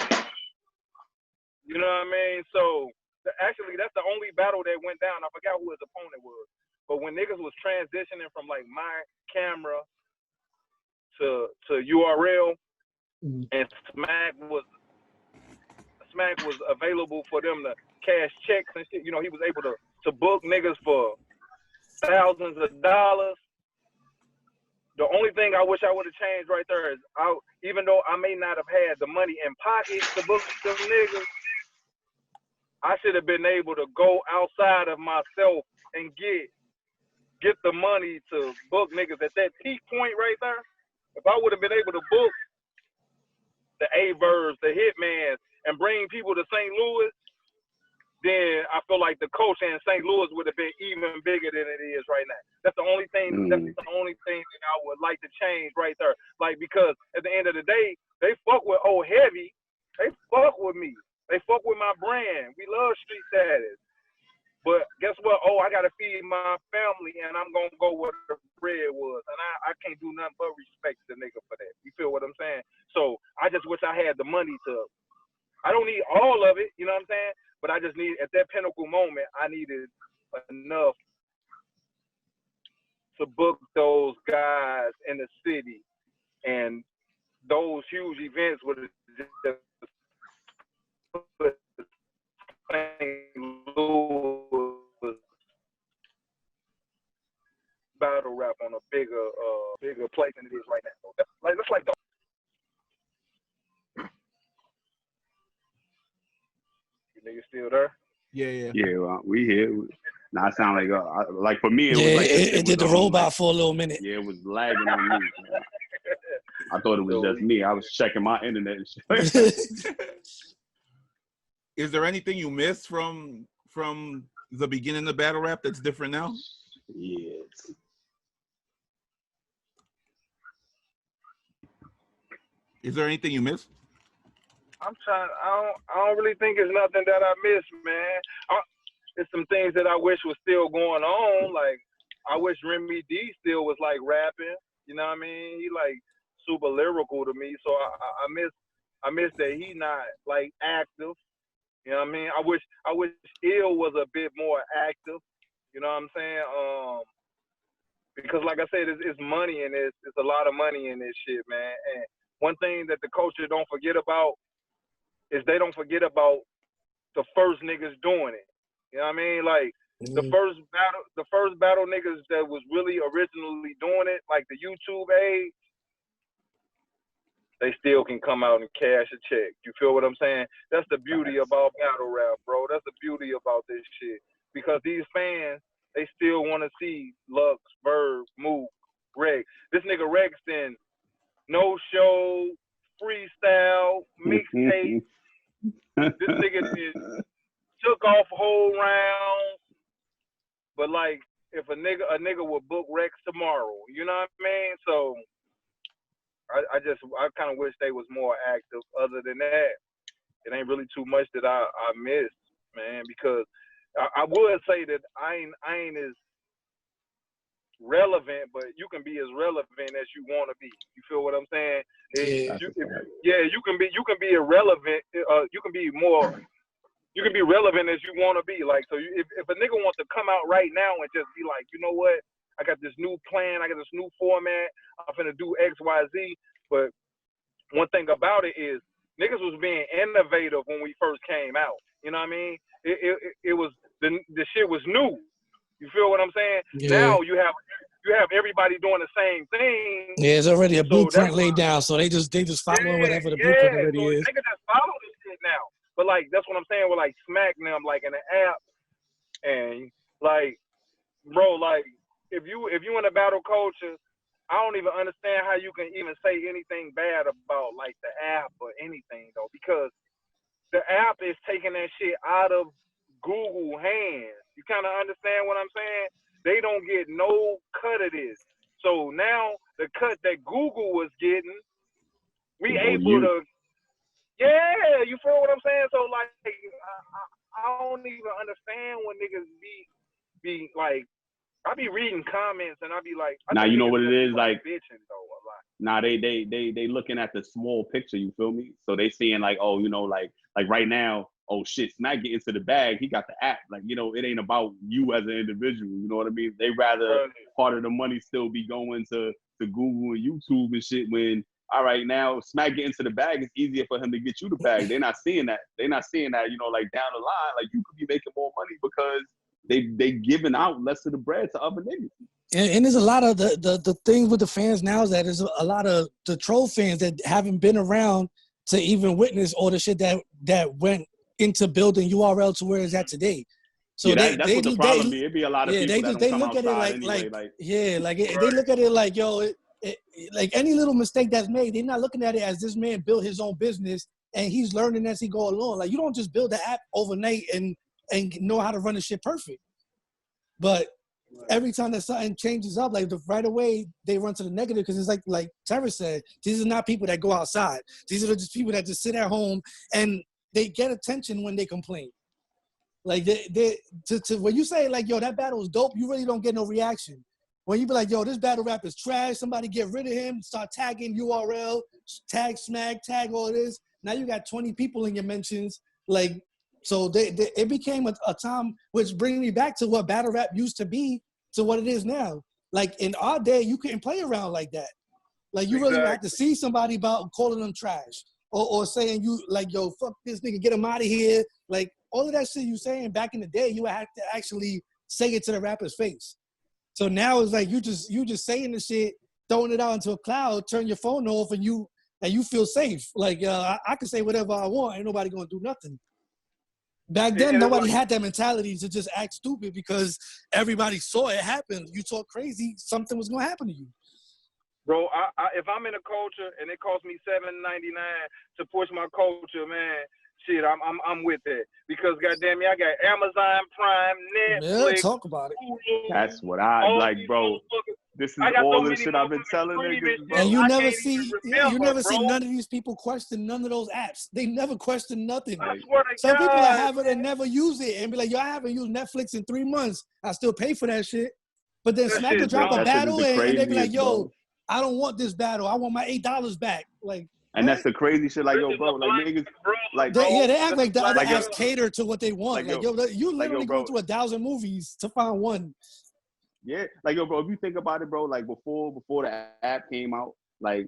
You know what I mean? So actually that's the only battle that went down. I forgot who his opponent was. But when niggas was transitioning from like my camera to URL, and Smack was available for them to cash checks and shit, you know, he was able to book niggas for thousands of dollars. The only thing I wish I would have changed right there is, even though I may not have had the money in pocket to book them niggas, I should have been able to go outside of myself and get the money to book niggas at that peak point right there. If I would have been able to book the A-Verbs, the Hitmans, and bring people to St. Louis, then I feel like the culture in St. Louis would have been even bigger than it is right now. That's the only thing. That's the only thing that I would like to change right there. Like, because at the end of the day, they fuck with Old Heavy. They fuck with me. They fuck with my brand. We love street status. But guess what? Oh, I got to feed my family, and I'm going to go where the bread was. And I can't do nothing but respect the nigga for that. You feel what I'm saying? So I just wish I had the money to, I don't need all of it, you know what I'm saying? But I just need, at that pinnacle moment, I needed enough to book those guys in the city. And those huge events would have just put St. Louis battle rap on a bigger place than it is right now. So that's like the. You niggas still there? Yeah. Yeah, we here. Now I sound like for me, it was like it did the robot for a little minute. Yeah, it was lagging on me. I thought it was just me. I was checking my internet and shit. Is there anything you missed from the beginning of battle rap that's different now? Yes. Is there anything you missed? I'm trying. I don't really think it's nothing that I missed, man. It's some things that I wish was still going on. Like I wish Remy D still was like rapping. You know what I mean? He like super lyrical to me. So I miss that he not like active. You know what I mean? I wish Ill was a bit more active. You know what I'm saying? Because like I said, it's money in this. It's a lot of money in this shit, man. And one thing that the culture don't forget about is they don't forget about the first niggas doing it. You know what I mean? Like the first battle niggas that was really originally doing it, like the YouTube age, they still can come out and cash a check. You feel what I'm saying? That's the beauty about battle rap, bro. That's the beauty about this shit. Because these fans, they still want to see Lux, Verb, Mook, Rex. This nigga Rex then no show, freestyle, mixtape. This nigga took off whole rounds. But like, if a nigga would book Rex tomorrow, you know what I mean? So I kind of wish they was more active. Other than that, it ain't really too much that I missed, man. Because I would say that I ain't as relevant, but you can be as relevant as you want to be. You feel what I'm saying? You can be irrelevant. You can be more. You can be relevant as you want to be. Like, so if a nigga wants to come out right now and just be like, you know what? I got this new plan. I got this new format. I'm finna do X, Y, Z. But one thing about it is niggas was being innovative when we first came out. You know what I mean? It was the shit was new. You feel what I'm saying? Yeah. Now you have everybody doing the same thing. Yeah, it's already a blueprint laid down, so they just following whatever the blueprint already is. They can just follow this shit now. But like that's what I'm saying with like Smack them like in the app, and like, bro, like if you in a battle culture, I don't even understand how you can even say anything bad about like the app or anything though, because the app is taking that shit out of Google hands. You kind of understand what I'm saying? They don't get no cut of this. So now the cut that Google was getting, we able to. Yeah, you feel what I'm saying? So like, I don't even understand when niggas be like, I be reading comments and I be like, now you know what it is like. Bitching though a lot. Now they looking at the small picture. You feel me? So they seeing like, oh, you know, like right now, oh shit, Smack get into the bag. He got the app. Like, you know, it ain't about you as an individual. You know what I mean? They rather part of the money still be going to Google and YouTube and shit when. All right, now Smack get into the bag. It's easier for him to get you the bag. They're not seeing that. They're not seeing that. You know, like down the line, like you could be making more money because they giving out less of the bread to other niggas. And there's a lot of the things with the fans now is that there's a lot of the troll fans that haven't been around to even witness all the shit that went into building URL to where it's at today. So yeah, that's what the problem be. It'd be a lot of people that don't come outside anyway. They look at it like, yo. Like any little mistake that's made, they're not looking at it as this man built his own business and he's learning as he go along. Like you don't just build the app overnight and know how to run the shit perfect. But every time that something changes up, like right away they run to the negative because it's like Terra said, these are not people that go outside. These are just people that just sit at home and they get attention when they complain. Like when you say like, yo, that battle was dope, you really don't get no reaction. When you be like, yo, this battle rap is trash, somebody get rid of him, start tagging URL, tag Smack, tag all this. Now you got 20 people in your mentions. Like, so it became a time, which brings me back to what battle rap used to be to what it is now. Like in our day, you couldn't play around like that. Like you really had to see somebody about calling them trash or saying you like, yo, fuck this nigga, get him out of here. Like all of that shit you saying back in the day, you had to actually say it to the rapper's face. So now it's like you just saying the shit, throwing it out into a cloud, turn your phone off, and you feel safe. Like I can say whatever I want, ain't nobody gonna do nothing. Back then, nobody had that mentality to just act stupid because everybody saw it happen. You talk crazy, something was gonna happen to you. Bro, if I'm in a culture and it costs me $7.99 to push my culture, man, shit, I'm with that because goddamn me, I got Amazon Prime, Netflix. Yeah, talk about it. Hulu, That's what I like, bro. This is all the shit I've been telling niggas, bro. And you I never can't see, even remember, you never see bro. none of these people question none of those apps. They never question nothing. I swear to Some God, people that have it and never use it and be like, yo, I haven't used Netflix in 3 months. I still pay for that shit. But then That Smack shit will drop a that shit is battle the and they be like, craziest, yo, bro. I don't want this battle. I want my $8 back. Like, And what? that's the crazy shit. Like, yo, bro, like niggas, like, They act like the other Like, yo, apps cater to what they want. like, Like, yo, you like, literally yo, going bro. through 1,000 movies to find one. Yeah, like, yo, bro, if you think about it, bro, like before the app came out, like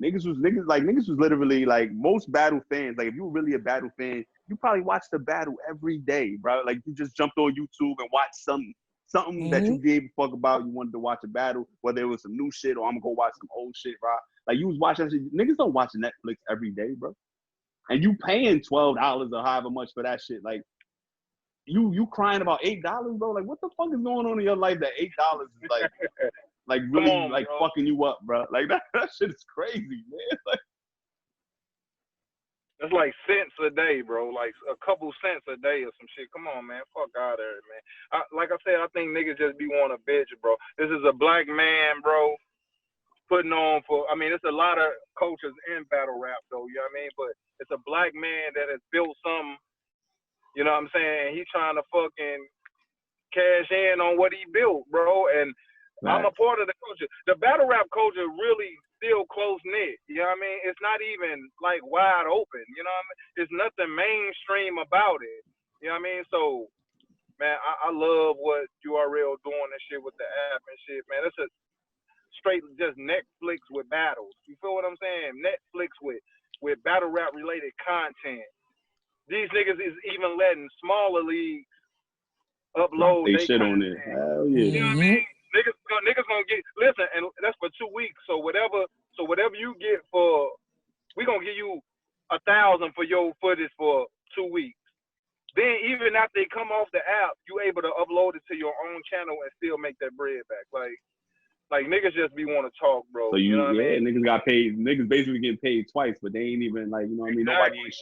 niggas was literally like most battle fans. Like if you were really a battle fan, you probably watched the battle every day, bro. Like you just jumped on YouTube and watched something that you gave a fuck about. You wanted to watch a battle, whether it was some new shit or I'm gonna go watch some old shit, bro. Like you was watching that shit. Niggas don't watch Netflix every day, bro. And you paying $12 or however much for that shit, like. You crying about $8, bro? Like, what the fuck is going on in your life that $8 is like really on, like bro. fucking you up, bro? Like that shit is crazy, man. Like, It's like cents a day, bro. Like a couple cents a day or some shit. Come on, man. Fuck out of there, man. Like I said, I think niggas just be wanting a bitch, bro. This is a black man, bro, putting on for. I mean, it's a lot of cultures in battle rap, though. You know what I mean? But it's a black man that has built something. You know what I'm saying? He trying to fucking cash in on what he built, bro. And I'm a part of the culture. The battle rap culture really still close knit. You know what I mean? It's not even like wide open. You know what I mean? There's nothing mainstream about it. You know what I mean? So, man, I love what URL doing and shit with the app and shit, man. It's a straight just Netflix with battles. You feel what I'm saying? Netflix with battle rap related content. These niggas is even letting smaller leagues upload they their shit on content. it. Hell yeah. You know what I mean? Niggas gonna get, listen, and that's for 2 weeks. So whatever you get for, we gonna give you 1,000 for your footage for 2 weeks. Then even after they come off the app, you able to upload it to your own channel and still make that bread back. Like niggas just be want to talk, bro. So you know what I mean? niggas got paid. Niggas basically getting paid twice, but they ain't even like, you know what I mean? Nobody ain't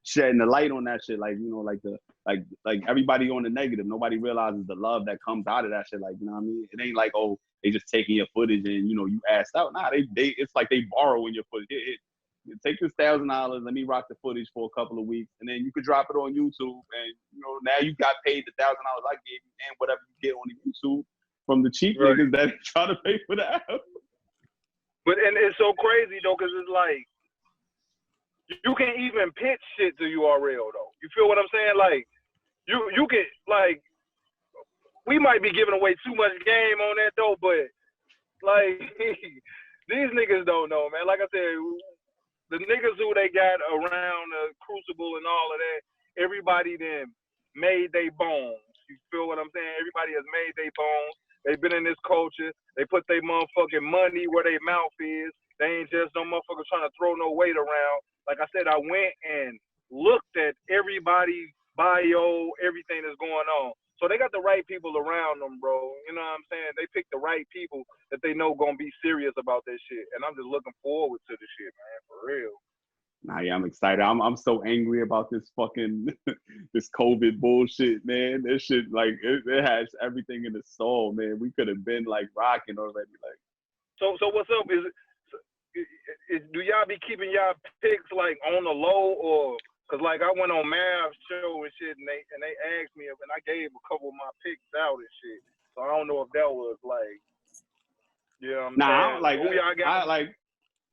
shedding the light on that shit. Like, you know, like everybody on the negative. Nobody realizes the love that comes out of that shit. Like, you know what I mean? It ain't like, oh, they just taking your footage and, you know, you assed out. Nah, they it's like they borrowing your footage. Take this $1,000, let me rock the footage for a couple of weeks, and then you could drop it on YouTube, and you know now you got paid the $1,000 I gave you and whatever you get on the YouTube from the cheap niggas that try to pay for the app. But and it's so crazy though, cause it's like you can't even pitch shit to URL though. You feel what I'm saying? Like you can like we might be giving away too much game on that though, but like these niggas don't know, man. Like I said, the niggas who they got around the Crucible and all of that, everybody then made they bones. You feel what I'm saying? Everybody has made they bones. They've been in this culture. They put their motherfucking money where their mouth is. They ain't just no motherfuckers trying to throw no weight around. Like I said, I went and looked at everybody's bio, everything that's going on. So they got the right people around them, bro. You know what I'm saying? They picked the right people that they know gonna be serious about this shit. And I'm just looking forward to the shit, man, for real. Nah, yeah, I'm excited. I'm so angry about this fucking this COVID bullshit, man. This shit, like, it has everything in the soul, man. We could have been like rocking already, like. So what's up? Do y'all be keeping y'all picks like on the low, or cause like I went on Mav's show and shit, and they asked me, and I gave a couple of my picks out and shit. So I don't know if that was like, you know what I'm saying? I don't, like, who y'all got?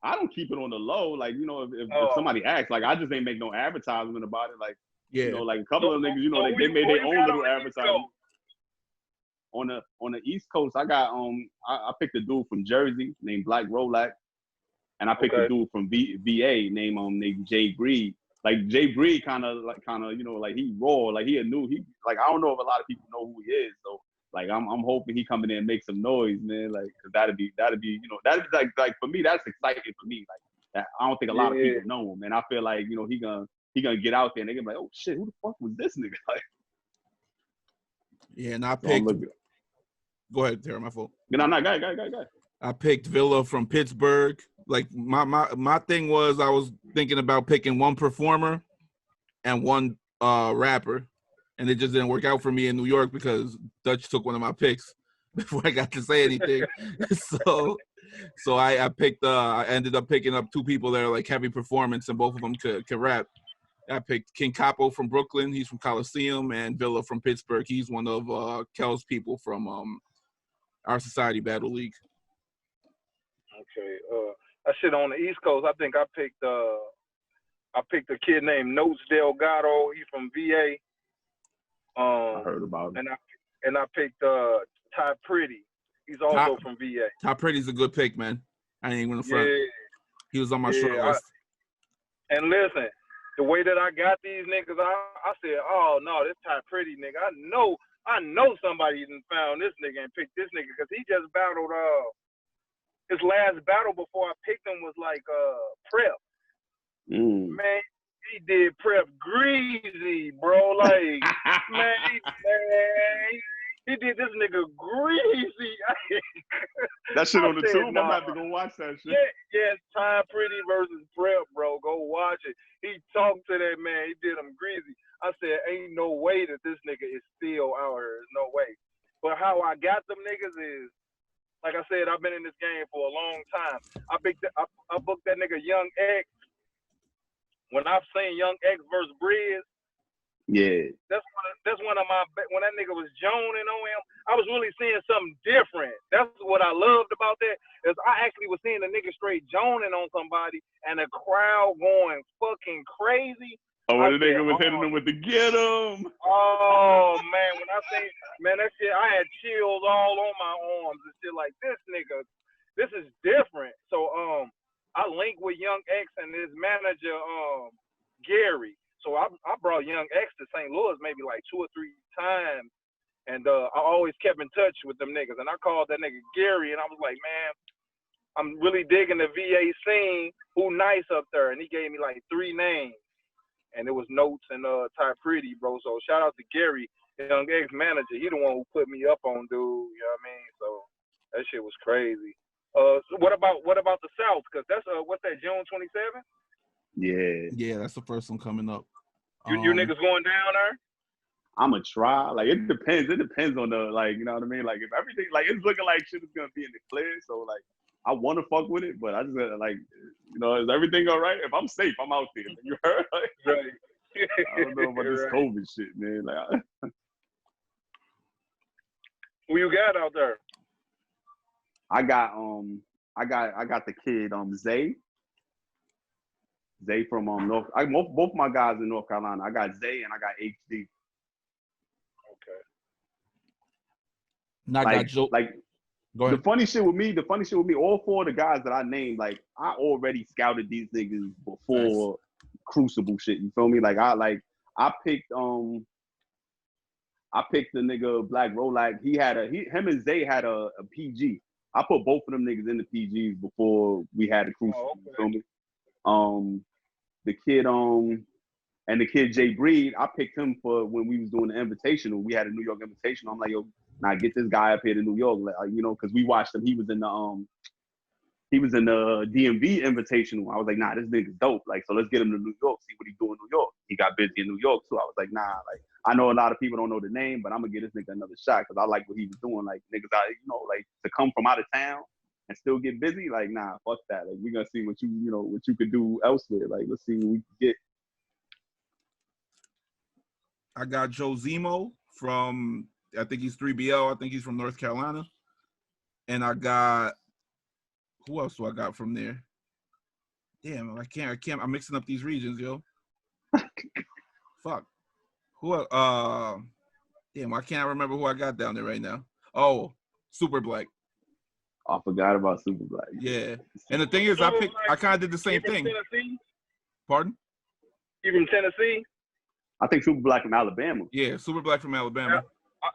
I don't keep it on the low. Like, you know, if somebody asks, like, I just ain't make no advertisement about it. Like, you know, like a couple of niggas, you know, they made their own little advertisement. On the East Coast, I got I picked a dude from Jersey named Black Rolac, and I picked a dude from VA named Jay Breed. Like Jay Breed kind of you know, like he raw, like he like I don't know if a lot of people know who he is, so like I'm hoping he come in there and make some noise, man. Like, cause that'd be you know, that'd be like for me, that's exciting for me. Like that, I don't think a lot of people know him, and I feel like, you know, he gonna get out there and they gonna be like, oh shit, who the fuck was this nigga? Like, yeah, and I picked. Go ahead, Terra, my fault. No, go ahead. I picked Villa from Pittsburgh. Like my thing was, I was thinking about picking one performer, and one rapper, and it just didn't work out for me in New York because Dutch took one of my picks before I got to say anything. So I picked I ended up picking up 2 people that are like heavy performance, and both of them can rap. I picked King Capo from Brooklyn, he's from Coliseum, and Villa from Pittsburgh. He's one of Kel's people from Our Society Battle League. Okay, that shit on the East Coast. I think I picked a kid named Notes Delgado. He's from VA. I heard about him. And I picked Ty Pretty. He's also from VA. Ty Pretty's a good pick, man. I ain't even gonna front. Yeah. He was on my short list. And listen, the way that I got these niggas, I said, oh no, this Ty Pretty nigga. I know somebody done found this nigga and picked this nigga because he just battled his last battle before I picked him was like Prep. Man, he did Prep greasy, bro. Like, man, he did this nigga greasy. That shit on the tube. I'm about to go watch that shit. Yeah, Ty Pretty versus Prep, bro. Go watch it. He talked to that man. He did him greasy. I said, ain't no way that this nigga is still out here. There's no way. But how I got them niggas is, like I said, I've been in this game for a long time. I booked that nigga Young X. When I've seen Young X versus Briz, yeah, that's one of my, when that nigga was joning on him, I was really seeing something different. That's what I loved about that, is I actually was seeing a nigga straight joning on somebody and the crowd going fucking crazy. Oh, when the nigga was hitting him with the get him. Oh man, when I say, man, that shit, I had chills all on my arms and shit like, this nigga, this is different. So I linked with Young X and his manager Gary. So I brought Young X to St. Louis maybe like 2 or 3 times, and I always kept in touch with them niggas. And I called that nigga Gary, and I was like, man, I'm really digging the VA scene. Who nice up there? And he gave me like 3 names, and it was Notes and Ty Pretty, bro. So shout out to Gary, Young X manager. He the one who put me up on, dude. You know what I mean? So that shit was crazy. So what about the South? Because that's what's that, June 27th? Yeah, that's the first one coming up. You niggas going down there? I'ma try. Like, it depends. It depends on the, like, you know what I mean? Like, if everything, like, it's looking like shit is gonna be in the clear, so like I want to fuck with it, but I just like, you know, is everything all right? If I'm safe, I'm out there. You heard? Like, Right. I don't know about this COVID shit, man. Like, who you got out there? I got the kid Zay from North. Both my guys in North Carolina. I got Zay and I got HD. Okay. And I got Joe. Like, the funny shit with me, all 4 of the guys that I named, like, I already scouted these niggas before Crucible shit. You feel me? Like, I picked the nigga Black Rolac. Him and Zay had a PG. I put both of them niggas in the PGs before we had the Crucible. Okay. You feel me? The kid and the kid Jay Breed, I picked him for when we was doing the Invitational. We had a New York Invitational. I'm like, yo, now get this guy up here to New York, you know, because we watched him. He was in the DMV Invitational. I was like, nah, this nigga's dope. Like, so let's get him to New York, see what he do in New York. He got busy in New York too. I was like, nah, like, I know a lot of people don't know the name, but I'm gonna give this nigga another shot because I like what he was doing. Like, niggas out, you know, like, to come from out of town and still get busy, like, nah, fuck that. Like, we gonna see what you could do elsewhere. Like, let's see what we can get. I got Joe Zemo from, I think he's 3BL. I think he's from North Carolina. And I got, who else do I got from there? Damn, I can't. I'm mixing up these regions, yo. Fuck. Damn, I can't remember who I got down there right now. Oh, Super Black. I forgot about Super Black. Yeah. And the thing is, I kind of did the same thing. Tennessee? Pardon? You from Tennessee? I think Super Black from Alabama. Yeah, Super Black from Alabama.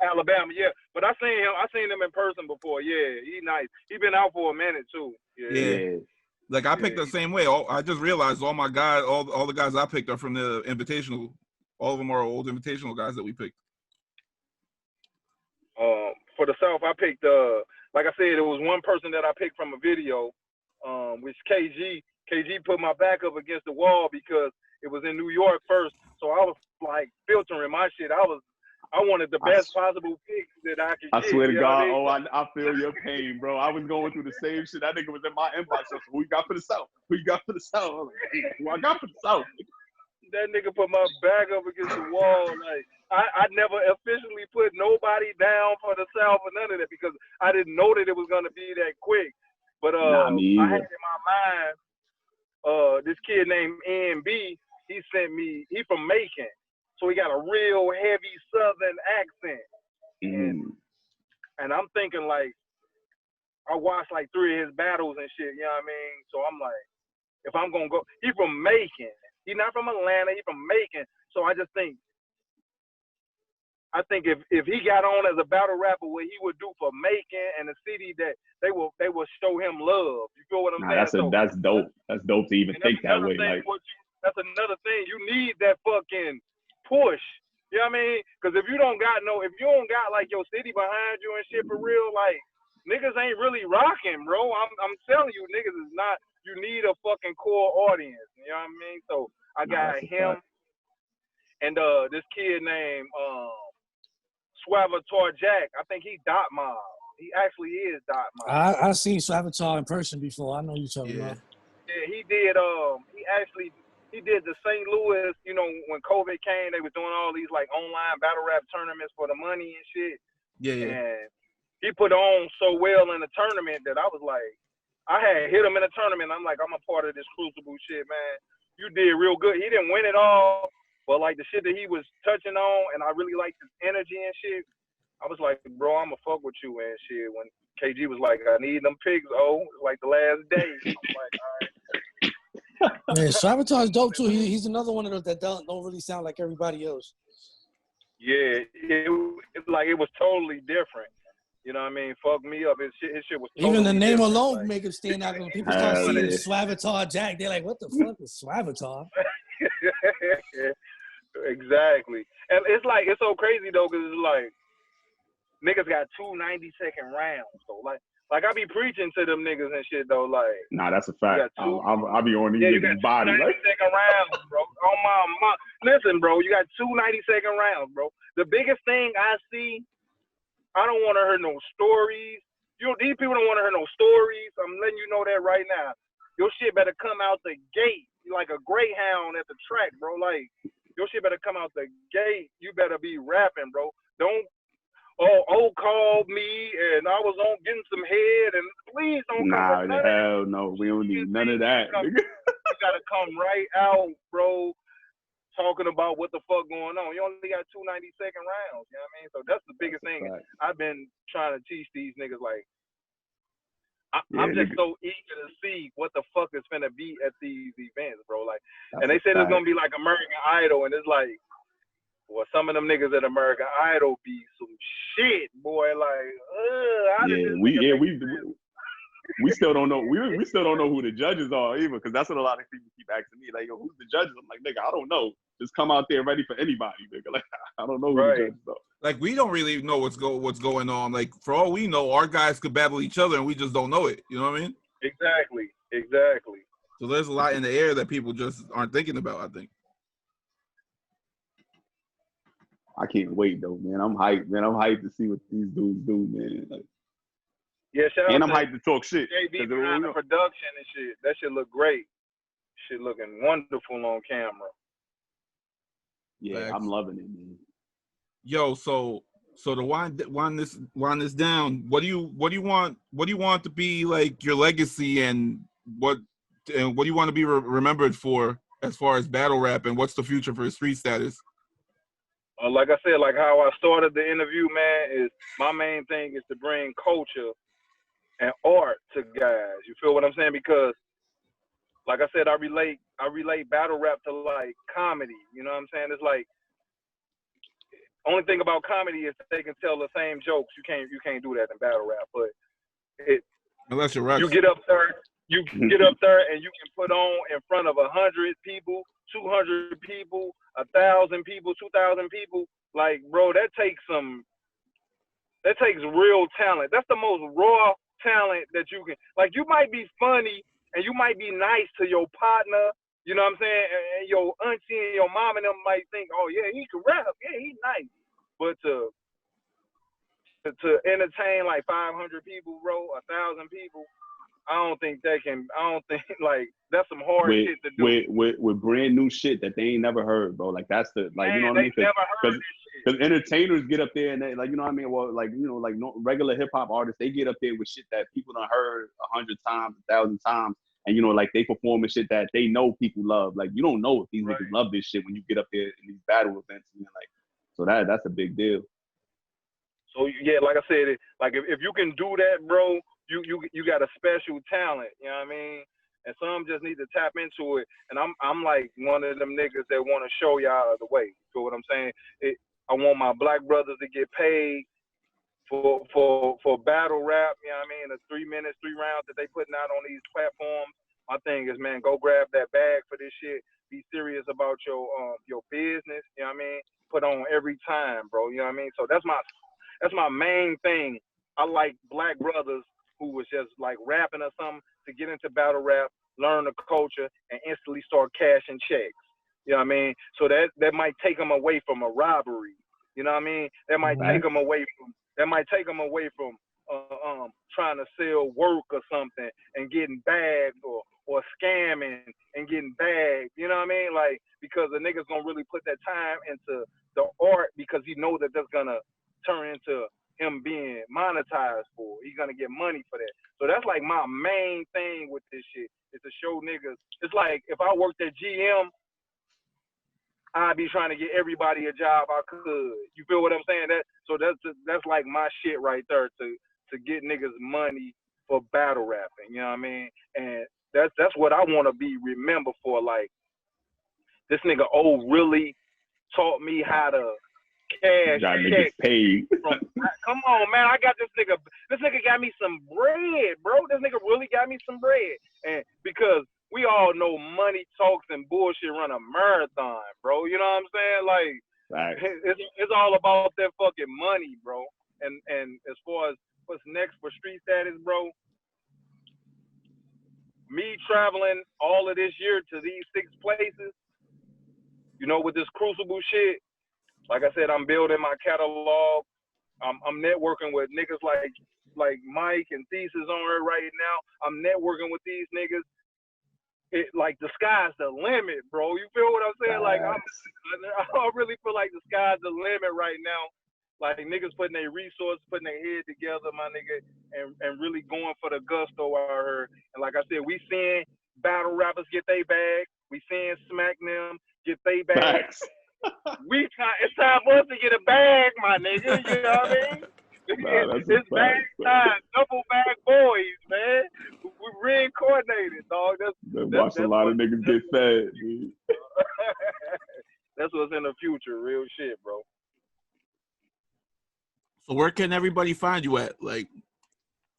Alabama, yeah. But I seen him in person before. Yeah, he nice. He been out for a minute too. Yeah. Like, I picked the same way. I just realized all my guys, all the guys I picked are from the Invitational. All of them are old Invitational guys that we picked. For the South, I picked, like I said, it was one person that I picked from a video, which KG put my back up against the wall because It was in New York first, so I was like filtering my shit. I wanted the best possible picks that I could get. I swear to God, I I feel your pain, bro. I was going through the same shit. That nigga was in my inbox. So who you got for the South? Who you got for the South? I was like, hey, who I got for the South? That nigga put my back up against the wall. Like I never officially put nobody down for the South or none of that because I didn't know that it was gonna be that quick. But I had in my mind this kid named NB. He from Macon. So he got a real heavy Southern accent. And I'm thinking like, I watched like 3 of his battles and shit, you know what I mean? So I'm like, if I'm gonna go, he from Macon. He's not from Atlanta, he from Macon. So I think if he got on as a battle rapper, what he would do for Macon and the city that they will show him love. You feel what I'm saying? That's dope. That's dope to even think that way. Like that's another thing. You need that fucking push. You know what I mean? Because if you don't got like your city behind you and shit for real, like niggas ain't really rocking, bro. I'm telling you, niggas is not. You need a fucking core audience. You know what I mean? So I got him and this kid named Swavatar Jack. I think he Dot Mob. He actually is Dot Mob. I seen Swavatar in person before. I know you talking about. Yeah, he did. He did the St. Louis, you know, when COVID came, they was doing all these like online battle rap tournaments for the money and shit. Yeah. And he put on so well in the tournament that I was like, I had hit him in a tournament. I'm like, I'm a part of this Crucible shit, man. You did real good. He didn't win it all, but like the shit that he was touching on, and I really liked his energy and shit. I was like, bro, I'ma fuck with you and shit. When KG was like, I need them pigs, it's like the last day. I'm like, all right. Yeah, Swavatar is dope too. He's another one of those that don't really sound like everybody else. Yeah, it was totally different. You know what I mean? Fuck me up. His shit was totally even the name different. alone like, make him stand out. When people start seeing Swavatar Jack, they're like, "What the fuck is Swavatar?" Exactly, and it's so crazy though, because it's like niggas got 2 90-second rounds. So like I be preaching to them niggas and shit though. Like, nah, that's a fact. I'll be on these niggas' body. 90-second rounds, bro. Oh my. Listen, bro, you got 2 90-second rounds, bro. The biggest thing I see, I don't want to hear no stories. These people don't want to hear no stories. I'm letting you know that right now. Your shit better come out the gate like a greyhound at the track, bro. Like, your shit better come out the gate. You better be rapping, bro. Don't called me and I was on getting some head and please don't come. Nah, hell no. We don't need none of that. You gotta come right out, bro, talking about what the fuck going on. You only got 2 90-second rounds, you know what I mean? So that's the biggest thing I've been trying to teach these niggas. Like, I'm just so eager to see what the fuck is finna be at these events, bro. Like, and they said it's gonna be like American Idol, and it's like, well, some of them niggas at American Idol be some shit, boy. Like, we still don't know. We still don't know who the judges are either, because that's what a lot of people keep asking me. Like, yo, who's the judges? I'm like, nigga, I don't know. Just come out there ready for anybody, nigga. Like, I don't know who the judges are. Like, we don't really know what's going on. Like, for all we know, our guys could battle each other, and we just don't know it. You know what I mean? Exactly. So there's a lot in the air that people just aren't thinking about, I think. I can't wait though, man. I'm hyped, man. I'm hyped to see what these dudes do, man. Like, yeah, and I'm hyped to talk shit. JB behind the production and shit. That shit look great. Shit looking wonderful on camera. Yeah, I'm loving it, man. Yo, so to wind this down, what do you want to be like your legacy, and what do you want to be remembered for as far as battle rap, and what's the future for Street Status? Like I said, like how I started the interview, man, is my main thing is to bring culture and art to guys. You feel what I'm saying? Because, like I said, I relate battle rap to like comedy. You know what I'm saying? It's like, only thing about comedy is they can tell the same jokes. You can't do that in battle rap. But unless you're right, you get up there and you can put on in front of 100 people, 200 people, 1,000 people, 2,000 people. Like, bro, that takes real talent. That's the most raw talent that you can. Like, you might be funny and you might be nice to your partner You know what I'm saying? And your auntie and your mom and them might think, oh yeah, he can rap, yeah, he's nice. But to entertain like 500 people, bro, 1,000 people, I don't think like that's some hard shit to do. With brand new shit that they ain't never heard, bro. Like that's the like, man, you know what I mean? Because entertainers get up there and they like, you know what I mean? Well, like, you know, like regular hip hop artists, they get up there with shit that people done heard 100 times, 1,000 times. And, you know, like they performing shit that they know people love. Like, you don't know if these niggas love this shit when you get up there in these battle events. And like, so that's a big deal. So yeah, like I said, like if you can do that, bro, you got a special talent. You know what I mean? And some just need to tap into it. And I'm like one of them niggas that want to show y'all the way. You know what I'm saying? I want my black brothers to get paid for battle rap, you know what I mean? The 3 minutes, 3 rounds that they putting out on these platforms. My thing is, man, go grab that bag for this shit. Be serious about your business, you know what I mean? Put on every time, bro, you know what I mean? So that's my main thing. I like black brothers who was just like rapping or something to get into battle rap, learn the culture, and instantly start cashing checks. You know what I mean? So that might take them away from a robbery. You know what I mean? That might take them away from trying to sell work or something and getting bagged or scamming and getting bagged. You know what I mean? Like, because the nigga's gonna really put that time into the art because he knows that that's gonna turn into him being monetized for. He's gonna get money for that. So that's like my main thing with this shit is to show niggas. It's like if I worked at GM, I'd be trying to get everybody a job I could. You feel what I'm saying? That's like my shit right there to get niggas money for battle rapping. You know what I mean? And that's what I want to be remembered for. Like, this nigga really taught me how to cash checks. Paid. Come on, man. I got this nigga. This nigga got me some bread, bro. This nigga really got me some bread. And because we all know money talks and bullshit run a marathon, bro. You know what I'm saying? Like, it's all about that fucking money, bro. And as far as what's next for Street Status, bro, me traveling all of this year to these 6 places, you know, with this Crucible shit, like I said, I'm building my catalog. I'm networking with niggas like Mike and T.H.E.S.I on it right now. I'm networking with these niggas. Like the sky's the limit, bro. You feel what I'm saying? Like I really feel like the sky's the limit right now. Like niggas putting their resources, putting their head together, my nigga, and really going for the gusto out here. And like I said, we seeing battle rappers get their bag. We seeing Smack them get their bag. It's time for us to get a bag, my nigga. You know what I mean? It's bag time, double bag boys, man. We reincarnated, dog. Watch a lot of niggas get fed, dude. That's what's in the future, real shit, bro. So where can everybody find you at? Like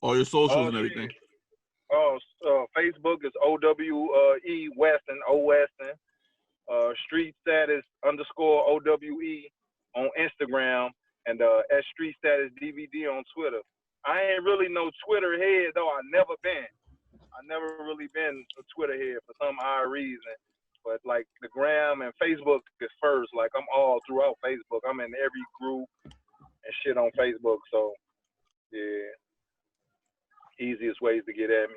all your socials and everything. Facebook is OWE Weston, O Weston. Street Status _OWE on Instagram, and at Street Status DVD on Twitter. I ain't really no Twitter head though. I never really been a Twitter head for some odd reason. But like the gram and Facebook is first. Like I'm all throughout Facebook. I'm in every group and shit on Facebook. So yeah, easiest ways to get at me.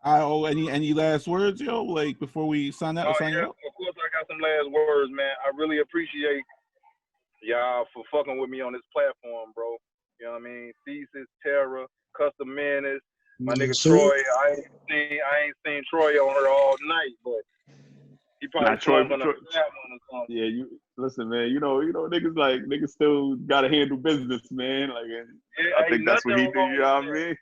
Any last words, yo? Like before we sign out? Of course, I got some last words, man. I really appreciate y'all for fucking with me on this platform, bro. You know what I mean? T.H.E.S.I, TERRA, Custom Menace, my nigga Troy. I ain't seen Troy on her all night, but he probably Troy on a flat one or something. Yeah, you listen, man. You know, niggas still gotta handle business, man. Like, I think that's what he did. You know what I mean?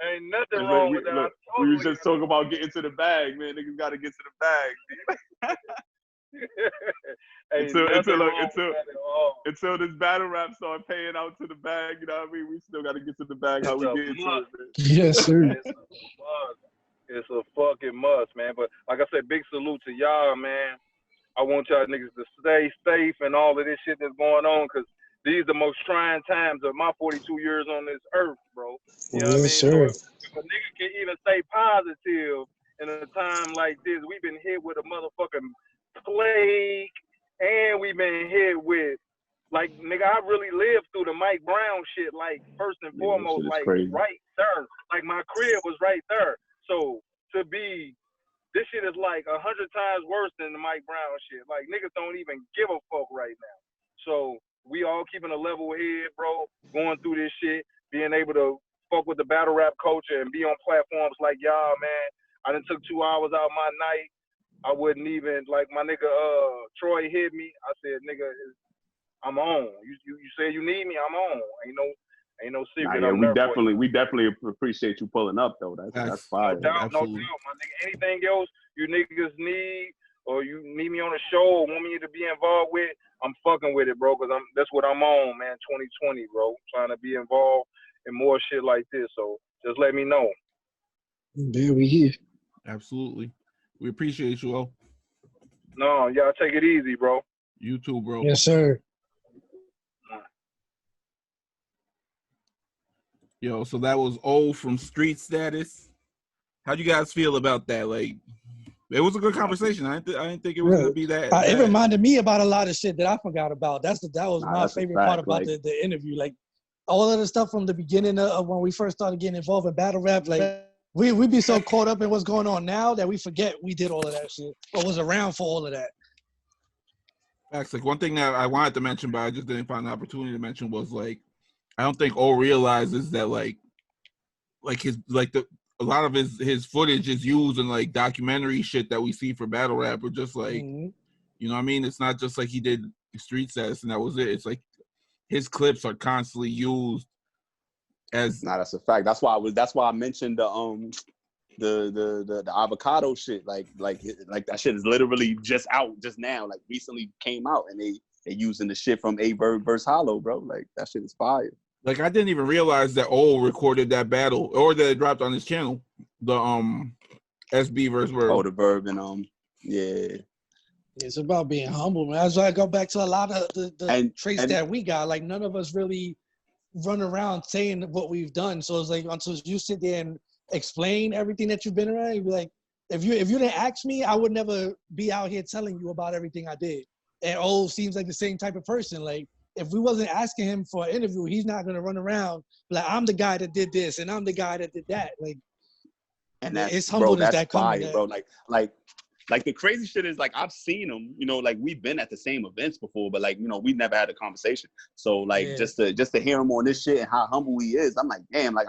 Ain't nothing wrong with that. Look, we was just talking about getting to the bag, man. Niggas got to get to the bag. Until this battle rap start paying out to the bag, you know what I mean? We still got to get to the bag. How we get into it, man. Yes, sir. It's a fucking must, man. But like I said, big salute to y'all, man. I want y'all niggas to stay safe and all of this shit that's going on, because these are the most trying times of my 42 years on this earth, bro. You know what I mean? Sir. So if a nigga can even stay positive in a time like this, we've been hit with a motherfucking plague, and we've been hit with, like, nigga, I really lived through the Mike Brown shit, like, first and foremost, like, crazy. right there. Like, my crib was right there. So, to be, this shit is like 100 times worse than the Mike Brown shit. Like, niggas don't even give a fuck right now. So, we all keeping a level head, bro, going through this shit, being able to fuck with the battle rap culture and be on platforms like y'all, man. I done took 2 hours out of my night. I wouldn't even, like, my nigga Troy hit me. I said, nigga, I'm on. You say you need me, I'm on. Ain't no secret. Nah, yeah, I'm we definitely appreciate you pulling up though. That's fire. No doubt, my nigga. Anything else you niggas need, or you need me on a show, or want me to be involved with, I'm fucking with it, bro. Cause that's what I'm on, man. 2020, bro. Trying to be involved in more shit like this. So just let me know. There we here. Absolutely. We appreciate you all. No, y'all take it easy, bro. You too, bro. Yes, sir. Yo, so that was O from Street Status. How'd you guys feel about that? Like, it was a good conversation. I didn't think it was gonna be that. It reminded me about a lot of shit that I forgot about. That was my favorite part about like, the interview. Like, all of the stuff from the beginning of when we first started getting involved in battle rap. Like, we be so caught up in what's going on now that we forget we did all of that shit or was around for all of that. Facts. Like, one thing that I wanted to mention, but I just didn't find the opportunity to mention was, like, I don't think O realizes that a lot of his footage is used in like documentary shit that we see for battle rap, or just like, you know what I mean? It's not just like he did Street Status and that was it. It's like his clips are constantly used as. Nah, that's a fact. That's why I mentioned the avocado shit. Like that shit is literally just out just now. Like recently came out, and they using the shit from A Bird versus Hollow, bro. Like that shit is fire. Like, I didn't even realize that O recorded that battle, or that it dropped on his channel. The SB versus Verb. Oh, the Verb and yeah. It's about being humble, man. That's why I go back to a lot of the traits that we got. Like, none of us really run around saying what we've done. So it's like, until you sit there and explain everything that you've been around, you'd be like, if you didn't ask me, I would never be out here telling you about everything I did. And O seems like the same type of person. Like, if we wasn't asking him for an interview, he's not gonna run around like, I'm the guy that did this and I'm the guy that did that. Like, and that's, it's humble that's that fire, coming. bro. Like the crazy shit is, like, I've seen him, you know, like we've been at the same events before, but like, you know, we never had a conversation. So like, just to hear him on this shit and how humble he is, I'm like, damn, like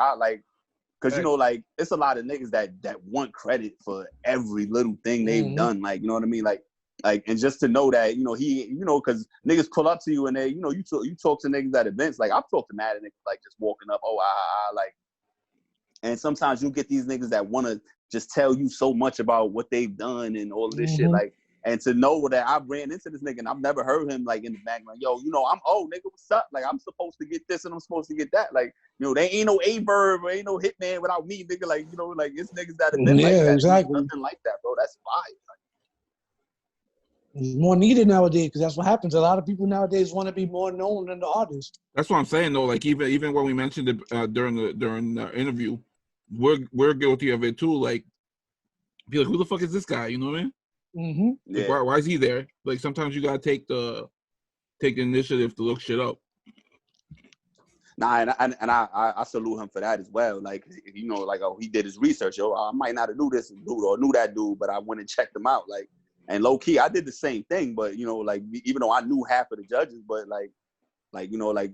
cause you know, like, it's a lot of niggas that want credit for every little thing they've done. Like, you know what I mean? Like, and just to know that, you know, he, you know, cause niggas pull up to you and they, you know, you talk to niggas at events. Like, I've talked to mad niggas, like, just walking up, like, and sometimes you get these niggas that want to just tell you so much about what they've done and all of this shit. Like, and to know that I ran into this nigga and I've never heard him, like, in the background, yo, you know, I'm, oh, nigga, what's up? Like, I'm supposed to get this and I'm supposed to get that. Like, you know, there ain't no A-Verb or ain't no Hitman without me, nigga. Like, you know, like, it's niggas that have been like that. Exactly. Nothing like that, bro. That's fire. It's more needed nowadays, because that's what happens. A lot of people nowadays want to be more known than the artist. That's what I'm saying, though. Like, even when we mentioned it during the interview, we're guilty of it too. Like, be like, who the fuck is this guy? You know what I mean? Like, why is he there? Like, sometimes you gotta take the initiative to look shit up. Nah, and I salute him for that as well. Like, you know, like, oh, he did his research. Yo, I might not have knew this dude or knew that dude, but I went and checked him out. Like, and low key, I did the same thing. But, you know, like, even though I knew half of the judges, but like, you know, like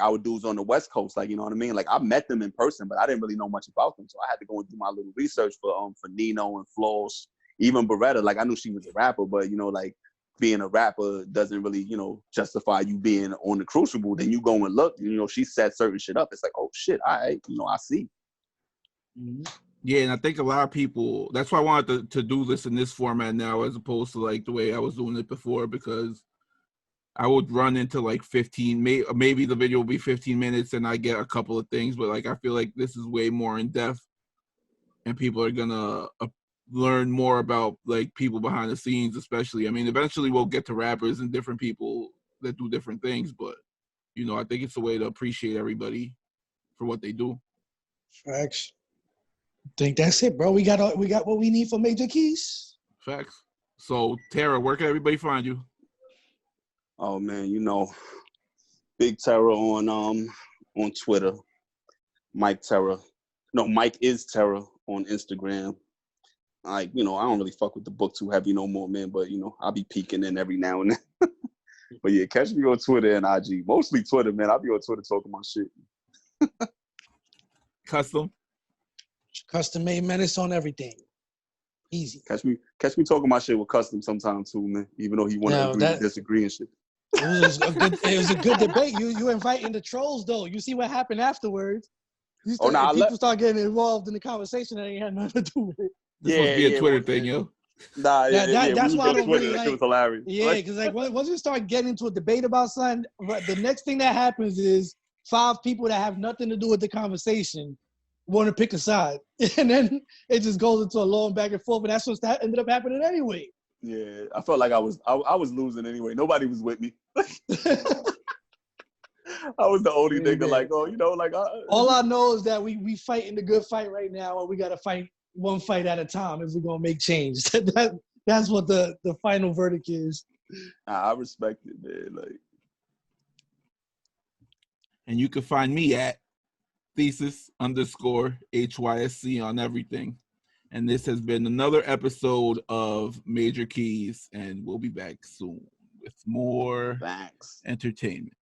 our dudes on the West Coast, like, you know what I mean? Like, I met them in person, but I didn't really know much about them. So I had to go and do my little research for Nino and Floss, even Beretta. Like, I knew she was a rapper, but, you know, like, being a rapper doesn't really, you know, justify you being on the Crucible. Then you go and look, you know, she set certain shit up. It's like, oh shit, all right, you know, I see. Yeah, and I think a lot of people, that's why I wanted to do this in this format now, as opposed to like the way I was doing it before, because I would run into like 15, maybe the video will be 15 minutes and I get a couple of things, but like, I feel like this is way more in depth and people are gonna learn more about like people behind the scenes, especially. I mean, eventually we'll get to rappers and different people that do different things, but, you know, I think it's a way to appreciate everybody for what they do. Facts. Think that's it, bro. We got what we need for Major Keys. Facts. So Terra, where can everybody find you? Oh man, you know, Big Terra on Twitter. Mike Terra. No, Mike is Terra on Instagram. Like, you know, I don't really fuck with the book too heavy no more, man. But you know, I'll be peeking in every now and then. But yeah, catch me on Twitter and IG. Mostly Twitter, man. I'll be on Twitter talking my shit. Custom Made Menace on everything. Easy. Catch me talking my shit with Custom sometime too, man. Even though he want to agree to disagree and shit. It was a good debate. You inviting the trolls though. You see what happened afterwards. People start getting involved in the conversation that ain't had nothing to do with it. This must be a Twitter thing, yo. Nah, that's why I don't really like. It was hilarious. Yeah, because like once you start getting into a debate about something, the next thing that happens is 5 people that have nothing to do with the conversation want to pick a side, and then it just goes into a long back and forth. But that's what ended up happening anyway. Yeah, I felt like I was losing anyway. Nobody was with me. I was the only nigga, like, oh, you know, like. All I know is that we fighting the good fight right now, and we got to fight one fight at a time if we're gonna make change. That's what the final verdict is. I respect it, man. Like, and you can find me at Thesis_HYSC on everything. And this has been another episode of Major Keys, and we'll be back soon with more entertainment.